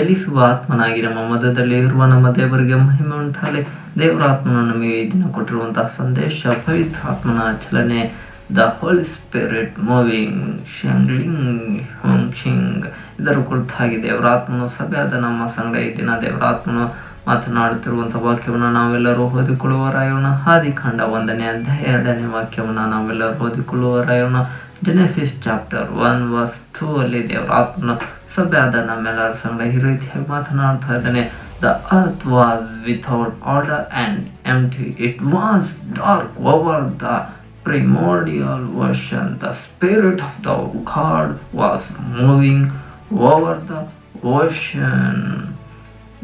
ಚಲಿಸುವ ಆತ್ಮನಾಗಿ ನಮ್ಮ ಮಧ್ಯದಲ್ಲಿ ಇರುವ ನಮ್ಮ ದೇವರಿಗೆ ಮಹಿಮೆ ಉಂಟಾಗಲಿ. ದೇವರ ಆತ್ಮನು ನಮಗೆ ಈ ದಿನ ಕೊಟ್ಟಿರುವಂತಹ ಸಂದೇಶ, ಪವಿತ್ರ ಆತ್ಮನ ಚಲನೆ, the holy spirit moving Singh ಇದರ ಕುರಿತಾಗಿ ದೇವರ ಆತ್ಮನು ಸಭೆಯಾದ ನಮ್ಮ ಸಂಗಡ ಈ ದಿನ ದೇವರ ಆತ್ಮನು ಮಾತನಾಡುತ್ತಿರುವಂತಹ ವಾಕ್ಯವನ್ನು ನಾವೆಲ್ಲರೂ ಓದಿಕೊಳ್ಳುವರಾಯೋಣ. ಆದಿಕಾಂಡ 1ನೇ ಅಧ್ಯಾಯ 2ನೇ ವಾಕ್ಯವನ್ನು ನಾವೆಲ್ಲರೂ ಓದಿಕೊಳ್ಳುವರಾಯೋಣ. ಜೆನೆಸಿಸ್ ಚಾಪ್ಟರ್ 1:2 ಅಲ್ಲಿ ದೇವರ ಆತ್ಮನ ಸಭೆಯಾದ ನಮ್ಮೆಲ್ಲರ ಸಂಗಡ ಈ ರೀತಿಯಾಗಿ ಮಾತನಾಡ್ತಾ ಇದ್ದಾನೆ. The earth was without order and empty. It was dark over the primordial ocean. The Spirit of the God was moving over the ocean.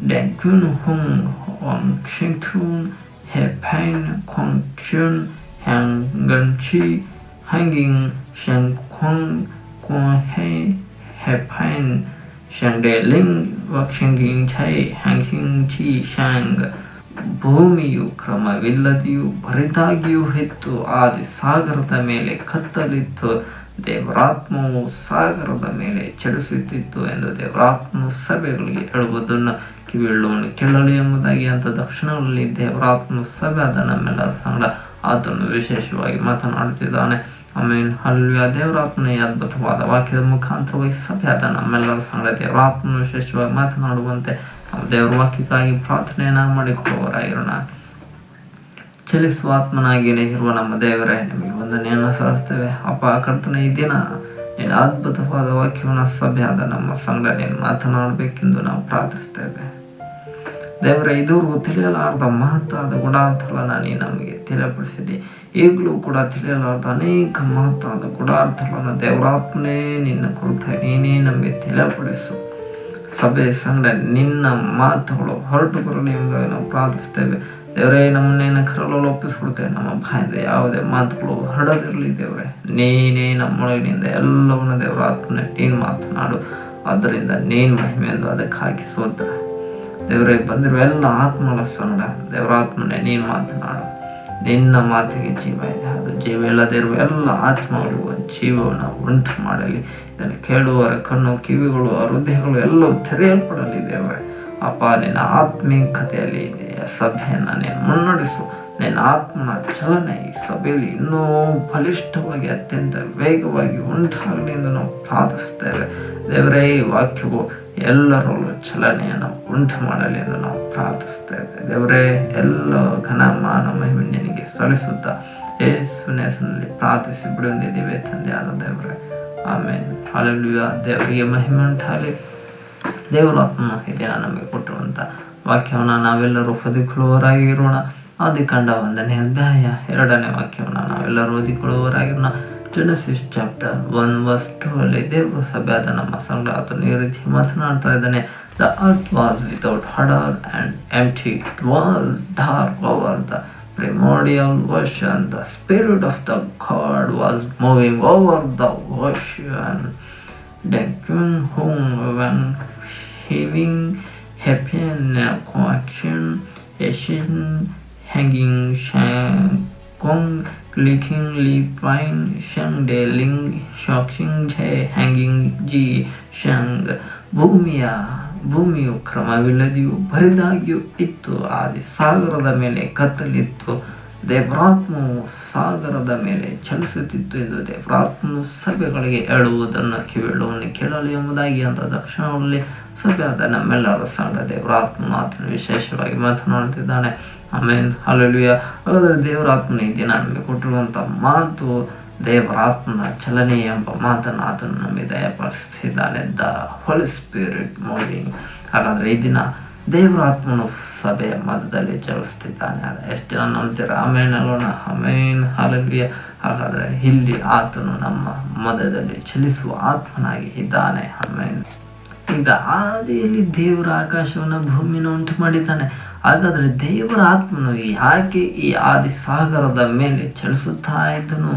Den kun hung om chingtun hepain kongchun hanganchi hanging shankong kong he hepain ಶಂಡೆಲಿಂಗ್ ವಕ್ಷಂಗಿಂಗ್ ಛೈ ಹ್ಯಾಂಗಿಂಗ್ ಚಿ ಶಾಂಗ್. ಭೂಮಿಯು ಕ್ರಮವಿಲ್ಲದೆಯೂ ಬರಿದಾಗಿಯೂ ಇತ್ತು, ಆದಿ ಸಾಗರದ ಮೇಲೆ ಕತ್ತಲಿತ್ತು, ದೇವರಾತ್ಮವು ಸಾಗರದ ಮೇಲೆ ಚಲಿಸುತ್ತಿತ್ತು ಎಂದು ದೇವರಾತ್ಮನು ಸಭೆಗಳಿಗೆ ಹೇಳುವುದನ್ನು ಕಿವಿಯುಳ್ಳವನು ಕೇಳಲಿ ಎಂಬುದಾಗಿ ಅಂತ ದಕ್ಷಿಣಗಳಲ್ಲಿ ದೇವರಾತ್ಮನು ಸಭೆಯಾದ ನಮ್ಮೆಲ್ಲರ ಸಂಗಡ ಆತನು ವಿಶೇಷವಾಗಿ ಮಾತನಾಡುತ್ತಿದ್ದಾನೆ. ಆಮೇನ್, ಹಲ್ಲೆಲೂಯಾ. ದೇವರಾತ್ಮನ ಈ ಅದ್ಭುತವಾದ ವಾಕ್ಯದ ಮುಖಾಂತರವಾಗಿ ಸಭೆಯಾದ ನಮ್ಮೆಲ್ಲರ ಸಂಗಡ ದೇವರಾತ್ಮನು ವಿಶೇಷವಾಗಿ ಮಾತನಾಡುವಂತೆ ನಾವು ದೇವರ ವಾಕ್ಯಕ್ಕಾಗಿ ಪ್ರಾರ್ಥನೆಯನ್ನ ಮಾಡಿಕೊಳ್ಳುವರಾಗಿರೋಣ. ಚಲಿಸುವ ಆತ್ಮನಾಗಿಯೇ ಇರುವ ನಮ್ಮ ದೇವರೇ, ನಿಮಗೆ ವಂದನೆಯನ್ನು ಸಲ್ಲಿಸ್ತೇವೆ. ಅಪ್ಪ ಕರ್ತನೇ, ಈ ದಿನ ನಿನ್ನ ಅದ್ಭುತವಾದ ವಾಕ್ಯವನ್ನು ಸಭೆಯಾದ ನಮ್ಮ ಸಂಗಡ ನೀನು ಮಾತನಾಡಬೇಕೆಂದು ನಾವು ಪ್ರಾರ್ಥಿಸ್ತೇವೆ. ದೇವರೇ, ಇದುವರೆಗೂ ತಿಳಿಯಲಾರದ ಮಹತ್ತಾದ ಗುಣಾರ್ಥಗಳನ್ನ ನೀನು ನಮಗೆ ತಿಳಿಯಪಡಿಸಿದೆ. ಈಗಲೂ ಕೂಡ ತಿಳಿಯಲಾರದ ಅನೇಕ ಮಹತ್ತಾದ ಗುಣಾರ್ಥಗಳನ್ನು ದೇವರಾತ್ಮನೇ ನಿನ್ನ ಕುರಿತಾಗಿ ನೀನೇ ನಮಗೆ ತಿಳಿಯಪಡಿಸು. ಸಭೆ ಸಂಗಡ ನಿನ್ನ ಮಾತುಗಳು ಹೊರಟು ಬರಲಿ ಎಂಬುದಾಗಿ ನಾವು ಪ್ರಾರ್ಥಿಸ್ತೇವೆ. ದೇವರೇ, ನಮ್ಮನ್ನೇನು ಕರಳಲು ಒಪ್ಪಿಸ್ಕೊಡ್ತೇವೆ. ನಮ್ಮ ಬಾಯಿಂದ ಯಾವುದೇ ಮಾತುಗಳು ಹೊರಡದಿರಲಿ. ದೇವರೇ, ನೀನೇ ನಮ್ಮೊಳಗಿನಿಂದ ಎಲ್ಲವನ್ನು ದೇವರಾತ್ಮನೇ ನೀನು ಮಾತನಾಡು. ಆದ್ದರಿಂದ ನೀನು ಮಹಿಮೆಯಿಂದ ಅದಕ್ಕಾಗಿ ಸ್ತೋತ್ರ. ದೇವರೇ, ಬಂದಿರುವ ಎಲ್ಲ ಆತ್ಮಗಳ ಸಂಗಡ ದೇವರಾತ್ಮನೇ ನೀನು ಮಾತನಾಡು. ನಿನ್ನ ಮಾತಿಗೆ ಜೀವ ಇದೆ, ಅದು ಜೀವ ಇಲ್ಲದೆ ಇರುವ ಎಲ್ಲ ಆತ್ಮಗಳಿಗೂ ಜೀವವನ್ನು ಉಂಟು ಮಾಡಲಿ. ಇದನ್ನು ಕೇಳುವವರ ಕಣ್ಣು, ಕಿವಿಗಳು, ಹೃದಯಗಳು ಎಲ್ಲವೂ ತೆರೆಯಲ್ಪಡಲಿ. ದೇವರೇ ಅಪ್ಪ, ನಿನ್ನ ಆತ್ಮೀಕತೆಯಲ್ಲಿ ಸಭೆಯನ್ನು ನೀನು ಮುನ್ನಡೆಸು. ನಿನ್ನ ಆತ್ಮನ ಚಲನೆ ಈ ಸಭೆಯಲ್ಲಿ ಇನ್ನೂ ಬಲಿಷ್ಠವಾಗಿ ಅತ್ಯಂತ ವೇಗವಾಗಿ ಉಂಟಾಗಲಿ ಎಂದು ನಾವು ಪ್ರಾರ್ಥಿಸ್ತೇವೆ. ದೇವರೇ, ಈ ವಾಕ್ಯವು ಎಲ್ಲರಲ್ಲೂ ಚಲನೆಯನ್ನು ಉಂಟು ಮಾಡಲಿ ಎಂದು ನಾವು ಪ್ರಾರ್ಥಿಸ್ತೇವೆ. ದೇವರೇ, ಎಲ್ಲ ಘನಮಾನ ಮಹಿಮೆ ನಿನಗೆ ಸಲ್ಲಿಸುತ್ತಾ ಯೇಸುವಿನ ಹೆಸರಿನಲ್ಲಿ ಪ್ರಾರ್ಥಿಸಿ ಬಿಡುವಂದಿದ್ದೇವೆ ತಂದೆಯಾದ ದೇವರೇ, ಆಮೇನ್. ಹಲ್ಲೆಲೂಯಾ. ದೇವರಿಗೆ ಮಹಿಮೆ ಉಂಟಾಗಲಿ. ದೇವರಾತ್ಮನ ಈ ದಿನ ನಮಗೆ ಕೊಟ್ಟಿರುವಂಥ ವಾಕ್ಯವನ್ನು ನಾವೆಲ್ಲರೂ ಓದಿಕೊಳ್ಳುವವರಾಗಿ ಇರೋಣ. ಆದಿಕಾಂಡ 1ನೇ ಅಧ್ಯಾಯ 2ನೇ ವಾಕ್ಯವನ್ನು ನಾವೆಲ್ಲರೂ ಓದಿಕೊಳ್ಳುವವರಾಗಿರೋಣ. ಜೆನೆಸಿಸ್ ಚಾಪ್ಟರ್ 1:2 ಅಲ್ಲಿ ದೇವರು ಸಭೆಯಾದ ನಮ್ಮ ಸಂಗಡ ಆತನು ಈ ರೀತಿ ಮಾತನಾಡ್ತಾ ಇದ್ದಾನೆ. The earth was without order and empty. It was dark over the primordial ocean. The Spirit of the God was moving over the ocean. Den kun hung when heaving happen connection Asian hanging shangong licking lipine shangdeling shocking hanging ji shang. ಭೂಮಿಯು ಕ್ರಮವಿಲ್ಲದೆಯೂ ಬರಿದಾಗಿಯೂ ಇತ್ತು, ಆದಿ ಸಾಗರದ ಮೇಲೆ ಕತ್ತಲಿತ್ತು, ದೇವರಾತ್ಮವು ಸಾಗರದ ಮೇಲೆ ಚಲಿಸುತ್ತಿತ್ತು ಎಂದು ದೇವರಾತ್ಮನು ಸಭೆಗಳಿಗೆ ಹೇಳುವುದನ್ನು ಕಿವಿಯುಳ್ಳವನು ಕೇಳಲಿ ಎಂಬುದಾಗಿ ಅಂತ ದಕ್ಷಿಣದಲ್ಲಿ ಸಭೆಯಾದ ನಮ್ಮೆಲ್ಲರ ಸಂಗಡ ದೇವರಾತ್ಮನು ಆತನು ವಿಶೇಷವಾಗಿ ಮಾತನಾಡುತ್ತಿದ್ದಾನೆ. ಆಮೇನ್, ಹಲ್ಲೆಲೂಯಾ. ಹಾಗಾದರೆ ದೇವರಾತ್ಮನ ಈ ದಿನ ನಮಗೆ ಕೊಟ್ಟಿರುವಂಥ ಮಾತು ದೇವರಾತ್ಮನ ಚಲನೆ ಎಂಬ ಮಾತನ್ನು ಆತನು ನಮಗೆ ದಯಪಾಲಿಸಿದ್ದಾನೆ. The holy spirit moving. ಹಾಗಾದರೆ ಈ ದಿನ ದೇವರಾತ್ಮನು ಸಭೆಯ ಮಧ್ಯದಲ್ಲಿ ಚಲಿಸ್ತಿದ್ದಾನೆ. ಎಷ್ಟು ಜನ ನಂಬ್ತೀರ? ಆಮೇನ್ ಅಲ್ಲೋಣ. ಆಮೇನ್, ಹಲ್ಲೆಲೂಯಾ. ಹಾಗಾದರೆ ಇಲ್ಲಿ ಆತನು ನಮ್ಮ ಮಧ್ಯದಲ್ಲಿ ಚಲಿಸುವ ಆತ್ಮನಾಗಿ ಇದ್ದಾನೆ. ಆಮೇನ್. ಈಗ ಆದಿಯಲ್ಲಿ ದೇವರ ಆಕಾಶವನ್ನು ಭೂಮಿಯನ್ನು ಉಂಟು ಮಾಡಿದ್ದಾನೆ. ಹಾಗಾದರೆ ದೇವರ ಆತ್ಮನು ಯಾಕೆ ಈ ಆದಿ ಸಾಗರದ ಮೇಲೆ ಚಲಿಸುತ್ತಾ ಇದ್ದನು?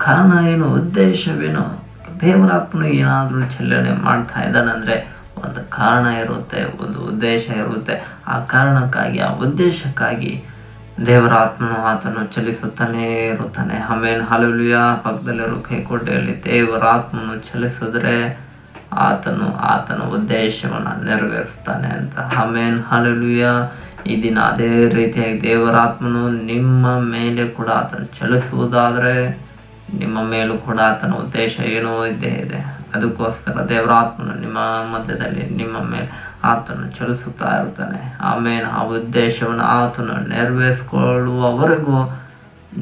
ಕಾರಣ ಏನು? ಉದ್ದೇಶವೇನು? ದೇವರಾತ್ಮನು ಏನಾದರೂ ಚಲನೆ ಮಾಡ್ತಾ ಇದ್ದಾನಂದರೆ ಒಂದು ಕಾರಣ ಇರುತ್ತೆ, ಒಂದು ಉದ್ದೇಶ ಇರುತ್ತೆ. ಆ ಕಾರಣಕ್ಕಾಗಿ, ಆ ಉದ್ದೇಶಕ್ಕಾಗಿ ದೇವರಾತ್ಮನು ಆತನು ಚಲಿಸುತ್ತಾನೇ ಇರುತ್ತಾನೆ. ಆಮೇನ್, ಹಲ್ಲೆಲೂಯಾ. ಪಕ್ಕದಲ್ಲಿರೋ ಕೈಕೋಟೆಯಲ್ಲಿ ದೇವರಾತ್ಮನು ಚಲಿಸಿದ್ರೆ ಆತನ ಉದ್ದೇಶವನ್ನು ನೆರವೇರಿಸ್ತಾನೆ ಅಂತ. ಆಮೇನ್ ಹಲ್ಲೆಲೂಯಾ. ಈ ದಿನ ಅದೇ ರೀತಿಯಾಗಿ ದೇವರಾತ್ಮನು ನಿಮ್ಮ ಮೇಲೆ ಕೂಡ ಆತನು ಚಲಿಸುವುದಾದರೆ ನಿಮ್ಮ ಮೇಲೂ ಕೂಡ ಆತನ ಉದ್ದೇಶ ಏನೋ ಇದ್ದೇ ಇದೆ. ಅದಕ್ಕೋಸ್ಕರ ದೇವರಾತ್ಮನು ನಿಮ್ಮ ಮಧ್ಯದಲ್ಲಿ ನಿಮ್ಮ ಮೇಲೆ ಆತನು ಚಲಿಸುತ್ತಾ ಇರ್ತಾನೆ. ಆಮೇಲೆ ಆ ಉದ್ದೇಶವನ್ನು ಆತನು ನೆರವೇರಿಸ್ಕೊಳ್ಳುವವರೆಗೂ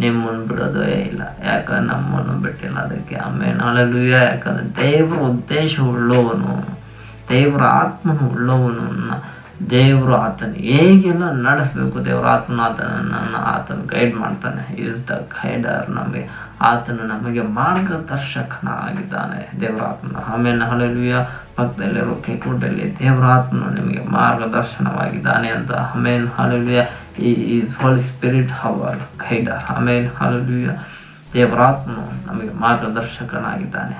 ನಿಮ್ಮನ್ನು ಬಿಡೋದೇ ಇಲ್ಲ. ಯಾಕಂದ್ರೆ ನಮ್ಮನ್ನು ಬಿಟ್ಟಿಲ್ಲ ಅದಕ್ಕೆ. ಆಮೇಲೆ ಹಲ್ಲೆಲೂಯಾ. ಯಾಕಂದ್ರೆ ದೇವರ ಉದ್ದೇಶ ಉಳ್ಳವನು, ದೇವರ ಆತ್ಮನು ಉಳ್ಳವನನ್ನು ದೇವರು ಆತನು ಹೇಗೆಲ್ಲ ನಡೆಸಬೇಕು, ದೇವರ ಆತ್ಮನ ಆತನು ಗೈಡ್ ಮಾಡ್ತಾನೆ. Is the guider. ಆತನು ನಮಗೆ ಮಾರ್ಗದರ್ಶಕನಾಗಿದ್ದಾನೆ ದೇವರಾತ್ಮನ. ಆಮೇಲೆ ಹಲ್ಲೆಲೂಯಾ. ಪಕ್ಕದಲ್ಲಿರೋ ಕೈಕೂಟಲ್ಲಿ ದೇವರಾತ್ಮನು ನಿಮಗೆ ಮಾರ್ಗದರ್ಶನವಾಗಿದ್ದಾನೆ ಅಂತ. ಆಮೇಲೆ hallelujah. Is holy spirit our guider. ಆಮೇಲೆ ಹಲ್ಲೆಲೂಯಾ. ದೇವರಾತ್ಮನು ನಮಗೆ ಮಾರ್ಗದರ್ಶಕನಾಗಿದ್ದಾನೆ.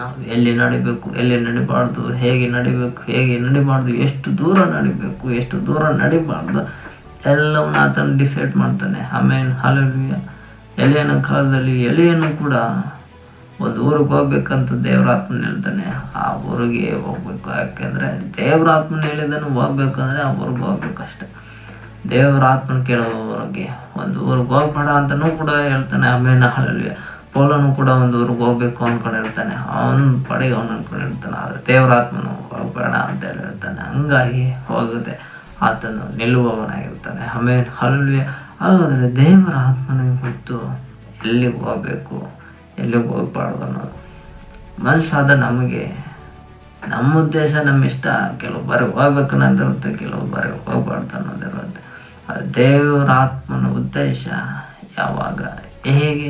ನಾವು ಎಲ್ಲಿ ನಡಿಬೇಕು, ಎಲ್ಲಿ ನಡಿಬಾರ್ದು, ಹೇಗೆ ನಡಿಬೇಕು, ಹೇಗೆ ನಡಿಬಾರ್ದು, ಎಷ್ಟು ದೂರ ನಡಿಬೇಕು, ಎಷ್ಟು ದೂರ ನಡಿಬಾರ್ದು ಎಲ್ಲವನ್ನ ಆತನು ಡಿಸೈಡ್ ಮಾಡ್ತಾನೆ. ಆಮೇಲೆ ಹಲ್ಲೆಲೂಯಾ. ಎಲೆಯನ ಕಾಲದಲ್ಲಿ ಎಲೆಯನ್ನು ಕೂಡ ಒಂದು ಊರಿಗೆ ಹೋಗ್ಬೇಕಂತ ದೇವರಾತ್ಮನ ಹೇಳ್ತಾನೆ. ಆ ಊರಿಗೆ ಹೋಗ್ಬೇಕು. ಯಾಕೆಂದರೆ ದೇವರಾತ್ಮನ ಹೇಳಿದನು ಹೋಗ್ಬೇಕಂದ್ರೆ ಆ ಊರಿಗೆ ಹೋಗ್ಬೇಕಷ್ಟೆ. ದೇವರಾತ್ಮನ ಕೇಳುವವರಿಗೆ ಒಂದು ಊರಿಗೆ ಹೋಗ್ಬೇಡ ಅಂತನೂ ಕೂಡ ಹೇಳ್ತಾನೆ. ಆಮೇಲೆ ಹಲ್ಲೆಲೂಯಾ. ಪೌಲನು ಕೂಡ ಒಂದು ಊರಿಗೆ ಹೋಗ್ಬೇಕು ಅಂದ್ಕೊಂಡಿರ್ತಾನೆ. ಅವನ ಪಡೆಗೆ ಅವನು ಅಂದ್ಕೊಂಡಿರ್ತಾನೆ. ಆದರೆ ದೇವರಾತ್ಮನು ಹೋಗ್ಬೇಡ ಅಂತ ಹೇಳ್ತಾನೆ. ಹಂಗಾಗಿ ಹೋಗದೆ ಆತನು ನಿಲ್ಲುವವನಾಗಿರ್ತಾನೆ. ಆಮೇಲೆ ಹಲ್ಲೆಲೂಯಾ. ಹಾಗಾದರೆ ದೇವರ ಆತ್ಮನಿಗೆ ಗೊತ್ತು ಎಲ್ಲಿಗೆ ಹೋಗ್ಬೇಕು, ಎಲ್ಲಿಗೆ ಹೋಗ್ಬಾರ್ದು ಅನ್ನೋದು. ಮನುಷ್ಯ ಆದ ನಮಗೆ ನಮ್ಮ ಉದ್ದೇಶ, ನಮ್ಮ ಇಷ್ಟ, ಕೆಲವು ಬಾರಿ ಹೋಗ್ಬೇಕನ್ನೋದಿರುತ್ತೆ, ಕೆಲವು ಬಾರಿ ಹೋಗ್ಬಾರ್ದು ಅನ್ನೋದಿರುತ್ತೆ. ಅದು ದೇವರ ಆತ್ಮನ ಉದ್ದೇಶ ಯಾವಾಗ, ಹೇಗೆ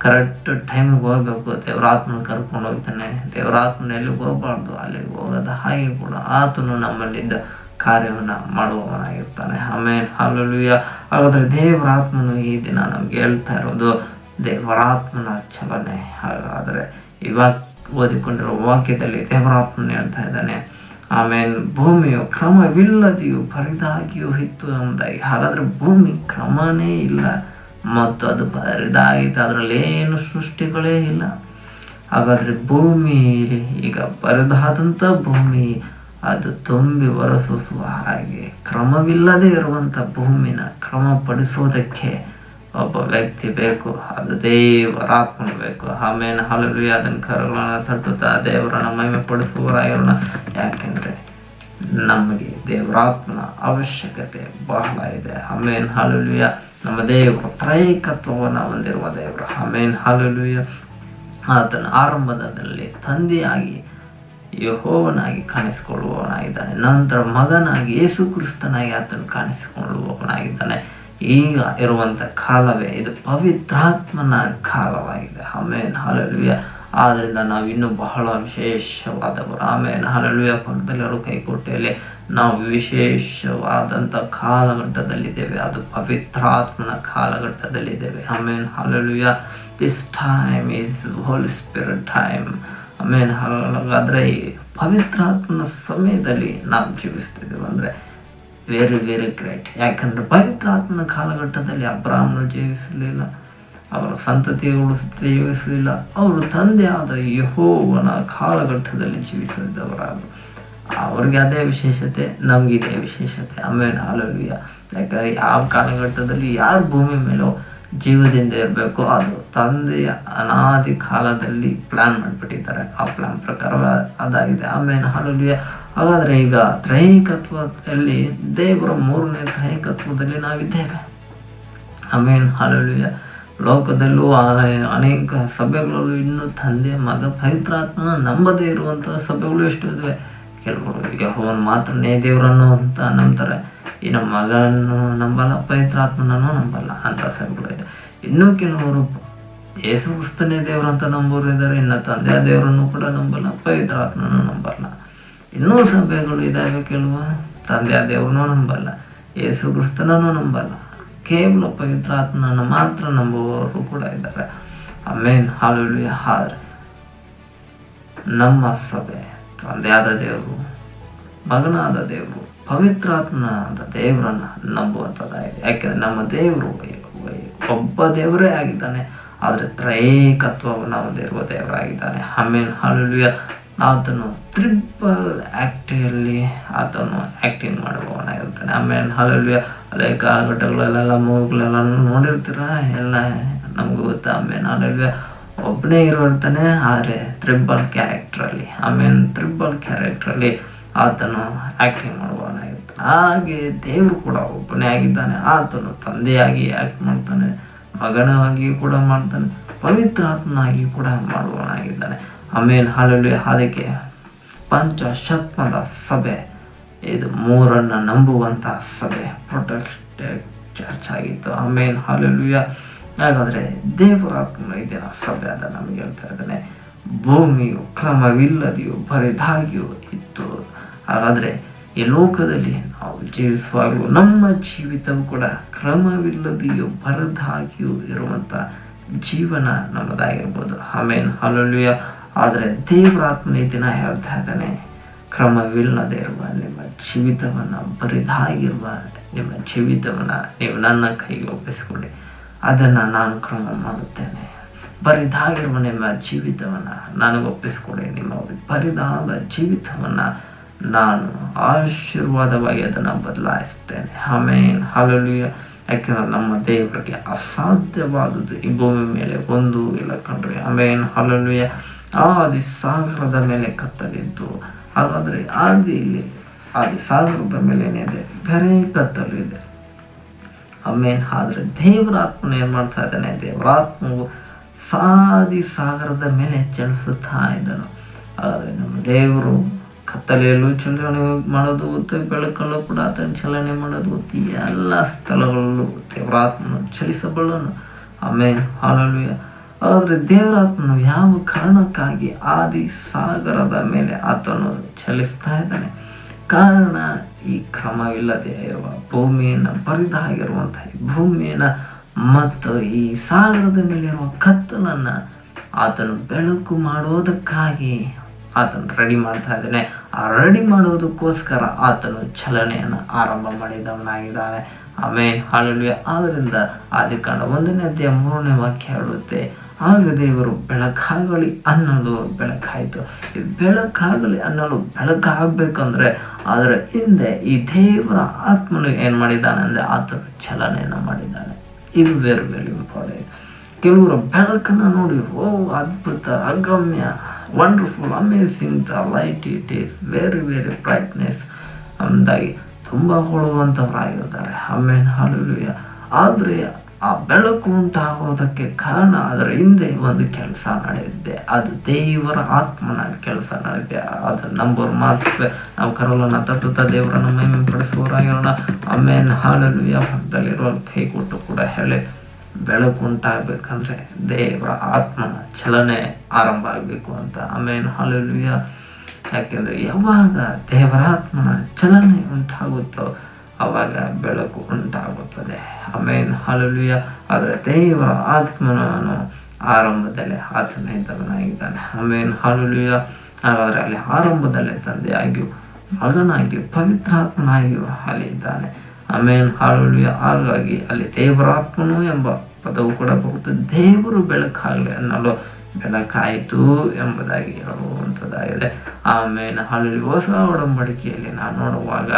ಕರೆಕ್ಟ್ ಟೈಮಿಗೆ ಹೋಗ್ಬೇಕು, ದೇವರಾತ್ಮನ ಕರ್ಕೊಂಡು ಹೋಗ್ತಾನೆ. ದೇವರಾತ್ಮನ ಎಲ್ಲಿಗೆ ಹೋಗ್ಬಾರ್ದು ಅಲ್ಲಿಗೆ ಹೋಗೋದು. ಹಾಗೆ ಕೂಡ ಆತನು ನಮ್ಮಲ್ಲಿದ್ದ ಕಾರ್ಯವನ್ನು ಮಾಡುವವನಾಗಿರ್ತಾನೆ. ಆಮೇಲೆ ಹಲ್ಲೆಲೂಯಾ. ಹಾಗಾದರೆ ದೇವರಾತ್ಮನು ಈ ದಿನ ನಮ್ಗೆ ಹೇಳ್ತಾ ಇರೋದು ದೇವರಾತ್ಮನ ಚಲನೆ. ಹಾಗಾದರೆ ಇವಾಗ ಓದಿಕೊಂಡಿರೋ ವಾಕ್ಯದಲ್ಲಿ ದೇವರಾತ್ಮನ ಹೇಳ್ತಾ ಇದ್ದಾನೆ. ಆಮೇಲೆ ಭೂಮಿಯು ಕ್ರಮವಿಲ್ಲದೆಯೂ ಬರಿದಾಗಿಯೂ ಇತ್ತು ಎಂಬುದಾಗಿ. ಹಾಗಾದರೆ ಭೂಮಿ ಕ್ರಮನೇ ಇಲ್ಲ ಮತ್ತು ಅದು ಬರಿದಾಗಿತ್ತು, ಅದರಲ್ಲಿ ಏನು ಸೃಷ್ಟಿಗಳೇ ಇಲ್ಲ. ಹಾಗಾದರೆ ಭೂಮಿ ಈಗ ಬರಿದಾದಂಥ ಭೂಮಿ ಅದು ತುಂಬಿ ಹೊರಸೂಸುವ ಹಾಗೆ ಕ್ರಮವಿಲ್ಲದೆ ಇರುವಂಥ ಭೂಮಿನ ಕ್ರಮಪಡಿಸೋದಕ್ಕೆ ಒಬ್ಬ ವ್ಯಕ್ತಿ ಬೇಕು, ಅದು ದೇವರಾತ್ಮ ಬೇಕು. ಆಮೇಲೆ ಹಲ್ಲೆಲೂಯಾ. ಅದನ್ನು ಕರಗಳನ್ನು ತಟ್ಟುತ್ತಾ ದೇವರನ್ನ ಮಹಿಮೆ ಪಡಿಸುವವರಾಗಿರೋಣ. ಯಾಕೆಂದರೆ ನಮಗೆ ದೇವರಾತ್ಮನ ಅವಶ್ಯಕತೆ ಬಹಳ ಇದೆ. ಆಮೇಲೆ ಹಲ್ಲೆಲೂಯಾ. ನಮ್ಮ ದೇವರು ತ್ರೈಕತ್ವವನ್ನು ಹೊಂದಿರುವ ದೇವರು. ಆಮೇಲೆ ಹಲ್ಲೆಲೂಯಾ. ಆತನ ಆರಂಭದಲ್ಲಿ ತಂದೆಯಾಗಿ ಯೆಹೋವನಾಗಿ ಕಾಣಿಸಿಕೊಳ್ಳುವವನಾಗಿದ್ದಾನೆ. ನಂತರ ಮಗನಾಗಿ ಯೇಸು ಕ್ರಿಸ್ತನಾಗಿ ಆತನು ಕಾಣಿಸಿಕೊಳ್ಳುವವನಾಗಿದ್ದಾನೆ. ಈಗ ಇರುವಂಥ ಕಾಲವೇ ಇದು ಪವಿತ್ರಾತ್ಮನ ಕಾಲವಾಗಿದೆ. ಆಮೇಲೆ ಹಲ್ಲೆಲೂಯಾ. ಆದ್ದರಿಂದ ನಾವು ಇನ್ನೂ ಬಹಳ ವಿಶೇಷವಾದವರು. ಆಮೇಲೆ ಹಲ್ಲೆಲೂಯಾ. ಪಕ್ಕದಲ್ಲಿರೋ ಕೈಕೋಟೆಯಲ್ಲಿ ನಾವು ವಿಶೇಷವಾದಂಥ ಕಾಲಘಟ್ಟದಲ್ಲಿದ್ದೇವೆ. ಅದು ಪವಿತ್ರಾತ್ಮನ ಕಾಲಘಟ್ಟದಲ್ಲಿದ್ದೇವೆ. ಆಮೇಲೆ hallelujah. This time is holy spirit time. ಆಮೇಲೆ ಹಾಗಾದರೆ ಈ ಪವಿತ್ರಾತ್ಮನ ಸಮಯದಲ್ಲಿ ನಾವು ಜೀವಿಸ್ತಿದ್ದೇವೆ ಅಂದರೆ ವೆರಿ ವೆರಿ ಗ್ರೇಟ್. ಯಾಕಂದರೆ ಪವಿತ್ರಾತ್ಮನ ಕಾಲಘಟ್ಟದಲ್ಲಿ ಅಬ್ರಾಹ್ಮನು ಜೀವಿಸಲಿಲ್ಲ, ಅವರ ಸಂತತಿಗಳು ಜೀವಿಸಲಿಲ್ಲ. ಅವರು ತಂದೆಯಾದ ಯೆಹೋವನ ಕಾಲಘಟ್ಟದಲ್ಲಿ ಜೀವಿಸಿದವರಾದರು. ಅವ್ರಿಗೆ ಅದೇ ವಿಶೇಷತೆ, ನಮಗಿದೆ ವಿಶೇಷತೆ. ಆಮೇಲೆ ಹಲ್ಲೆಲೂಯಾ. ಯಾಕಂದರೆ ಯಾವ ಕಾಲಘಟ್ಟದಲ್ಲಿ ಯಾರು ಭೂಮಿ ಮೇಲೋ ಜೀವದಿಂದ ಇರಬೇಕು ಅದು ತಂದೆಯ ಅನಾದಿ ಕಾಲದಲ್ಲಿ ಪ್ಲ್ಯಾನ್ ಮಾಡಿಬಿಟ್ಟಿದ್ದಾರೆ. ಆ ಪ್ಲ್ಯಾನ್ ಪ್ರಕಾರ ಅದಾಗಿದೆ. ಆಮೇಲೆ ಹಲ್ಲೆಲೂಯಾ. ಹಾಗಾದರೆ ಈಗ ತ್ರೈಕತ್ವದಲ್ಲಿ ದೇವರ ಮೂರನೇ ತ್ರೈಕತ್ವದಲ್ಲಿ ನಾವಿದ್ದೇವೆ. ಆಮೇಲೆ ಹಲ್ಲೆಲೂಯಾ. ಲೋಕದಲ್ಲೂ ಅನೇಕ ಸಭೆಗಳಲ್ಲೂ ಇನ್ನೂ ತಂದೆ ಮಗ ಪವಿತ್ರಾತ್ಮನ ನಂಬದೇ ಇರುವಂಥ ಸಭೆಗಳು ಎಷ್ಟು ಇದ್ದಾವೆ. ಕೆಲವರು ಯೆಹೋವನ ಮಾತ್ರನೇ ದೇವರನ್ನು ಅಂತ ನಂಬ್ತಾರೆ, ಇನ್ನು ಮಗನನ್ನು ನಂಬಲ್ಲ, ಪವಿತ್ರಾತ್ಮನನ್ನು ನಂಬಲ್ಲ ಅಂತ ಸಭೆಗಳು ಇದೆ. ಇನ್ನೂ ಕೆಲವರು ಯೇಸು ಕ್ರಿಸ್ತನೇ ದೇವರಂತ ನಂಬೋರು ಇದ್ದಾರೆ, ಇನ್ನು ತಂದೆಯ ದೇವರನ್ನು ಕೂಡ ನಂಬಲ್ಲ, ಪವಿತ್ರಾತ್ಮನನ್ನು ನಂಬಲ್ಲ. ಇನ್ನೂ ಸಭೆಗಳು ಇದ್ದಾವೆ, ಕೆಲವು ತಂದೆಯ ದೇವರನ್ನೂ ನಂಬಲ್ಲ, ಯೇಸು ಕ್ರಿಸ್ತನನ್ನು ನಂಬಲ್ಲ, ಕೇವಲ ಪವಿತ್ರಾತ್ಮನನ್ನು ಮಾತ್ರ ನಂಬುವವರು ಕೂಡ ಇದ್ದಾರೆ. ಆಮೇಲೆ ಹಲ್ಲೆಲೂಯಾ. ಆದರೆ ನಮ್ಮ ಸಭೆ ತಂದೆಯಾದ ದೇವರು, ಮಗನಾದ ದೇವರು, ಪವಿತ್ರಾತ್ಮನಾದ ದೇವರನ್ನು ನಂಬುವಂಥದ್ದಾಗಿದೆ. ಯಾಕೆಂದರೆ ನಮ್ಮ ದೇವರು ಒಬ್ಬ ದೇವರೇ ಆಗಿದ್ದಾನೆ, ಆದರೆ ತ್ರೈಕತ್ವವನ್ನು ಹೊಂದಿರುವ ದೇವರಾಗಿದ್ದಾನೆ. ಆಮೇಲೆ ಹಲ್ಲೆಲೂಯಾ. ಆತನು ಟ್ರಿಪಲ್ ಆ್ಯಕ್ಟಿಯಲ್ಲಿ ಆತನು ಆ್ಯಕ್ಟಿಂಗ್ ಮಾಡುವವನಾಗಿರ್ತಾನೆ. ಆಮೇಲೆ ಹಲವು ಅನೇಕ ಘಟಗಳೆಲ್ಲ ಮೂವಿಗಳೆಲ್ಲ ನೋಡಿರ್ತೀರ, ಎಲ್ಲ ನಮಗೂ ಗೊತ್ತಾ. ಆಮೇಲೆ ಹಲವು ಒಬ್ಬನೇ ಇರ್ತಾನೆ, ಆದರೆ ತ್ರಿಬಲ್ ಕ್ಯಾರೆಕ್ಟ್ರಲ್ಲಿ ತ್ರಿಬಲ್ ಕ್ಯಾರೆಕ್ಟ್ರಲ್ಲಿ ಆತನು ಆ್ಯಕ್ಟಿಂಗ್ ಮಾಡುವವನಾಗಿರ್ತಾನೆ. ಹಾಗೆ ದೇವರು ಕೂಡ ಒಬ್ಬನೇ ಆಗಿದ್ದಾನೆ. ಆತನು ತಂದೆಯಾಗಿ ಆ್ಯಕ್ಟ್ ಮಾಡ್ತಾನೆ, ಮಗನಾಗಿ ಕೂಡ ಮಾಡ್ತಾನೆ, ಪವಿತ್ರಾತ್ಮನಾಗಿ ಕೂಡ ಮಾಡುವವನಾಗಿದ್ದಾನೆ. ಹಲ್ಲೆಲೂಯಾ. ಅದಕ್ಕೆ ಪಂಚಶತ್ಮದ ಸಭೆ ಇದು ಮೂರನ್ನು ನಂಬುವಂಥ ಸಭೆ, ಪ್ರೊಟೆಕ್ಟೆಡ್ ಚರ್ಚ್ ಆಗಿತ್ತು. ಹಲ್ಲೆಲೂಯಾ. ಹಾಗಾದರೆ ದೇವರಾತ್ಮನ ಇದನ್ನ ಸಭೆ ಅದ ನಮಗೆ ಹೇಳ್ತಾ ಇದ್ದಾನೆ. ಭೂಮಿಯು ಕ್ರಮವಿಲ್ಲದೆಯೂ ಬರಿದಾಗಿಯೂ ಇತ್ತು. ಹಾಗಾದರೆ ಈ ಲೋಕದಲ್ಲಿ ನಾವು ಜೀವಿಸುವಾಗಲೂ ನಮ್ಮ ಜೀವಿತವು ಕೂಡ ಕ್ರಮವಿಲ್ಲದೆಯೂ ಬರದಾಗಿಯೂ ಇರುವಂಥ ಜೀವನ ನಮ್ಮದಾಗಿರ್ಬೋದು. ಹಲ್ಲೆಲೂಯಾ. ಆದರೆ ದೇವರಾತ್ಮನ ಈ ದಿನ ಹೇಳ್ತಾ ಇದ್ದಾನೆ, ಕ್ರಮವಿಲ್ಲದೆ ಇರುವ ನಿಮ್ಮ ಜೀವಿತವನ್ನು, ಬರಿದಾಗಿರುವ ನಿಮ್ಮ ಜೀವಿತವನ್ನು ನೀವು ನನ್ನ ಕೈಗೆ ಒಪ್ಪಿಸಿಕೊಳ್ಳಿ, ಅದನ್ನು ನಾನು ಕ್ರಮ ಮಾಡುತ್ತೇನೆ. ಬರಿದಾಗಿರುವ ನಿಮ್ಮ ಜೀವಿತವನ್ನು ನನಗೆ ಒಪ್ಪಿಸಿಕೊಡಿ. ನಿಮ್ಮ ಬರಿದಾದ ಜೀವಿತವನ್ನು ನಾನು ಆಶೀರ್ವಾದವಾಗಿ ಅದನ್ನು ಬದಲಾಯಿಸುತ್ತೇನೆ. ಹಲ್ಲೆಲೂಯಾ. ಯಾಕೆಂದರೆ ನಮ್ಮ ದೇವರಿಗೆ ಅಸಾಧ್ಯವಾದದ್ದು ಈ ಭೂಮಿ ಮೇಲೆ ಒಂದೂ ಇಲ್ಲ ಕಣ್ರಿ. ಹಲ್ಲೆಲೂಯಾ. ಆದಿ ಸಾಗರದ ಮೇಲೆ ಕತ್ತಲಿದ್ದು, ಹಾಗಾದರೆ ಆದಿ ಸಾಗರದ ಮೇಲೆ ಏನಿದೆ, ಬೇರೆ ಕತ್ತಲು ಇದೆ. ಆದರೆ ದೇವರಾತ್ಮನ ಏನು ಮಾಡ್ತಾ ಇದ್ದಾನೆ, ದೇವರಾತ್ಮವು ಆದಿ ಸಾಗರದ ಮೇಲೆ ಚಲಿಸುತ್ತಾ ಇದ್ದನು. ಆದರೆ ನಮ್ಮ ದೇವರು ಕತ್ತಲೆಯಲ್ಲೂ ಚಲನೆ ಮಾಡೋದು ಗೊತ್ತು, ಬೆಳಕಲ್ಲೂ ಕೂಡ ಆತನ ಚಲನೆ ಮಾಡೋದು ಗೊತ್ತು. ಎಲ್ಲ ಸ್ಥಳಗಳಲ್ಲೂ ದೇವರಾತ್ಮನು ಚಲಿಸಬಲ್ಲನು. ಹಲ್ಲೆಲೂಯಾ. ಆದರೆ ದೇವರಾತ್ಮನು ಯಾವ ಕಾರಣಕ್ಕಾಗಿ ಆದಿ ಸಾಗರದ ಮೇಲೆ ಆತನು ಚಲಿಸ್ತಾ ಇದ್ದಾನೆ? ಕಾರಣ ಈ ಕ್ರಮವಿಲ್ಲದೆ ಇರುವ ಭೂಮಿಯನ್ನು, ಬರಿದಾಗಿರುವಂಥ ಈ ಭೂಮಿಯನ್ನು ಮತ್ತು ಈ ಸಾಗರದ ಮೇಲಿರುವ ಕತ್ತಲನ್ನು ಆತನು ಬೆಳಕು ಮಾಡೋದಕ್ಕಾಗಿ ಆತನು ರೆಡಿ ಮಾಡ್ತಾ ಇದ್ದಾನೆ. ಆ ರೆಡಿ ಮಾಡೋದಕ್ಕೋಸ್ಕರ ಆತನು ಚಲನೆಯನ್ನು ಆರಂಭ ಮಾಡಿದವನಾಗಿದ್ದಾನೆ. ಹಲ್ಲೆಲೂಯಾ. ಆದ್ದರಿಂದ ಆದಿಕಾಂಡ 1ನೇ ಅಧ್ಯಾಯ 3ನೇ ವಾಕ್ಯ ಹೇಳುತ್ತೆ, ಆಗ ದೇವರು ಬೆಳಕಾಗಲಿ ಅನ್ನೋದು ಬೆಳಕಾಯಿತು. ಈ ಬೆಳಕಾಗಲಿ ಅನ್ನೋದು ಬೆಳಕಾಗಬೇಕಂದ್ರೆ ಅದರ ಹಿಂದೆ ಈ ದೇವರ ಆತ್ಮನು ಏನು ಮಾಡಿದ್ದಾನೆ ಅಂದರೆ ಆತನು ಚಲನೆಯನ್ನು ಮಾಡಿದ್ದಾನೆ. ಇದು ವೆರಿ ವೆರಿ ಇಂಪಾರ್ಟೆಂಟ್. ಕೆಲವರು ಬೆಳಕನ್ನು ನೋಡಿ, ಓ ಅದ್ಭುತ, ಅಗಮ್ಯ, wonderful, amazing the light, it is very very brightness ಅಂದಾಗಿ ತುಂಬ ಹೊಳುವಂಥವರಾಗಿರ್ತಾರೆ. ಹಲ್ಲೆಲೂಯಾ. ಆದರೆ ಆ ಬೆಳಕು ಉಂಟಾಗೋದಕ್ಕೆ ಕಾರಣ ಅದರ ಹಿಂದೆ ಒಂದು ಕೆಲಸ ನಡೆದಿದೆ, ಅದು ದೇವರ ಆತ್ಮನ ಕೆಲಸ ನಡೆದಿದೆ. ಅದು ನಂಬರ್ ಮಾತ್ರ ನಾವು ಕರೋಲನ್ನು ತಟ್ಟುತ್ತಾ ದೇವರನ್ನು ಮಹಿಮೆ ಪಡಿಸುವವರಾಗಿರೋಣ. ಹಲ್ಲೆಲೂಯಾ. ಪಕ್ಕದಲ್ಲಿರುವ ಕೈ ಕೊಟ್ಟು ಕೂಡ ಹೇಳಿ, ಬೆಳಕು ಉಂಟಾಗಬೇಕಂದ್ರೆ ದೇವರ ಆತ್ಮನ ಚಲನೆ ಆರಂಭ ಆಗಬೇಕು ಅಂತ. ಹಲ್ಲೆಲೂಯಾ. ಯಾಕೆಂದರೆ ಯಾವಾಗ ದೇವರ ಆತ್ಮನ ಚಲನೆ ಉಂಟಾಗುತ್ತೋ ಆವಾಗ ಬೆಳಕು ಉಂಟಾಗುತ್ತದೆ. ಹಲ್ಲೆಲೂಯಾ. ಆದರೆ ದೇವರ ಆತ್ಮನನ್ನು ಆರಂಭದಲ್ಲಿ ಆತನ ಇದ್ದವನಾಗಿದ್ದಾನೆ. ಹಲ್ಲೆಲೂಯಾ. ಹಾಗಾದರೆ ಅಲ್ಲಿ ಆರಂಭದಲ್ಲಿ ತಂದೆಯಾಗಿಯೂ ಮಗನಾಗಿಯೂ ಪವಿತ್ರಾತ್ಮನಾಗಿಯೂ ಅಲ್ಲಿ ಇದ್ದಾನೆ. ಹಲ್ಲೆಲೂಯಾ. ಹಾಗಾಗಿ ಅಲ್ಲಿ ದೇವರಾತ್ಮನು ಎಂಬ ಪದವು ಕೂಡ ಬರುತ್ತದೆ. ದೇವರು ಬೆಳಕಾಗಲಿ ಅನ್ನಲು ಬೆಳಕಾಯಿತು ಎಂಬುದಾಗಿ ಹೇಳುವಂಥದ್ದಾಗಿದೆ. ಹಲ್ಲೆಲೂಯಾ. ಹೊಸ ಒಡಂಬಡಿಕೆಯಲ್ಲಿ ನಾವು ನೋಡುವಾಗ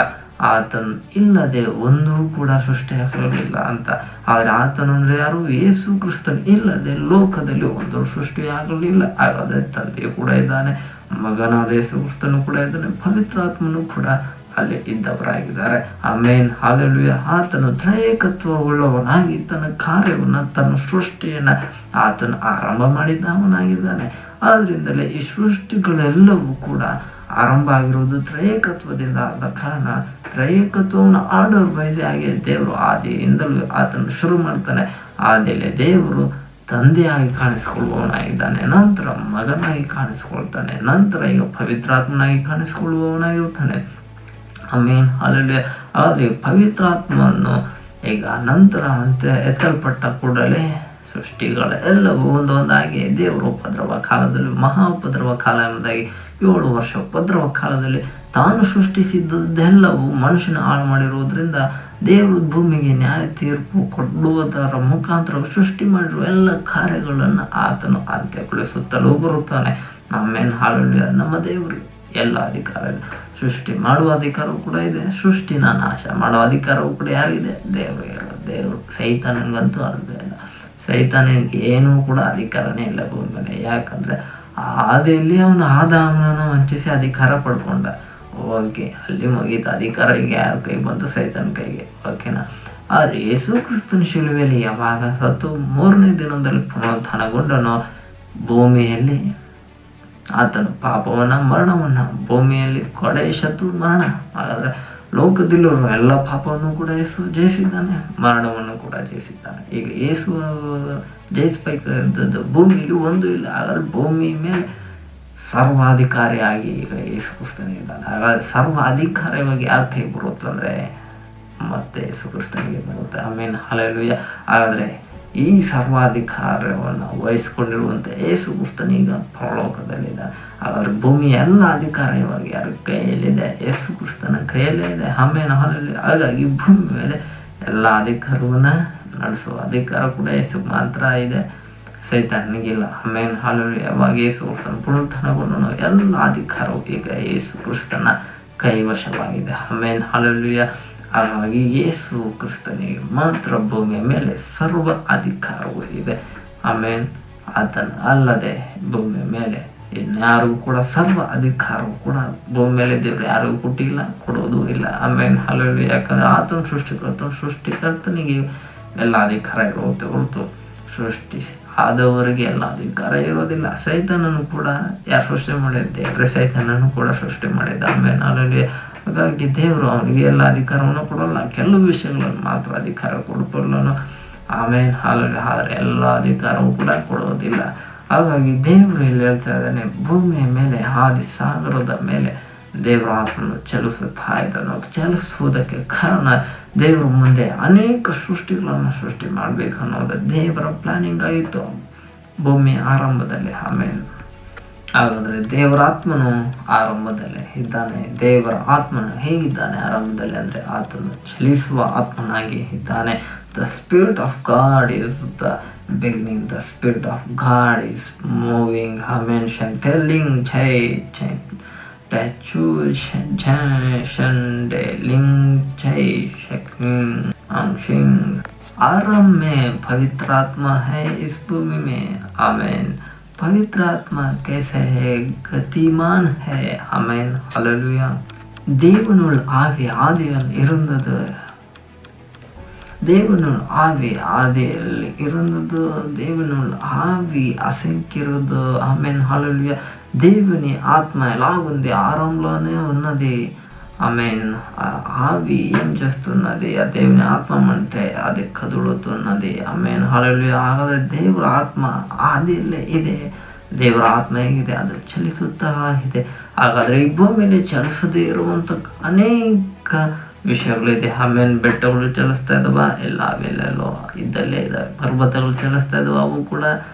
ಆತನು ಇಲ್ಲದೆ ಒಂದೂ ಕೂಡ ಸೃಷ್ಟಿಯಾಗಲಿಲ್ಲ ಅಂತ. ಆದರೆ ಆತನು ಅಂದರೆ ಯಾರು? ಯೇಸು ಕ್ರಿಸ್ತನು ಇಲ್ಲದೆ ಲೋಕದಲ್ಲಿ ಒಂದು ಸೃಷ್ಟಿಯಾಗಲಿಲ್ಲ. ಹಾಗಾದರೆ ತಂದೆಯು ಕೂಡ ಇದ್ದಾನೆ, ಮಗನಾದ ಯೇಸು ಕ್ರಿಸ್ತನು ಕೂಡ ಇದ್ದಾನೆ, ಪವಿತ್ರಾತ್ಮನು ಕೂಡ ಅಲ್ಲಿ ಇದ್ದವರಾಗಿದ್ದಾರೆ. ಹಲ್ಲೆಲೂಯಾ. ಆತನು ತ್ರೈಕತ್ವವುಳ್ಳವನಾಗಿ ತನ್ನ ಕಾರ್ಯವನ್ನು, ತನ್ನ ಸೃಷ್ಟಿಯನ್ನು ಆತನು ಆರಂಭ ಮಾಡಿದವನಾಗಿದ್ದಾನೆ. ಆದ್ದರಿಂದಲೇ ಈ ಸೃಷ್ಟಿಗಳೆಲ್ಲವೂ ಕೂಡ ಆರಂಭ ಆಗಿರುವುದು ತ್ರೈಕತ್ವದಿಂದ ಆದ ಕಾರಣ ತ್ರೈಕತ್ವವನ್ನು ಆರ್ಡರ್ ವೈಸ್ ಆಗಿ ದೇವರು ಆದಿಯಿಂದಲೂ ಆತನು ಶುರು ಮಾಡ್ತಾನೆ. ಆದಿಯಲ್ಲಿ ದೇವರು ತಂದೆಯಾಗಿ ಕಾಣಿಸಿಕೊಳ್ಳುವವನಾಗಿದ್ದಾನೆ, ನಂತರ ಮಗನಾಗಿ ಕಾಣಿಸ್ಕೊಳ್ತಾನೆ, ನಂತರ ಈಗ ಪವಿತ್ರಾತ್ಮನಾಗಿ ಕಾಣಿಸಿಕೊಳ್ಳುವವನಾಗಿರ್ತಾನೆ. ಹಲ್ಲೆಲೂಯಾ. ಆದರೆ ಪವಿತ್ರಾತ್ಮವನ್ನು ಈಗ ನಂತರ ಅಂತ ಎತ್ತಲ್ಪಟ್ಟ ಕೂಡಲೇ ಸೃಷ್ಟಿಗಳೆಲ್ಲವೂ ಒಂದೊಂದಾಗಿ ದೇವರ ಉಪದ್ರವ ಕಾಲದಲ್ಲಿ, ಮಹಾ ಉಪದ್ರವ ಕಾಲ ಎಂಬುದಾಗಿ 7 ವರ್ಷ ಉಪದ್ರವ ಕಾಲದಲ್ಲಿ ತಾನು ಸೃಷ್ಟಿಸಿದ್ದೆಲ್ಲವೂ ಮನುಷ್ಯನ ಹಾಳು ಮಾಡಿರುವುದರಿಂದ ದೇವರು ಭೂಮಿಗೆ ನ್ಯಾಯ ತೀರ್ಪು ಕೊಡುವುದರ ಮುಖಾಂತರ ಸೃಷ್ಟಿ ಮಾಡಿರುವ ಎಲ್ಲ ಕಾರ್ಯಗಳನ್ನು ಆತನು ಅಂತ್ಯಗೊಳಿಸುತ್ತಲೂ ಬರುತ್ತಾನೆ. ಆಮೇನ್ ಹಾಲೆಲೂಯಾ. ನಮ್ಮ ದೇವರಿಗೆ ಎಲ್ಲ ಅಧಿಕಾರ ಇದೆ. ಸೃಷ್ಟಿ ಮಾಡುವ ಅಧಿಕಾರವೂ ಕೂಡ ಇದೆ, ಸೃಷ್ಟಿನ ನಾಶ ಮಾಡುವ ಅಧಿಕಾರವೂ ಕೂಡ ಯಾರಿದೆ? ದೇವರು. ಸೈತಾನನಿಗಂತೂ ಅಲ್ವೇ ಇಲ್ಲ. ಸೈತಾನಿಗೆ ಏನೂ ಕೂಡ ಅಧಿಕಾರನೇ ಇಲ್ಲ ಭೂಮಿ ಮೇಲೆ. ಯಾಕಂದರೆ ಆದಿಯಲ್ಲಿ ಅವನು ಆದಾಮನನ್ನ ವಂಚಿಸಿ ಅಧಿಕಾರ ಪಡ್ಕೊಂಡ. ಓಕೆ, ಅಲ್ಲಿ ಮುಗೀತು. ಅಧಿಕಾರ ಈಗ ಯಾರ ಕೈಗೆ ಬಂತು? ಸೈತಾನ ಕೈಗೆ. ಓಕೆನಾ? ಆದರೆ ಯೇಸು ಕ್ರಿಸ್ತನ ಶಿಲುಬೆಯಲ್ಲಿ ಯಾವಾಗ ಸತ್ತು 3ನೇ ದಿನದಲ್ಲಿ ಪುನರುತ್ಥಾನಗೊಂಡನೋ, ಭೂಮಿಯಲ್ಲಿ ಆತನು ಪಾಪವನ್ನು, ಮರಣವನ್ನು, ಭೂಮಿಯಲ್ಲಿ ಕೊಡೆ ಶತ್ರು ಮರಣ. ಹಾಗಾದರೆ ಲೋಕದಲ್ಲಿರುವ ಎಲ್ಲ ಪಾಪವನ್ನು ಕೂಡ ಯೇಸು ಜಯಿಸಿದ್ದಾನೆ, ಮರಣವನ್ನು ಕೂಡ ಜಯಿಸಿದ್ದಾನೆ. ಈಗ ಯೇಸು ಜಯಿಸಬೇಕಾದದ್ದು ಭೂಮಿಯಲ್ಲಿ ಒಂದು ಇಲ್ಲ. ಹಾಗಾದ್ರೆ ಭೂಮಿ ಮೇಲೆ ಸರ್ವಾಧಿಕಾರಿಯಾಗಿ ಈಗ ಯೇಸು ಕ್ರಿಸ್ತನಿದ್ದಾನೆ. ಹಾಗಾದರೆ ಸರ್ವ ಅಧಿಕಾರವಾಗಿ ಯಾರ ಕೈ ಬರುತ್ತಂದರೆ ಮತ್ತೆ ಯೇಸು ಕ್ರಿಸ್ತನಿಗೆ ಬರುತ್ತೆ. ಆಮೇಲೆ ಹಾಲೆಲೂಯಾ. ಹಾಗಾದರೆ ಈ ಸರ್ವಾಧಿಕಾರವನ್ನು ವಹಿಸಿಕೊಂಡಿರುವಂಥ ಯೇಸು ಕ್ರಿಸ್ತನೀಗ ಪರಲೋಕದಲ್ಲಿದ್ದಾನೆ. ಹಾಗಾದ್ರೆ ಭೂಮಿ ಎಲ್ಲ ಅಧಿಕಾರವಾಗಿ ಯಾರ ಕೈಯಲ್ಲಿದೆ? ಯೇಸು ಕ್ರಿಸ್ತನ ಕೈಯಲ್ಲೇ ಇದೆ. ಆಮೇಲೆ ಹಾಲೆಲೂಯಾ. ಹಾಗಾಗಿ ಭೂಮಿ ಮೇಲೆ ಎಲ್ಲ ಅಧಿಕಾರವನ್ನು ನಡೆಸುವ ಅಧಿಕಾರ ಕೂಡ ಯೇಸು ಮಾತ್ರ ಇದೆ, ಸೈತಾನನಿಗಿಲ್ಲ. ಆಮೇಲೆ ಹಾಲೆಲೂಯಾ. ಯಾವಾಗ ಯೇಸು ಕ್ರಿಸ್ತನ ಪುನರುತ್ಥಾನಗೊಂಡನು, ಎಲ್ಲ ಅಧಿಕಾರವು ಈಗ ಯೇಸು ಕ್ರಿಸ್ತನ ಕೈವಶವಾಗಿದೆ. ಆಮೇಲೆ ಹಾಲೆಲೂಯಾ. ಹಾಗಾಗಿ ಯೇಸು ಕ್ರಿಸ್ತನಿಗೆ ಮಾತ್ರ ಭೂಮಿಯ ಮೇಲೆ ಸರ್ವ ಅಧಿಕಾರವೂ ಇದೆ. ಆಮೇಲೆ ಆತನ ಅಲ್ಲದೆ ಭೂಮಿಯ ಮೇಲೆ ಇನ್ಯಾರಿಗೂ ಕೂಡ ಸರ್ವ ಅಧಿಕಾರವು ಕೂಡ ಭೂಮಿ ಮೇಲೆ ದೇವರು ಯಾರಿಗೂ ಕೊಟ್ಟಿಲ್ಲ, ಕೊಡೋದು ಇಲ್ಲ. ಆಮೇಲೆ ಹಾಲೆಲೂಯಾ. ಯಾಕಂದರೆ ಆತನ ಸೃಷ್ಟಿಕರ್ತನಿಗೆ ಎಲ್ಲ ಅಧಿಕಾರ ಇರುತ್ತೆ ಹೊರತು ಸೃಷ್ಟಿಸಿ ಆದವರಿಗೆ ಎಲ್ಲ ಅಧಿಕಾರ ಇರೋದಿಲ್ಲ. ಸೈತಾನನು ಕೂಡ ಯಾರು ಸೃಷ್ಟಿ ಮಾಡಿದ? ದೇವರೇ ಸೈತಾನನು ಕೂಡ ಸೃಷ್ಟಿ ಮಾಡಿದ್ದ. ಆಮೇಲೆ ಹಾಲೆಲೂಯಾ. ಹಾಗಾಗಿ ದೇವರು ಅವನಿಗೆ ಎಲ್ಲ ಅಧಿಕಾರವನ್ನು ಕೊಡೋಲ್ಲ, ಕೆಲವು ವಿಷಯಗಳನ್ನು ಮಾತ್ರ ಅಧಿಕಾರ ಕೊಡಬಲ್ಲನು. ಆಮೇಲೆ ಹಾಲೆಲೂಯಾ. ಆದರೆ ಎಲ್ಲ ಅಧಿಕಾರವೂ ಕೂಡ ಕೊಡೋದಿಲ್ಲ. ಹಾಗಾಗಿ ದೇವರು ಇಲ್ಲಿ ಹೇಳ್ತಾ ಇದ್ದಾನೆ, ಭೂಮಿಯ ಮೇಲೆ ಆದಿ ಸಾಗರದ ಮೇಲೆ ದೇವರ ಆತ್ಮನು ಚಲಿಸುತ್ತಾ ಇದ್ದಾನೆ. ಚಲಿಸುವುದಕ್ಕೆ ಕಾರಣ ದೇವರು ಮುಂದೆ ಅನೇಕ ಸೃಷ್ಟಿಗಳನ್ನು ಸೃಷ್ಟಿ ಮಾಡಬೇಕು ಅನ್ನೋದು ದೇವರ ಪ್ಲಾನಿಂಗ್ ಆಗಿತ್ತು ಭೂಮಿಯ ಆರಂಭದಲ್ಲಿ. ಆಮೇಲೆ ಹಾಗಾದರೆ ದೇವರ ಆತ್ಮನು ಆರಂಭದಲ್ಲೇ ಇದ್ದಾನೆ. ದೇವರ ಆತ್ಮನು ಹೇಗಿದ್ದಾನೆ ಆರಂಭದಲ್ಲಿ ಅಂದರೆ ಆತನು ಚಲಿಸುವ ಆತ್ಮನಾಗಿ ಇದ್ದಾನೆ. The spirit of God is the beginning. The spirit of God is moving. Amen ಟೆಲ್ಲಿಂಗ್ ಜೈ ಜೈ ಟಚು ಲಿಂಗ್ ಜೈ शकिंग आरंभ में पवित्र आत्मा है इस भूमि में. आमेन. पवित्र आत्मा कैसे है? गतिमान है. आमेन. हालेलूया. தேவனுள் ஆவி ஆதியில் இருந்தது. தேவனுள் ஆவி ஆதியில் இருந்தது. தேவனுள் ఆవి అసంఖ్యరుదు. ఆమెన్. హల్లెలూయా. దేవుని ఆత్మ ఎలాగుంది? ఆరంభంలోనే ఉన్నది. ఆమెన్. ఆవి ఏం చేస్తున్నది? ఆ దేవుని ఆత్మ అంటే అది కదులుతున్నది. ఆమెన్. హల్లెలూయా. ಹಾಗಾದರೆ ದೇವರ ಆತ್ಮ ಆದಿಯಲ್ಲೇ ಇದೆ. ದೇವರ ಆತ್ಮ ಹೇಗಿದೆ? ಅದು ಚಲಿಸುತ್ತಾ ಇದೆ. ಹಾಗಾದರೆ ಈ ಭೂಮಿಯಲ್ಲಿ ಚಲಿಸದೇ ಇರುವಂಥ ಅನೇಕ ವಿಷಯಗಳಿದೆ. ಆಮೇಲೆ ಬೆಟ್ಟಗಳು ಚಲಿಸ್ತಾ ಇದ್ದಾವ, ಎಲ್ಲ ಅವೆಲ್ಲೆಲ್ಲೋ ಇದ್ದಲ್ಲೇ ಇದ್ದಾವೆ. ಪರ್ವತಗಳು ಚಲಿಸ್ತಾ ಇದ್ದಾವೆ, ಅವು ಕೂಡ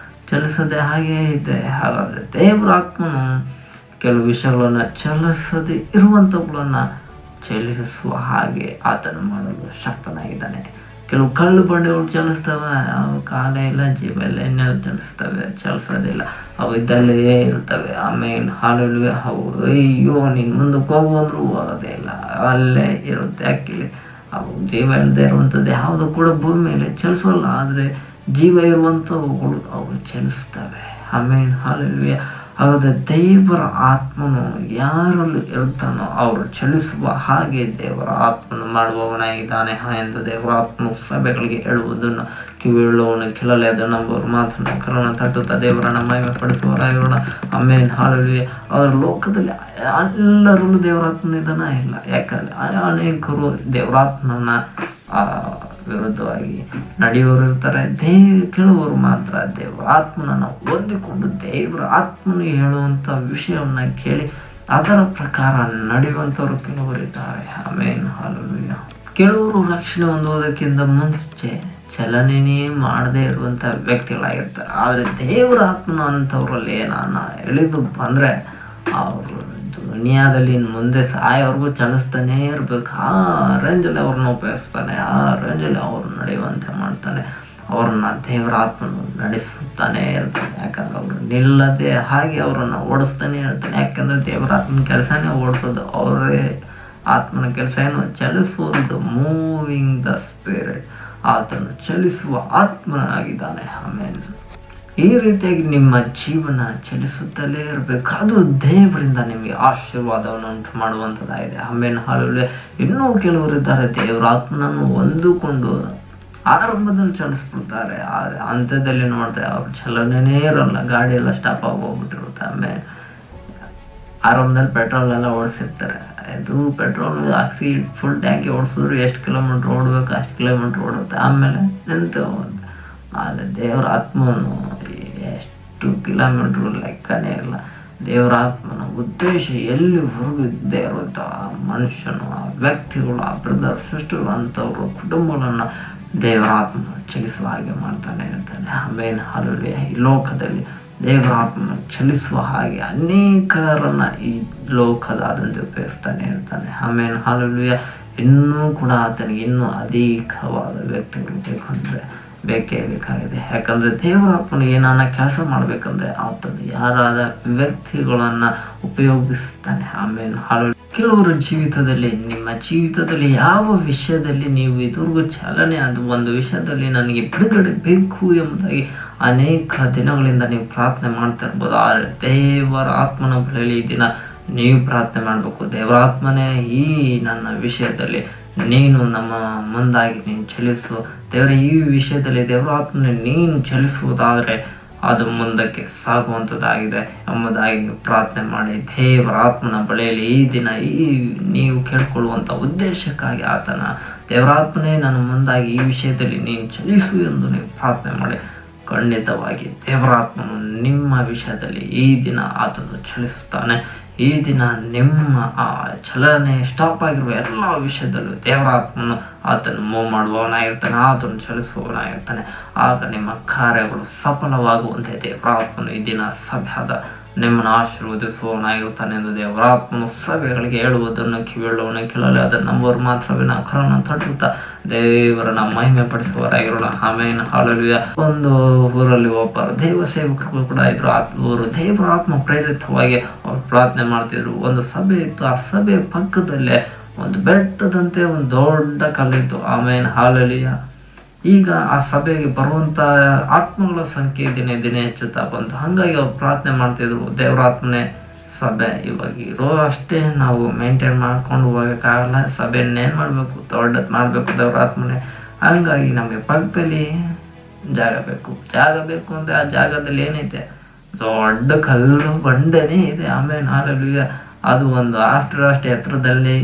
ಚಲಿಸದೆ ಹಾಗೇ ಇದೆ. ಹಾಗಾದರೆ ದೇವರ ಆತ್ಮನು ಕೆಲವು ವಿಷಯಗಳನ್ನು ಚಲಿಸದೆ ಇರುವಂಥವುಗಳನ್ನು ಚಲಿಸುವ ಹಾಗೆ ಆತನು ಮಾಡಲು ಶಕ್ತನಾಗಿದ್ದಾನೆ. ಕೆಲವು ಕಳ್ಳು ಬಂಡೆಗಳು ಚಲಿಸ್ತವೆ, ಅವು ಕಾಲ ಇಲ್ಲ, ಜೀವ ಇಲ್ಲ, ಇನ್ನೆಲ್ಲ ಚಲಿಸೋದಿಲ್ಲ, ಅವು ಇದ್ದಲ್ಲೇ ಇರ್ತವೆ. ಆಮೇಲೆ ಹಾಲೆಲೂಯಾ. ಅವು ಅಯ್ಯೋ ನೀನು ಮುಂದಕ್ಕೆ ಹೋಗು ಅಂದರೂ ಹೋಗೋದೇ ಇಲ್ಲ, ಅಲ್ಲೇ ಇರುತ್ತೆ. ಯಾಕಿಲ್ಲಿ ಅವು ಜೀವ ಇಲ್ಲದೆ ಇರುವಂಥದ್ದು ಯಾವುದು ಕೂಡ ಭೂಮಿ ಮೇಲೆ ಚಲಿಸೋಲ್ಲ. ಆದರೆ ಜೀವ ಇರುವಂಥವುಗಳು ಅವು ಚಲಿಸ್ತವೆ. ಆಮೇಲೆ ಹಾಲೆಲೂಯಾ. ಹಾಗಾದರೆ ದೇವರ ಆತ್ಮನು ಯಾರಲ್ಲಿ ಇರ್ತಾನೋ ಅವರು ಚಲಿಸುವ ಹಾಗೆ ದೇವರ ಆತ್ಮನು ಮಾಡುವವನಾಗಿದ್ದಾನೆ ಎಂದು ದೇವರ ಆತ್ಮ ಸಭೆಗಳಿಗೆ ಹೇಳುವುದನ್ನು ಕಿವಿಯುಳ್ಳವನು ಕೇಳಲಿ. ಅದು ನಂಬುವವರು ಮಾತನ್ನು ಕರಣ ತಟ್ಟುತ್ತಾ ದೇವರನ್ನು ಮಹಿಮೆ ಪಡಿಸುವವರಾಗಿರೋಣ. ಆಮೇಲೆ ಹಾಲೆಲೂಯಾ. ಅವರ ಲೋಕದಲ್ಲಿ ಎಲ್ಲರಲ್ಲೂ ದೇವರಾತ್ಮನಿದ್ದಾನ ಇಲ್ಲ. ಯಾಕಂದರೆ ಅನೇಕರು ದೇವರಾತ್ಮನ ವಿರುದ್ಧವಾಗಿ ನಡೆಯೋರು ಇರ್ತಾರೆ. ಕೆಲವರು ಮಾತ್ರ ದೇವರ ಆತ್ಮನನ್ನು ಹೊಂದಿಕೊಂಡು ದೇವರ ಆತ್ಮನು ಹೇಳುವಂಥ ವಿಷಯವನ್ನು ಕೇಳಿ ಅದರ ಪ್ರಕಾರ ನಡೆಯುವಂಥವ್ರು ಕೆಲವರು ಇದ್ದಾರೆ. ಆಮೇಲೆ ಹಾಲೆಲೂಯಾ. ಕೆಲವರು ರಕ್ಷಣೆ ಹೊಂದುವುದಕ್ಕಿಂತ ಮುಂಚೆ ಚಲನೆಯೇ ಮಾಡದೇ ಇರುವಂಥ ವ್ಯಕ್ತಿಗಳಾಗಿರ್ತಾರೆ. ಆದರೆ ದೇವರ ಆತ್ಮನ ಅಂಥವ್ರಲ್ಲಿ ನಾನು ಎಳೆದು ಬಂದರೆ ಅವರು ದುನಿಯಾದಲ್ಲಿ ಮುಂದೆ ಸಾಯೋವರೆಗೂ ಚಲಿಸ್ತಾನೇ ಇರಬೇಕು. ಆ ರೇಂಜಲ್ಲಿ ಅವ್ರನ್ನ ಉಪಯೋಗಿಸ್ತಾನೆ, ಆ ರೇಂಜಲ್ಲಿ ಅವರು ನಡೆಯುವಂತೆ ಮಾಡ್ತಾನೆ. ಅವ್ರನ್ನ ದೇವರ ಆತ್ಮನು ನಡೆಸುತ್ತಾನೆ ಇರ್ತಾನೆ. ಯಾಕಂದ್ರೆ ಅವರು ನಿಲ್ಲದೆ ಹಾಗೆ ಅವರನ್ನು ಓಡಿಸ್ತಾನೆ ಇರ್ತಾನೆ. ಯಾಕಂದ್ರೆ ದೇವರ ಆತ್ಮನ ಕೆಲಸನೇ ಓಡಿಸೋದು, ಅವರೇ ಆತ್ಮನ ಕೆಲಸ ಏನು ಚಲಿಸುವುದು. ಮೂವಿಂಗ್ ದ ಸ್ಪಿರಿಟ್, ಆತನು ಚಲಿಸುವ ಆತ್ಮನಾಗಿದ್ದಾನೆ. ಆಮೇಲೆ ಈ ರೀತಿಯಾಗಿ ನಿಮ್ಮ ಜೀವನ ಚಲಿಸುತ್ತಲೇ ಇರಬೇಕು. ಅದು ದೇವರಿಂದ ನಿಮಗೆ ಆಶೀರ್ವಾದವನ್ನು ಉಂಟು ಮಾಡುವಂಥದ್ದಾಗಿದೆ. ಆಮೇಲೆ ಹಾಳು ಇನ್ನೂ ಕೆಲವರಿದ್ದಾರೆ ದೇವರ ಆತ್ಮನನ್ನು ಹೊಂದಿಕೊಂಡು ಆರಂಭದಲ್ಲಿ ಚಲಿಸ್ಬಿಡ್ತಾರೆ, ಅಂತ್ಯದಲ್ಲಿ ನೋಡ್ತಾರೆ ಅವ್ರ ಚಲನೆನೇ ಇರೋಲ್ಲ, ಗಾಡಿ ಎಲ್ಲ ಸ್ಟಾಪ್ ಆಗಿ ಹೋಗ್ಬಿಟ್ಟಿರುತ್ತೆ. ಆಮೇಲೆ ಆರಂಭದಲ್ಲಿ ಪೆಟ್ರೋಲ್ ಎಲ್ಲ ಓಡಿಸಿರ್ತಾರೆ, ಅದು ಪೆಟ್ರೋಲ್ ಹಾಕ್ಸಿ ಫುಲ್ ಟ್ಯಾಂಕಿ ಓಡಿಸಿದ್ರು ಎಷ್ಟು ಕಿಲೋಮೀಟ್ರ್ ಓಡಬೇಕು ಅಷ್ಟು ಕಿಲೋಮೀಟ್ರ್ ಓಡುತ್ತೆ, ಆಮೇಲೆ ನಿಂತು ಹೋಗುತ್ತೆ. ಆದರೆ ದೇವರ ಆತ್ಮನು ಎಷ್ಟು ಕಿಲೋಮೀಟ್ರ್ ಲೆಕ್ಕನೇ ಇಲ್ಲ. ದೇವರ ಆತ್ಮನ ಉದ್ದೇಶ ಎಲ್ಲಿವರೆಗೂ ಇದ್ದೇ ಇರುತ್ತೋ ಆ ಮನುಷ್ಯನು, ಆ ವ್ಯಕ್ತಿಗಳು, ಆ ಬ್ರದರ್ ಸಿಸ್ಟರ್ ಅಂಥವ್ರ ಕುಟುಂಬಗಳನ್ನು ದೇವರ ಆತ್ಮ ಚಲಿಸುವ ಹಾಗೆ ಮಾಡ್ತಾನೆ ಇರ್ತಾನೆ. ಆಮೇಲೆ ಹಾಲೆಲೂಯ. ಈ ಲೋಕದಲ್ಲಿ ದೇವರ ಆತ್ಮನ ಚಲಿಸುವ ಹಾಗೆ ಅನೇಕರನ್ನು ಈ ಲೋಕದಾದಂತೆ ಉಪಯೋಗಿಸ್ತಾನೆ ಇರ್ತಾನೆ. ಆಮೇಲೆ ಹಾಲೆಲೂಯ. ಇನ್ನೂ ಕೂಡ ಆತನಿಗೆ ಇನ್ನೂ ಅಧಿಕವಾದ ವ್ಯಕ್ತಿಗಳು ಬೇಕಂದರೆ ಬೇಕೇ ಬೇಕಾಗಿದೆ. ಯಾಕಂದರೆ ದೇವರ ಆತ್ಮನು ಏನಾನ ಕೆಲಸ ಮಾಡಬೇಕಂದ್ರೆ ಆತನು ಯಾರಾದ ವ್ಯಕ್ತಿಗಳನ್ನು ಉಪಯೋಗಿಸ್ತಾನೆ. ಆಮೇಲೆ ಹಾಲೆಲೂಯ. ಕೆಲವರ ಜೀವಿತದಲ್ಲಿ, ನಿಮ್ಮ ಜೀವಿತದಲ್ಲಿ ಯಾವ ವಿಷಯದಲ್ಲಿ ನೀವು ಇದುವರೆಗೂ ಚಾಲನೆ ಅದು ಒಂದು ವಿಷಯದಲ್ಲಿ ನನಗೆ ಬಿಡುಗಡೆ ಬೇಕು ಎಂಬುದಾಗಿ ಅನೇಕ ದಿನಗಳಿಂದ ನೀವು ಪ್ರಾರ್ಥನೆ ಮಾಡ್ತಾ ಇರ್ಬೋದು. ಆದರೆ ದೇವರ ಆತ್ಮನ ಬಳಿಯಲ್ಲಿ ಈ ದಿನ ನೀವು ಪ್ರಾರ್ಥನೆ ಮಾಡಬೇಕು. ದೇವರ ಆತ್ಮನೇ, ಈ ನನ್ನ ವಿಷಯದಲ್ಲಿ ನೀನು ನಮ್ಮ ಮುಂದಾಗಿ ನೀನು ಚಲಿಸು ದೇವರ, ಈ ವಿಷಯದಲ್ಲಿ ದೇವರ ಆತ್ಮನೇ ನೀನು ಚಲಿಸುವುದಾದರೆ ಅದು ಮುಂದಕ್ಕೆ ಸಾಗುವಂಥದ್ದಾಗಿದೆ ಎಂಬುದಾಗಿ ನೀವು ಪ್ರಾರ್ಥನೆ ಮಾಡಿ ದೇವರ ಆತ್ಮನ ಬಳಿಯಲ್ಲಿ ಈ ದಿನ ನೀವು ಕೇಳ್ಕೊಳ್ಳುವಂಥ ಉದ್ದೇಶಕ್ಕಾಗಿ ಆತನ ದೇವರ ಆತ್ಮನೇ ನನ್ನ ಮುಂದಾಗಿ ಈ ವಿಷಯದಲ್ಲಿ ನೀನು ಚಲಿಸು ಎಂದು ನೀವು ಪ್ರಾರ್ಥನೆ ಮಾಡಿ. ಖಂಡಿತವಾಗಿ ದೇವರ ಆತ್ಮನು ನಿಮ್ಮ ವಿಷಯದಲ್ಲಿ ಈ ದಿನ ಆತನು ಚಲಿಸುತ್ತಾನೆ. ಈ ದಿನ ನಿಮ್ಮ ಆ ಚಲನೆ ಸ್ಟಾಪ್ ಆಗಿರುವ ಎಲ್ಲ ವಿಷಯದಲ್ಲೂ ದೇವರ ಆತ್ಮನು ಆತನು ಮೂವ್ ಮಾಡುವವನಾಗಿರ್ತಾನೆ, ಆತನು ಚಲಿಸುವವನಾಗಿರ್ತಾನೆ. ಆಗ ನಿಮ್ಮ ಕಾರ್ಯಗಳು ಸಫಲವಾಗುವಂತೆ ದೇವರ ಆತ್ಮನು ಈ ದಿನ ಸಭೆಯಾದ ನಿಮ್ಮನ್ನು ಆಶೀರ್ವದಿಸುವವನಾಗಿರ್ತಾನೆ ಎಂದು ದೇವರ ಆತ್ಮನು ಸಭೆಗಳಿಗೆ ಹೇಳುವುದನ್ನು ಕಿವಿಯುಳ್ಳವನು ಕೇಳಲಿ, ಅದನ್ನು ನಂಬುವರು ಮಾತ್ರವೇ ನಾವು ಕರನ್ನು ತಟ್ಟುತ್ತಾ ದೇವರನ್ನ ಮಹಿಮೆ ಪಡಿಸುವವರಾಗಿರೋಣ. ಆಮೇಲೆ ಹಾಲೆಲೂಯ. ಒಂದು ಊರಲ್ಲಿ ಒಬ್ಬರು ದೇವ ಸೇವಕರು ಕೂಡ ಇದ್ರು. ಅವರು ದೇವರ ಆತ್ಮ ಪ್ರೇರಿತವಾಗಿ ಅವ್ರು ಪ್ರಾರ್ಥನೆ ಮಾಡ್ತಿದ್ರು. ಒಂದು ಸಭೆ ಇತ್ತು, ಆ ಸಭೆ ಪಕ್ಕದಲ್ಲೇ ಒಂದು ಬೆಟ್ಟದಂತೆ ಒಂದು ದೊಡ್ಡ ಕಲ್ಲಿತ್ತು. ಆಮೇಲೆ ಹಾಲೆಲೂಯ. ಈಗ ಆ ಸಭೆಗೆ ಬರುವಂಥ ಆತ್ಮಗಳ ಸಂಖ್ಯೆ ದಿನೇ ದಿನೇ ಹೆಚ್ಚುತ್ತಾ ಬಂತು. ಹಾಗಾಗಿ ಅವ್ರು ಪ್ರಾರ್ಥನೆ ಮಾಡ್ತಿದ್ರು, ದೇವರ ಆತ್ಮನೇ ಸಭೆ ಇವಾಗ ಇರೋ ಅಷ್ಟೇ ನಾವು ಮೇಂಟೈನ್ ಮಾಡ್ಕೊಂಡು ಹೋಗೋಕ್ಕಾಗಲ್ಲ, ಸಭೆಯನ್ನೇನು ಮಾಡಬೇಕು, ದೊಡ್ಡದು ಮಾಡಬೇಕು ದೇವರ ಆತ್ಮನೇ. ಹಂಗಾಗಿ ನಮಗೆ ಪಕ್ಕದಲ್ಲಿ ಜಾಗ ಬೇಕು ಅಂದರೆ ಆ ಜಾಗದಲ್ಲಿ ಏನೈತೆ, ದೊಡ್ಡ ಕಲ್ಲು ಬಂಡೆನೇ ಇದೆ. ಆಮೇಲೆ ಹಾಲೆಲೂಯ. ಅದು ಒಂದು ಅಷ್ಟು ಎತ್ತರದಲ್ಲಿ